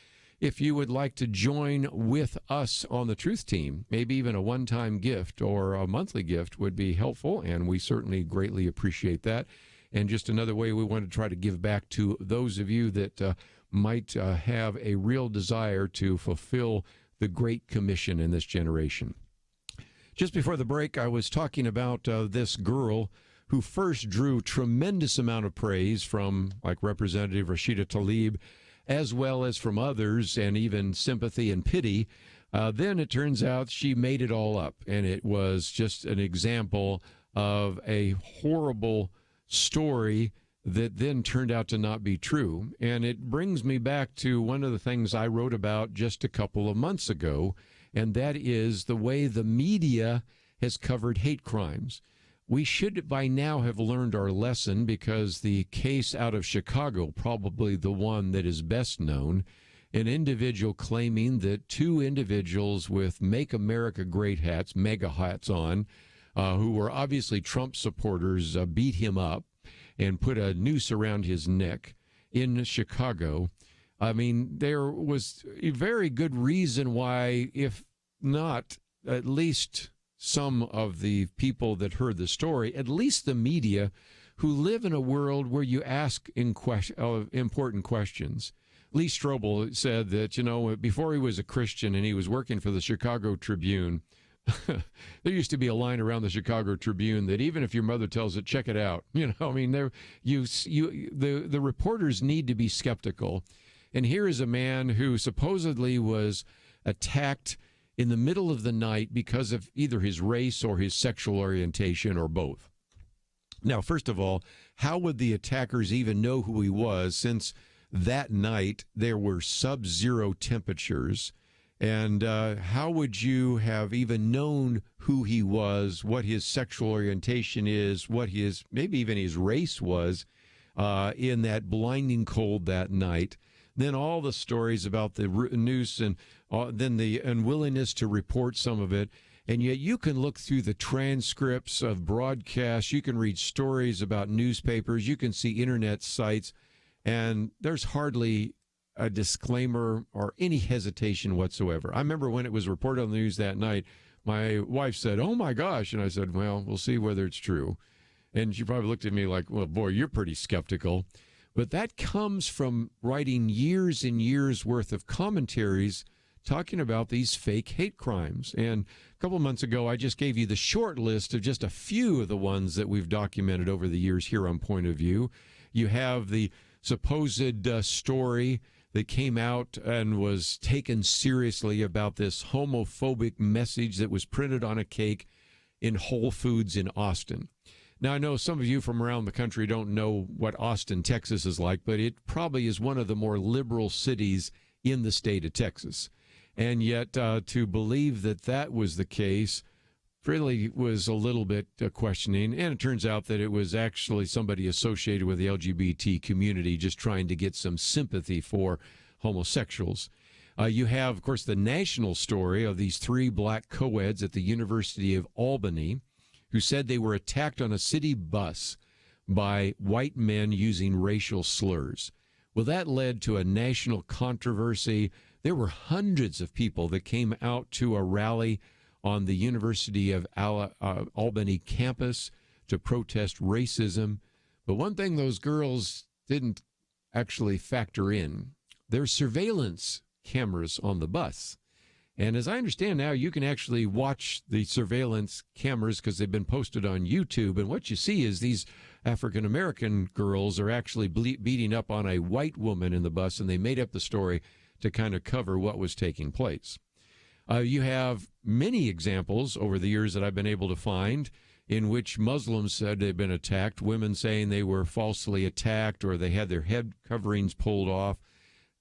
if you would like to join with us on the Truth Team, maybe even a one-time gift or a monthly gift would be helpful, and we certainly greatly appreciate that. And just another way we want to try to give back to those of you that might have a real desire to fulfill the Great Commission in this generation. Just before the break, I was talking about this girl who first drew tremendous amount of praise from, like, Representative Rashida Tlaib, as well as from others, and even sympathy and pity. Then it turns out she made it all up, and it was just an example of a horrible story that then turned out to not be true. And it brings me back to one of the things I wrote about just a couple of months ago, and that is the way the media has covered hate crimes. We should by now have learned our lesson, because the case out of Chicago, probably the one that is best known, an individual claiming that two individuals with Make America Great hats, MAGA hats on, who were obviously Trump supporters, beat him up and put a noose around his neck in Chicago. I mean, there was a very good reason why, if not at least some of the people that heard the story, at least the media, who live in a world where you ask important questions. Lee Strobel said that, before he was a Christian and he was working for the Chicago Tribune, there used to be a line around the Chicago Tribune that even if your mother tells it, check it out. The reporters need to be skeptical. And here is a man who supposedly was attacked in the middle of the night because of either his race or his sexual orientation or both. Now, first of all, how would the attackers even know who he was, since that night there were sub-zero temperatures? And how would you have even known who he was, what his sexual orientation is, what his, maybe even his race was in that blinding cold that night? Then all the stories about the noose, and then the unwillingness to report some of it. And yet you can look through the transcripts of broadcasts, you can read stories about newspapers, you can see internet sites, and there's hardly a disclaimer or any hesitation whatsoever. I remember when it was reported on the news that night, my wife said, "Oh my gosh," and I said, "Well, we'll see whether it's true." And she probably looked at me like, "Well, boy, you're pretty skeptical." But that comes from writing years and years worth of commentaries talking about these fake hate crimes. And a couple of months ago, I just gave you the short list of just a few of the ones that we've documented over the years here on Point of View. You have the supposed story that came out and was taken seriously about this homophobic message that was printed on a cake in Whole Foods in Austin. Now, I know some of you from around the country don't know what Austin, Texas is like, but it probably is one of the more liberal cities in the state of Texas. And yet to believe that that was the case really was a little bit questioning. And it turns out that it was actually somebody associated with the LGBT community just trying to get some sympathy for homosexuals. You have, of course, the national story of these three black co-eds at the University of Albany who said they were attacked on a city bus by white men using racial slurs. Well, that led to a national controversy. There were hundreds of people that came out to a rally on the University of Albany campus to protest racism. But one thing those girls didn't actually factor in, there's surveillance cameras on the bus. And as I understand now, you can actually watch the surveillance cameras because they've been posted on YouTube. And what you see is these African-American girls are actually beating up on a white woman in the bus, and they made up the story to kind of cover what was taking place. You have many examples over the years that I've been able to find in which Muslims said they've been attacked, women saying they were falsely attacked or they had their head coverings pulled off.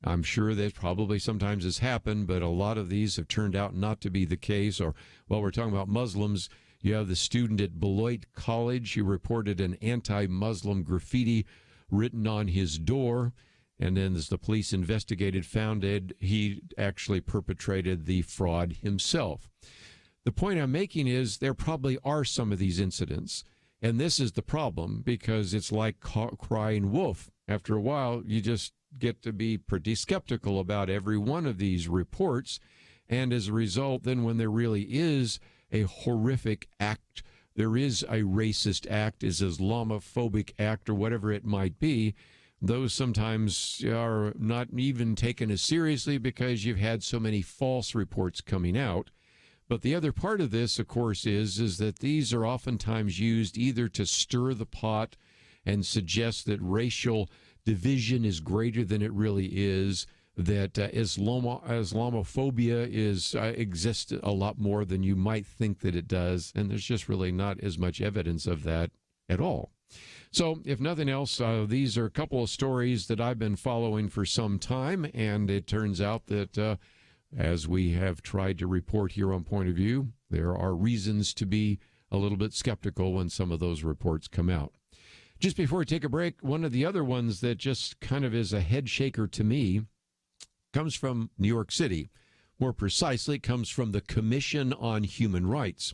I'm sure that probably sometimes has happened, but a lot of these have turned out not to be the case. Or while we're talking about Muslims, you have the student at Beloit College who reported an anti-Muslim graffiti written on his door. And then as the police investigated, found it, he actually perpetrated the fraud himself. The point I'm making is there probably are some of these incidents. And this is the problem, because it's like crying wolf. After a while, you just get to be pretty skeptical about every one of these reports. And as a result, then when there really is a horrific act, there is a racist act, is Islamophobic act, or whatever it might be, those sometimes are not even taken as seriously because you've had so many false reports coming out. But the other part of this, of course, is that these are oftentimes used either to stir the pot and suggest that racial division is greater than it really is, that Islamophobia exists a lot more than you might think that it does, and there's just really not as much evidence of that at all. So, if nothing else, these are a couple of stories that I've been following for some time, and it turns out that as we have tried to report here on Point of View, there are reasons to be a little bit skeptical when some of those reports come out. Just before we take a break, one of the other ones that just kind of is a head shaker to me comes from New York City. More precisely, it comes from the Commission on Human Rights,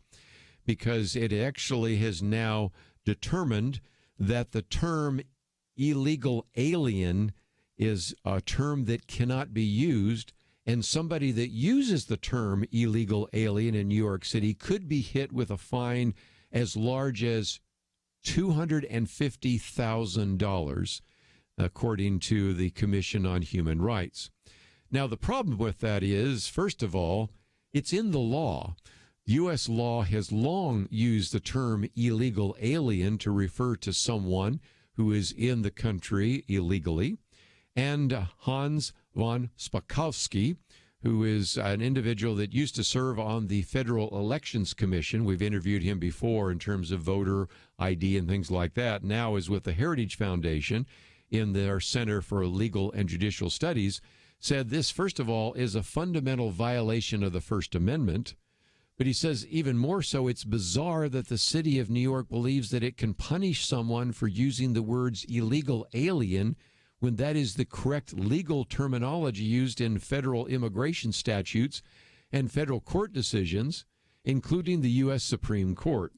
because it actually has now determined that the term illegal alien is a term that cannot be used, and somebody that uses the term illegal alien in New York City could be hit with a fine as large as $250,000, according to the Commission on Human Rights. Now, the problem with that is, first of all, it's in the law. U.S. law has long used the term illegal alien to refer to someone who is in the country illegally. And Hans von Spakovsky, who is an individual that used to serve on the Federal Elections Commission. We've interviewed him before in terms of voter ID and things like that. Now is with the Heritage Foundation in their Center for Legal and Judicial Studies, said this, first of all, is a fundamental violation of the First Amendment. But he says even more so, it's bizarre that the city of New York believes that it can punish someone for using the words illegal alien when that is the correct legal terminology used in federal immigration statutes and federal court decisions, including the U.S. Supreme Court.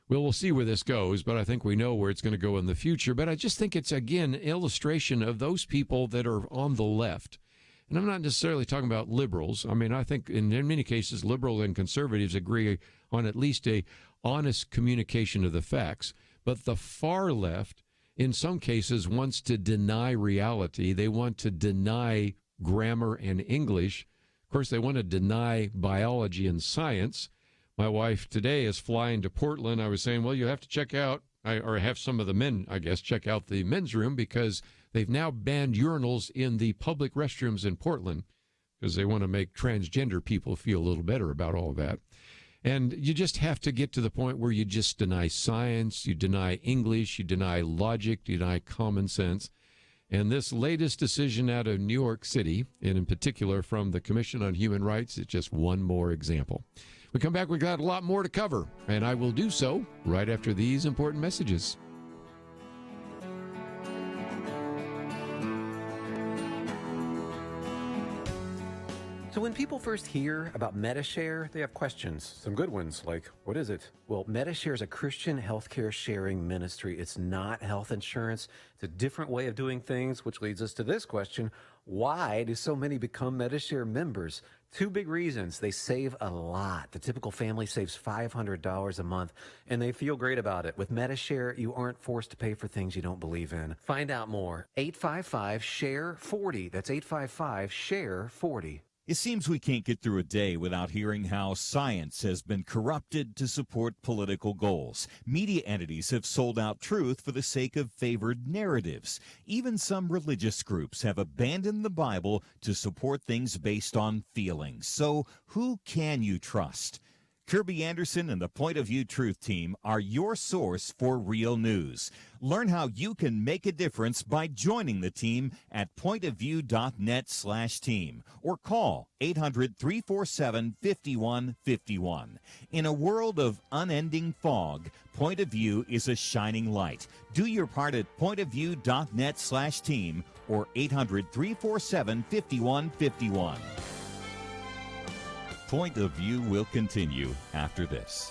Well, we'll see where this goes, but I think we know where it's going to go in the future. But I just think it's, again, an illustration of those people that are on the left. And I'm not necessarily talking about liberals. I mean, I think in many cases, liberals and conservatives agree on at least a honest communication of the facts. But the far left, in some cases, wants to deny reality. They want to deny grammar and English. Of course, they want to deny biology and science. My wife today is flying to Portland. I was saying, well, you have to check out, or have some of the men, I guess, check out the men's room, because they've now banned urinals in the public restrooms in Portland because they want to make transgender people feel a little better about all of that. And you just have to get to the point where you just deny science, you deny English, you deny logic, you deny common sense. And this latest decision out of New York City, and in particular from the Commission on Human Rights, is just one more example. We come back, we've got a lot more to cover, and I will do so right after these important messages. So when people first hear about MediShare, they have questions. Some good ones, like, what is it? Well, MediShare is a Christian healthcare sharing ministry. It's not health insurance. It's a different way of doing things, which leads us to this question. Why do so many become MediShare members? Two big reasons. They save a lot. The typical family saves $500 a month, and they feel great about it. With MediShare, you aren't forced to pay for things you don't believe in. Find out more. 855-SHARE-40. That's 855-SHARE-40. It seems we can't get through a day without hearing how science has been corrupted to support political goals. Media entities have sold out truth for the sake of favored narratives. Even some religious groups have abandoned the Bible to support things based on feelings. So who can you trust? Kerby Anderson and the Point of View Truth Team are your source for real news. Learn how you can make a difference by joining the team at pointofview.net/team or call 800-347-5151. In a world of unending fog, Point of View is a shining light. Do your part at pointofview.net/team or 800-347-5151. Point of View will continue after this.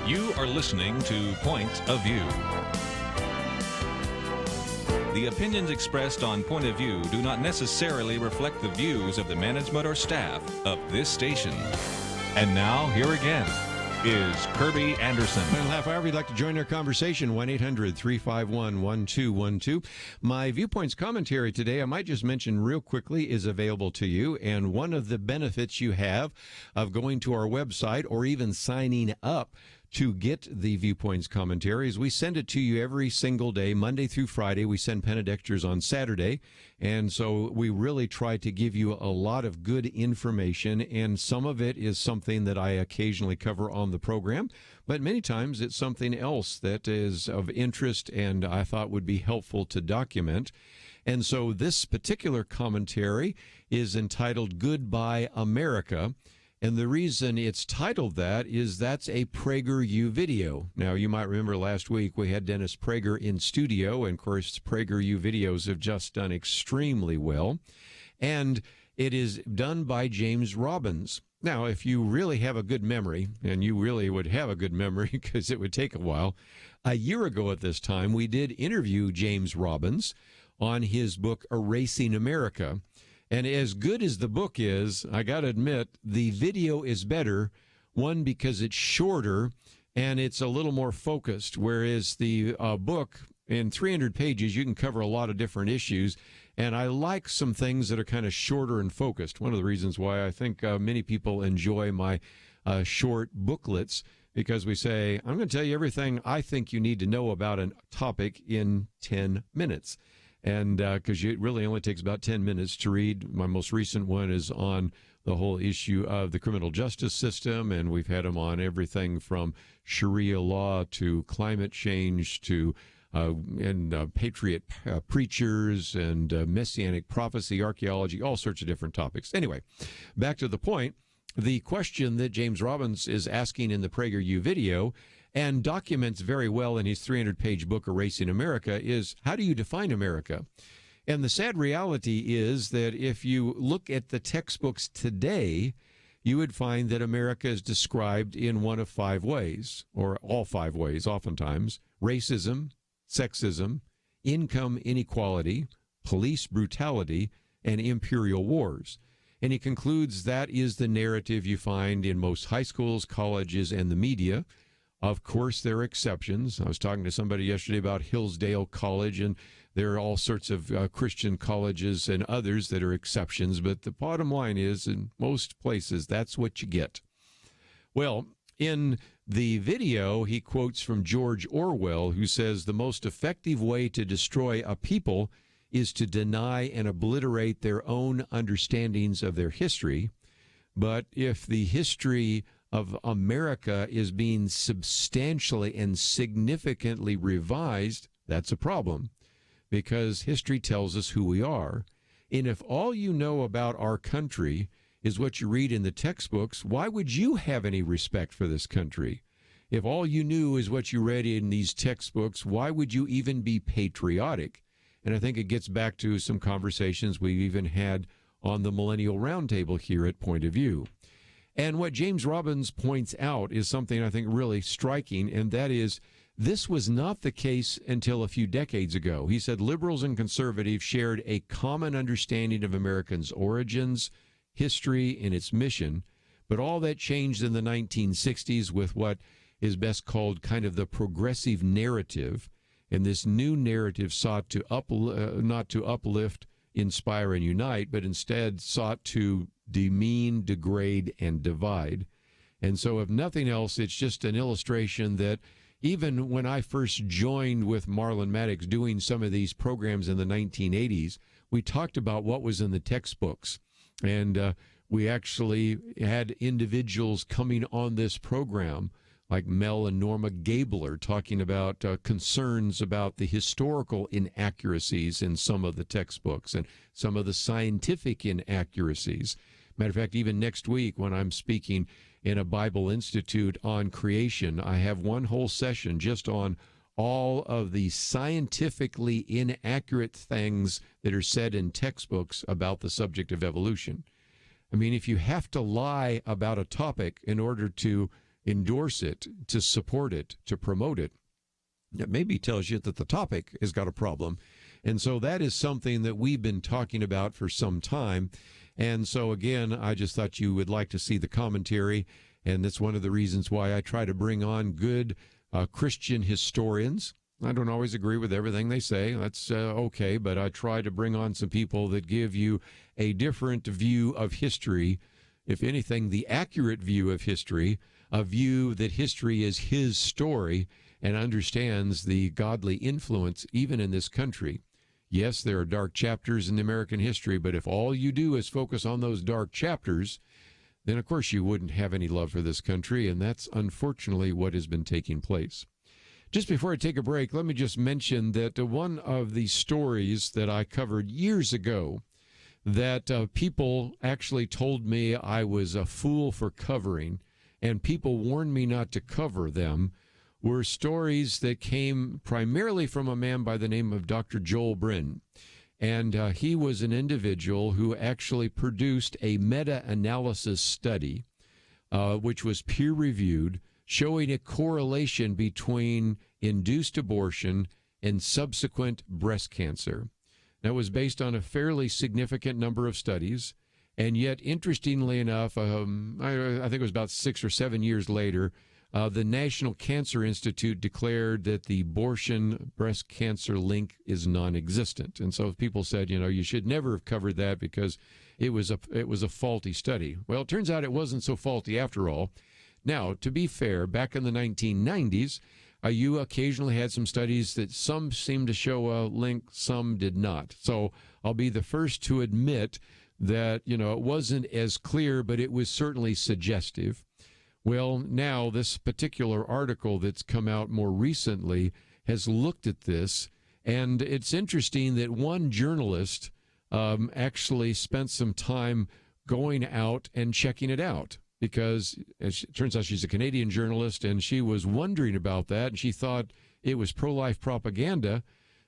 You are listening to Point of View. The opinions expressed on Point of View do not necessarily reflect the views of the management or staff of this station. And now, here again is Kerby Anderson. Final half hour, if you'd like to join our conversation, 1-800-351-1212. My Viewpoints commentary today, I might just mention real quickly, is available to you. And one of the benefits you have of going to our website or even signing up to get the Viewpoints commentaries, we send it to you every single day, Monday through Friday. We send Penedexters on Saturday, and so we really try to give you a lot of good information, and some of it is something that I occasionally cover on the program, but many times it's something else that is of interest and I thought would be helpful to document. And so this particular commentary is entitled Goodbye America. And the reason it's titled that is that's a PragerU video. Now, you might remember last week we had Dennis Prager in studio, and of course, PragerU videos have just done extremely well. And it is done by James Robbins. Now, if you really have a good memory, and you really would have a good memory because it would take a while, a year ago at this time, we did interview James Robbins on his book, Erasing America. And as good as the book is, I got to admit, the video is better, one, because it's shorter and it's a little more focused, whereas the book, in 300 pages, you can cover a lot of different issues. And I like some things that are kind of shorter and focused. One of the reasons why I think many people enjoy my short booklets, because we say, I'm going to tell you everything I think you need to know about a topic in 10 minutes. And because it really only takes about 10 minutes to read. My most recent one is on the whole issue of the criminal justice system, and we've had them on everything from Sharia law to climate change to patriot preachers and messianic prophecy, archaeology, all sorts of different topics. Anyway, back to the point. The question that James Robbins is asking in the PragerU video and documents very well in his 300-page book, Erasing America, is how do you define America? And the sad reality is that if you look at the textbooks today, you would find that America is described in one of 5 ways, or all 5 ways oftentimes: racism, sexism, income inequality, police brutality, and imperial wars. And he concludes that is the narrative you find in most high schools, colleges, and the media. Of course, there are exceptions. I was talking to somebody yesterday about Hillsdale College, and there are all sorts of Christian colleges and others that are exceptions. But the bottom line is, in most places, that's what you get. Well, in the video, he quotes from George Orwell, who says the most effective way to destroy a people is to deny and obliterate their own understandings of their history. But if the history of America is being substantially and significantly revised, that's a problem, because history tells us who we are. And if all you know about our country is what you read in the textbooks, why would you have any respect for this country? If all you knew is what you read in these textbooks, why would you even be patriotic? And I think it gets back to some conversations we've even had on the Millennial Roundtable here at Point of View. And what James Robbins points out is something I think really striking, and that is this was not the case until a few decades ago. He said liberals and conservatives shared a common understanding of Americans' origins, history, and its mission, but all that changed in the 1960s with what is best called kind of the progressive narrative, and this new narrative sought to not to uplift, inspire, and unite, but instead sought to demean, degrade, and divide. And so if nothing else, it's just an illustration that even when I first joined with Marlon Maddox doing some of these programs in the 1980s, we talked about what was in the textbooks. And we actually had individuals coming on this program like Mel and Norma Gabler talking about concerns about the historical inaccuracies in some of the textbooks and some of the scientific inaccuracies. Matter of fact, even next week when I'm speaking in a Bible Institute on creation, I have one whole session just on all of the scientifically inaccurate things that are said in textbooks about the subject of evolution. I mean, if you have to lie about a topic in order to endorse it, to support it, to promote it, it maybe tells you that the topic has got a problem. And so that is something that we've been talking about for some time. And so, again, I just thought you would like to see the commentary. And that's one of the reasons why I try to bring on good Christian historians. I don't always agree with everything they say. That's okay. But I try to bring on some people that give you a different view of history. If anything, the accurate view of history, a view that history is his story and understands the godly influence even in this country. Yes, there are dark chapters in American history, but if all you do is focus on those dark chapters, then of course you wouldn't have any love for this country, and that's unfortunately what has been taking place. Just before I take a break, let me just mention that one of the stories that I covered years ago that people actually told me I was a fool for covering, and people warned me not to cover them, were stories that came primarily from a man by the name of Dr. Joel Bryn. And he was an individual who actually produced a meta-analysis study, which was peer-reviewed, showing a correlation between induced abortion and subsequent breast cancer. That was based on a fairly significant number of studies. And yet, interestingly enough, I think it was about 6 or 7 years later, the National Cancer Institute declared that the abortion breast cancer link is non-existent. And so people said, you should never have covered that because it was a faulty study. Well, it turns out it wasn't so faulty after all. Now, to be fair, back in the 1990s, you occasionally had some studies that some seemed to show a link, some did not. So I'll be the first to admit that, it wasn't as clear, but it was certainly suggestive. Well, now this particular article that's come out more recently has looked at this, and it's interesting that one journalist actually spent some time going out and checking it out because it turns out she's a Canadian journalist, and she was wondering about that, and she thought it was pro-life propaganda,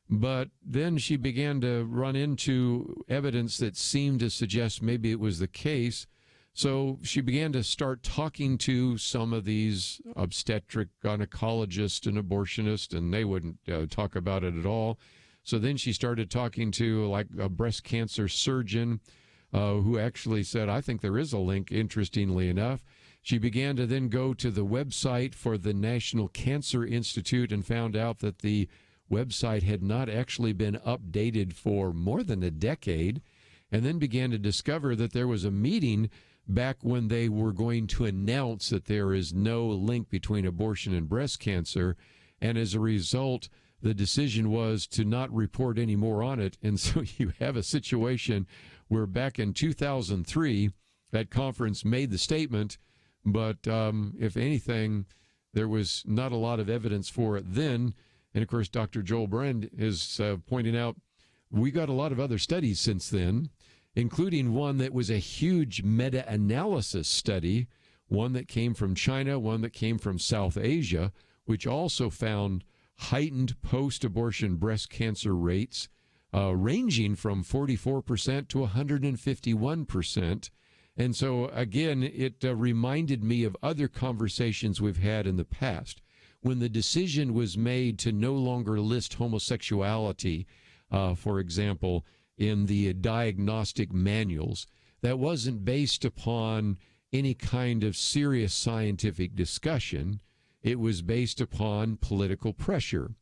but then she began to run into evidence that seemed to suggest maybe it was the case. So she began to start talking to some of these obstetric gynecologists and abortionists, and they wouldn't talk about it at all. So then she started talking to like a breast cancer surgeon who actually said, I think there is a link, interestingly enough. She began to then go to the website for the National Cancer Institute and found out that the website had not actually been updated for more than a decade, and then began to discover that there was a meeting back when they were going to announce that there is no link between abortion and breast cancer. And as a result, the decision was to not report any more on it. And so you have a situation where back in 2003, that conference made the statement, but if anything, there was not a lot of evidence for it then. And of course, Dr. Joel Brand is pointing out, we got a lot of other studies since then, including one that was a huge meta-analysis study, one that came from China, one that came from South Asia, which also found heightened post-abortion breast cancer rates ranging from 44% to 151%. And so, again, it reminded me of other conversations we've had in the past. When the decision was made to no longer list homosexuality, for example, in the diagnostic manuals, that wasn't based upon any kind of serious scientific discussion. It was based upon political pressure.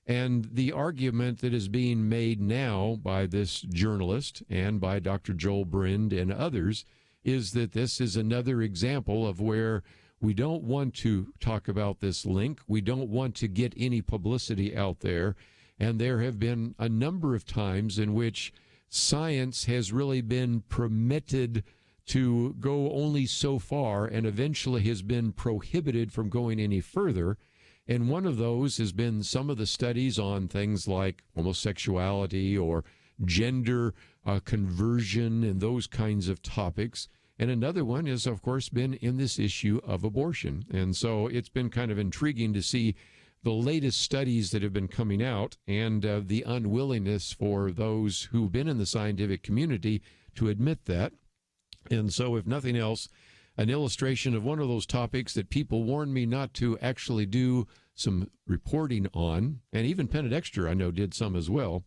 And the argument that is being made now by this journalist and by Dr. Joel Brind and others is that this is another example of where we don't want to talk about this link. We don't want to get any publicity out there. And there have been a number of times in which science has really been permitted to go only so far and eventually has been prohibited from going any further. And one of those has been some of the studies on things like homosexuality or gender conversion and those kinds of topics. And another one has, of course, been in this issue of abortion. And so it's been kind of intriguing to see the latest studies that have been coming out and the unwillingness for those who've been in the scientific community to admit that. And so if nothing else, an illustration of one of those topics that people warned me not to actually do some reporting on, and even Penn and Exeter, I know, did some as well.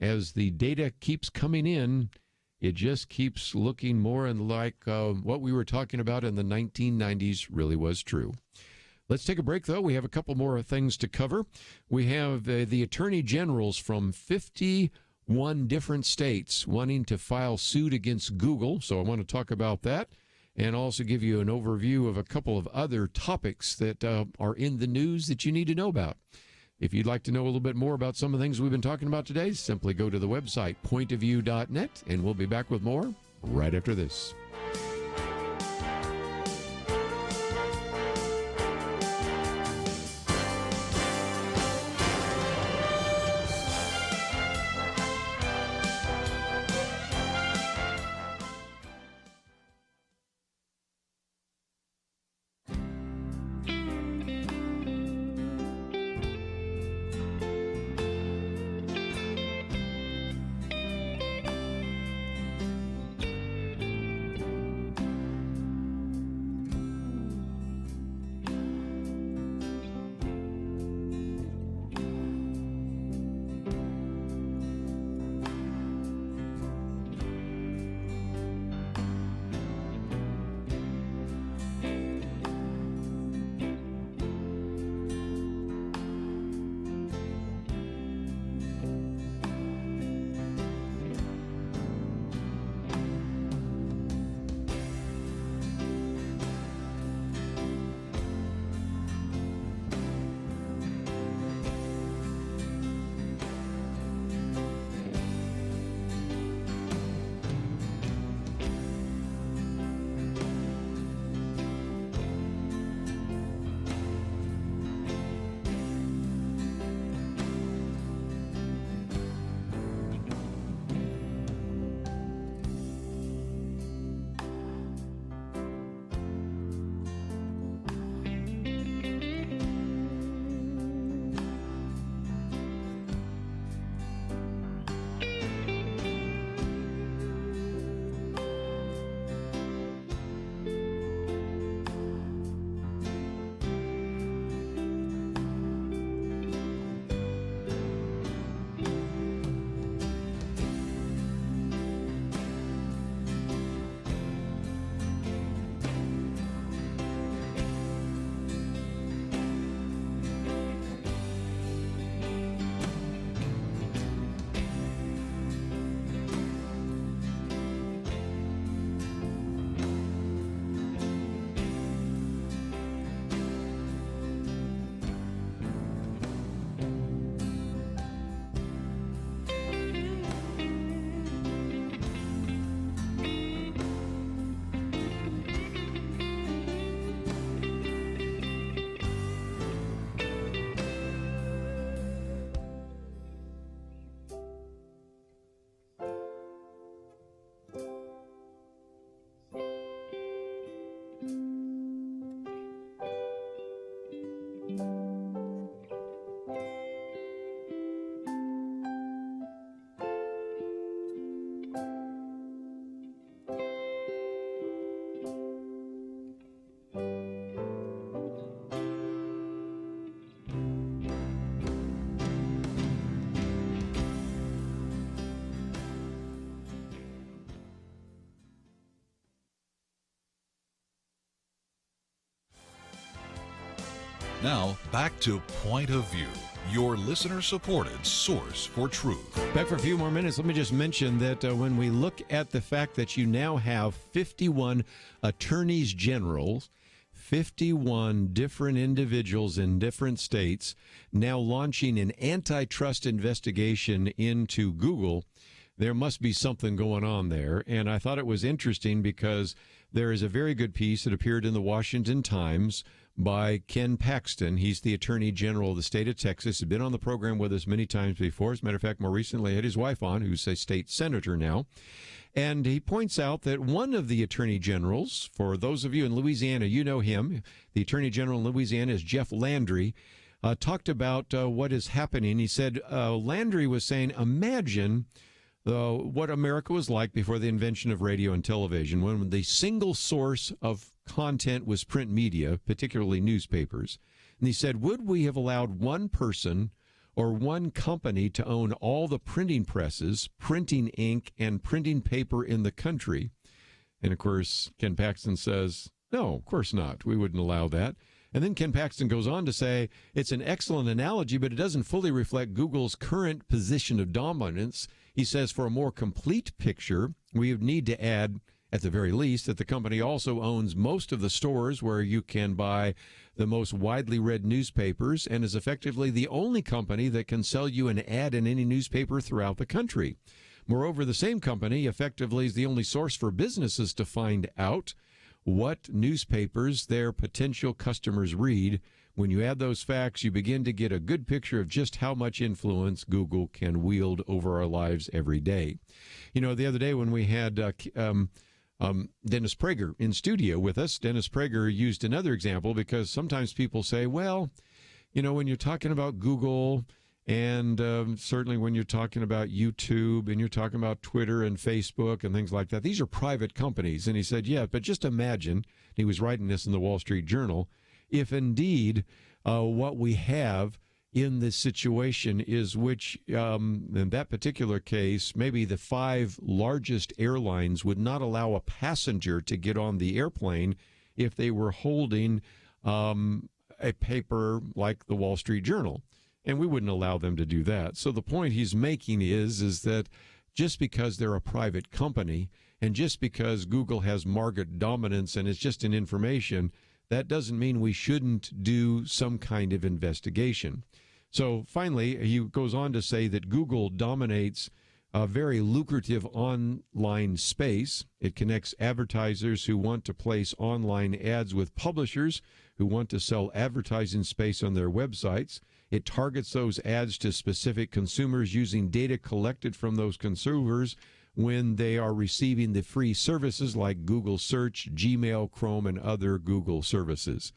As the data keeps coming in, it just keeps looking more and like what we were talking about in the 1990s really was true. Let's take a break, though. We have a couple more things to cover. We have the attorney generals from 51 different states wanting to file suit against Google, so I want to talk about that and also give you an overview of a couple of other topics that are in the news that you need to know about. If you'd like to know a little bit more about some of the things we've been talking about today, simply go to the website, pointofview.net, and we'll be back with more right after this. Now, back to Point of View, your listener-supported source for truth. Back for a few more minutes. Let me just mention that when we look at the fact that you now have 51 attorneys generals, 51 different individuals in different states now launching an antitrust investigation into Google, there must be something going on there. And I thought it was interesting because there is a very good piece that appeared in the Washington Times by Ken Paxton. He's the Attorney General of the state of Texas. He's been on the program with us many times before. As a matter of fact, more recently had his wife on, who's a state senator now. And he points out that one of the attorney generals, for those of you in Louisiana, you know him, the Attorney General in Louisiana is Jeff Landry, talked about what is happening. He said Landry was saying, imagine what America was like before the invention of radio and television, when the single source of content was print media, particularly newspapers. And he said, would we have allowed one person or one company to own all the printing presses, printing ink, and printing paper in the country? And, of course, Ken Paxton says, no, of course not. We wouldn't allow that. And then Ken Paxton goes on to say, it's an excellent analogy, but it doesn't fully reflect Google's current position of dominance. He says, for a more complete picture, we would need to add, at the very least, that the company also owns most of the stores where you can buy the most widely read newspapers and is effectively the only company that can sell you an ad in any newspaper throughout the country. Moreover, the same company effectively is the only source for businesses to find out what newspapers their potential customers read. When you add those facts, you begin to get a good picture of just how much influence Google can wield over our lives every day. You know, the other day when we had Dennis Prager in studio with us, Dennis Prager used another example because sometimes people say, well, you know, when you're talking about Google and certainly when you're talking about YouTube and you're talking about Twitter and Facebook and things like that, these are private companies. And he said, yeah, but just imagine, he was writing this in the Wall Street Journal, if indeed what we have in this situation is which, in that particular case, maybe the 5 largest airlines would not allow a passenger to get on the airplane if they were holding a paper like the Wall Street Journal. And we wouldn't allow them to do that. So the point he's making is that just because they're a private company and just because Google has market dominance and it's just an information, that doesn't mean we shouldn't do some kind of investigation. So finally, he goes on to say that Google dominates a very lucrative online space. It connects advertisers who want to place online ads with publishers who want to sell advertising space on their websites. It targets those ads to specific consumers using data collected from those consumers when they are receiving the free services like Google Search, Gmail, Chrome, and other Google services.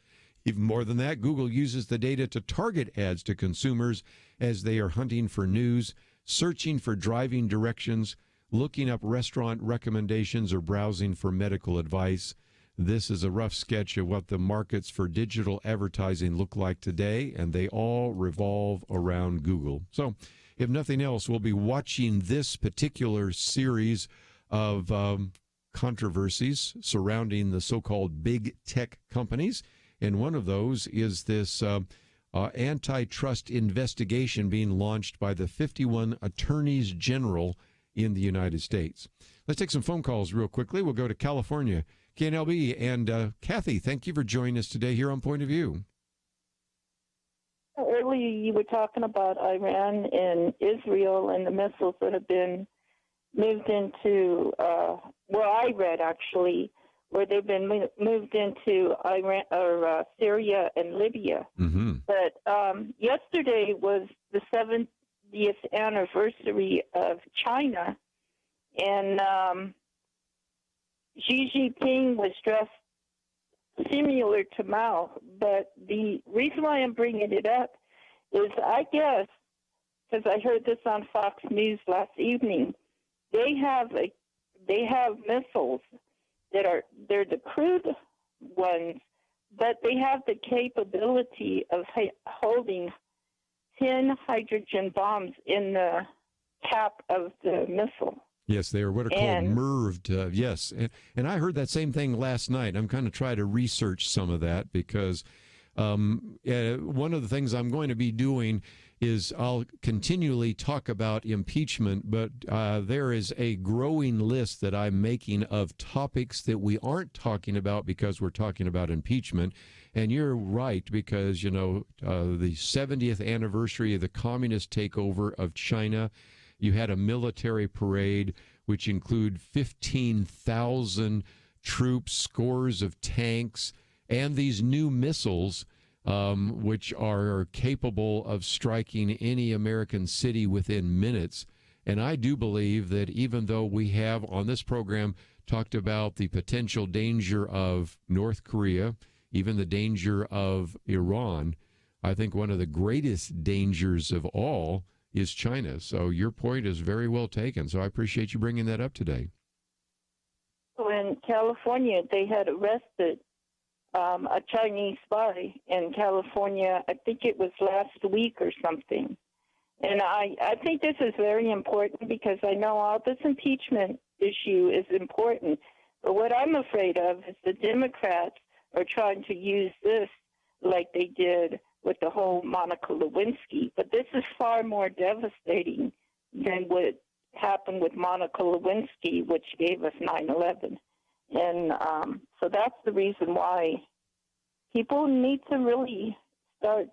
Even more than that, Google uses the data to target ads to consumers as they are hunting for news, searching for driving directions, looking up restaurant recommendations, or browsing for medical advice. This is a rough sketch of what the markets for digital advertising look like today, and they all revolve around Google. So, if nothing else, we'll be watching this particular series of controversies surrounding the so-called big tech companies. And one of those is this antitrust investigation being launched by the 51 attorneys general in the United States. Let's take some phone calls real quickly. We'll go to California. KNLB and Kathy, thank you for joining us today here on Point of View. Earlier, you were talking about Iran and Israel and the missiles that have been moved into, I read actually, where they've been moved into Iran or Syria and Libya. Mm-hmm. But yesterday was the 70th anniversary of China, and Xi Jinping was dressed similar to Mao, but the reason why I'm bringing it up is, I guess, because I heard this on Fox News last evening, they have missiles they're the crude ones, but they have the capability of holding 10 hydrogen bombs in the cap of the missile. Yes, they are what are called MIRVed. Yes, and I heard that same thing last night. I'm kind of trying to research some of that because one of the things I'm going to be doing is I'll continually talk about impeachment, but there is a growing list that I'm making of topics that we aren't talking about because we're talking about impeachment. And you're right, because, the 70th anniversary of the communist takeover of China, you had a military parade which include 15,000 troops, scores of tanks, and these new missiles, which are capable of striking any American city within minutes. And I do believe that even though we have on this program talked about the potential danger of North Korea, even the danger of Iran, I think one of the greatest dangers of all is China. So your point is very well taken. So I appreciate you bringing that up today. In California, they had arrested a Chinese spy in California. I think it was last week or something. And I think this is very important because I know all this impeachment issue is important. But what I'm afraid of is the Democrats are trying to use this like they did with the whole Monica Lewinsky. But this is far more devastating than what happened with Monica Lewinsky, which gave us 9/11. And so that's the reason why people need to really start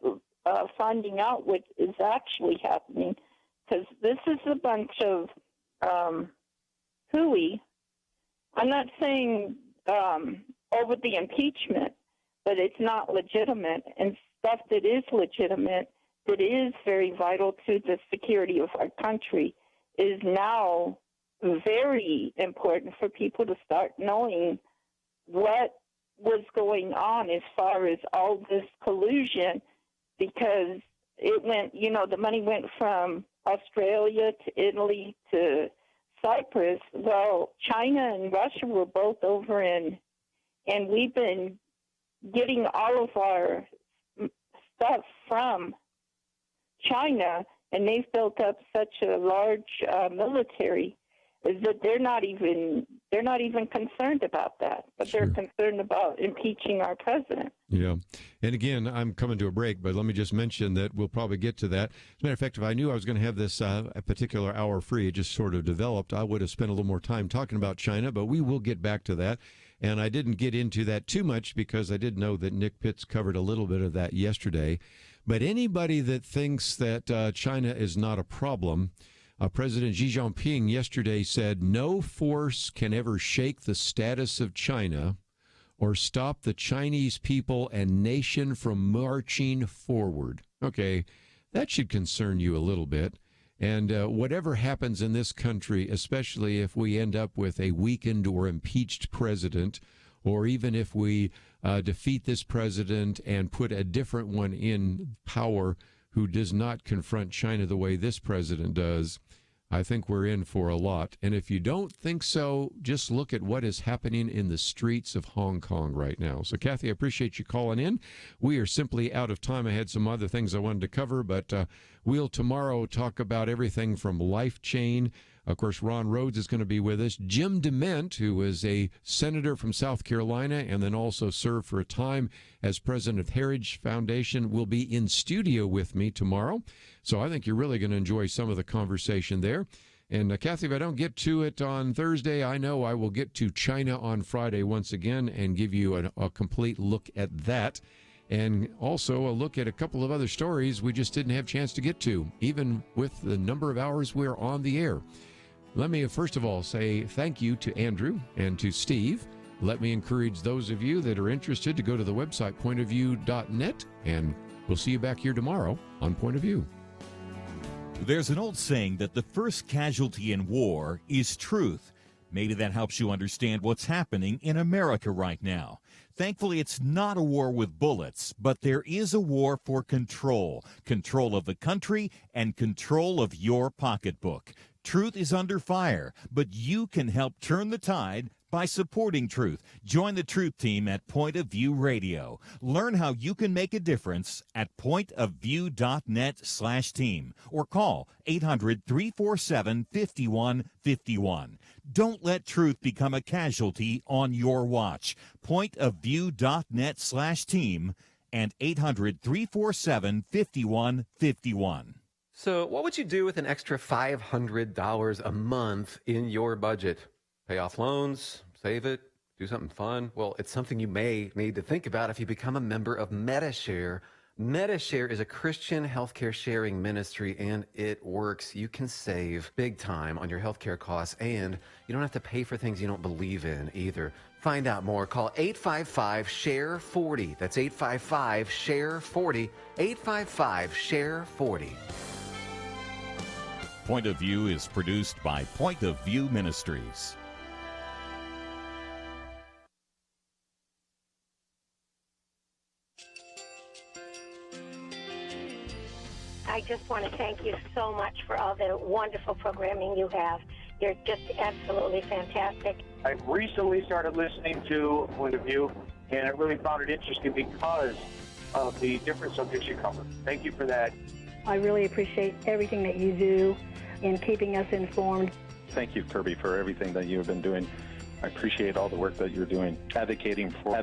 finding out what is actually happening, because this is a bunch of hooey. I'm not saying over the impeachment, but it's not legitimate. And stuff that is legitimate, that is very vital to the security of our country, is now very important for people to start knowing what was going on as far as all this collusion, because it went, the money went from Australia to Italy to Cyprus. Well, China and Russia were both over and we've been getting all of our stuff from China, and they've built up such a large military that they're not even concerned about that, but they're concerned about impeaching our president. Yeah. And again, I'm coming to a break, but let me just mention that we'll probably get to that. As a matter of fact, if I knew I was going to have this a particular hour free, it just sort of developed, I would have spent a little more time talking about China, but we will get back to that. And I didn't get into that too much because I did know that Nick Pitts covered a little bit of that yesterday. But anybody that thinks that China is not a problem, President Xi Jinping yesterday said no force can ever shake the status of China or stop the Chinese people and nation from marching forward. Okay, that should concern you a little bit. And whatever happens in this country, especially if we end up with a weakened or impeached president, or even if we defeat this president and put a different one in power who does not confront China the way this president does, I think we're in for a lot. And if you don't think so, just look at what is happening in the streets of Hong Kong right now. So, Kathy, I appreciate you calling in. We are simply out of time. I had some other things I wanted to cover, but we'll tomorrow talk about everything from Life Chain. Of course, Ron Rhodes is going to be with us. Jim DeMint, who is a senator from South Carolina and then also served for a time as president of Heritage Foundation, will be in studio with me tomorrow. So I think you're really going to enjoy some of the conversation there. And Kathy, if I don't get to it on Thursday, I know I will get to China on Friday once again and give you a complete look at that. And also a look at a couple of other stories we just didn't have a chance to get to, even with the number of hours we're on the air. Let me, first of all, say thank you to Andrew and to Steve. Let me encourage those of you that are interested to go to the website, pointofview.net, and we'll see you back here tomorrow on Point of View. There's an old saying that the first casualty in war is truth. Maybe that helps you understand what's happening in America right now. Thankfully, it's not a war with bullets, but there is a war for control. Control of the country and control of your pocketbook. Truth is under fire, but you can help turn the tide by supporting Truth. Join the Truth team at Point of View Radio. Learn how you can make a difference at pointofview.net/team or call 800-347-5151. Don't let truth become a casualty on your watch. Pointofview.net/team and 800-347-5151. So what would you do with an extra $500 a month in your budget? Pay off loans, save it, do something fun? Well, it's something you may need to think about if you become a member of MediShare. MediShare is a Christian healthcare sharing ministry, and it works. You can save big time on your healthcare costs, and you don't have to pay for things you don't believe in either. Find out more. Call 855-SHARE-40. That's 855-SHARE-40. 855-SHARE-40. Point of View is produced by Point of View Ministries. I I just want to thank you so much for all the wonderful programming you have. You're just absolutely fantastic. I recently started listening to Point of View, and I really found it interesting because of the different subjects you cover. Thank you for that. I really appreciate everything that you do in keeping us informed. Thank you, Kerby, for everything that you have been doing. I appreciate all the work that you're doing, advocating for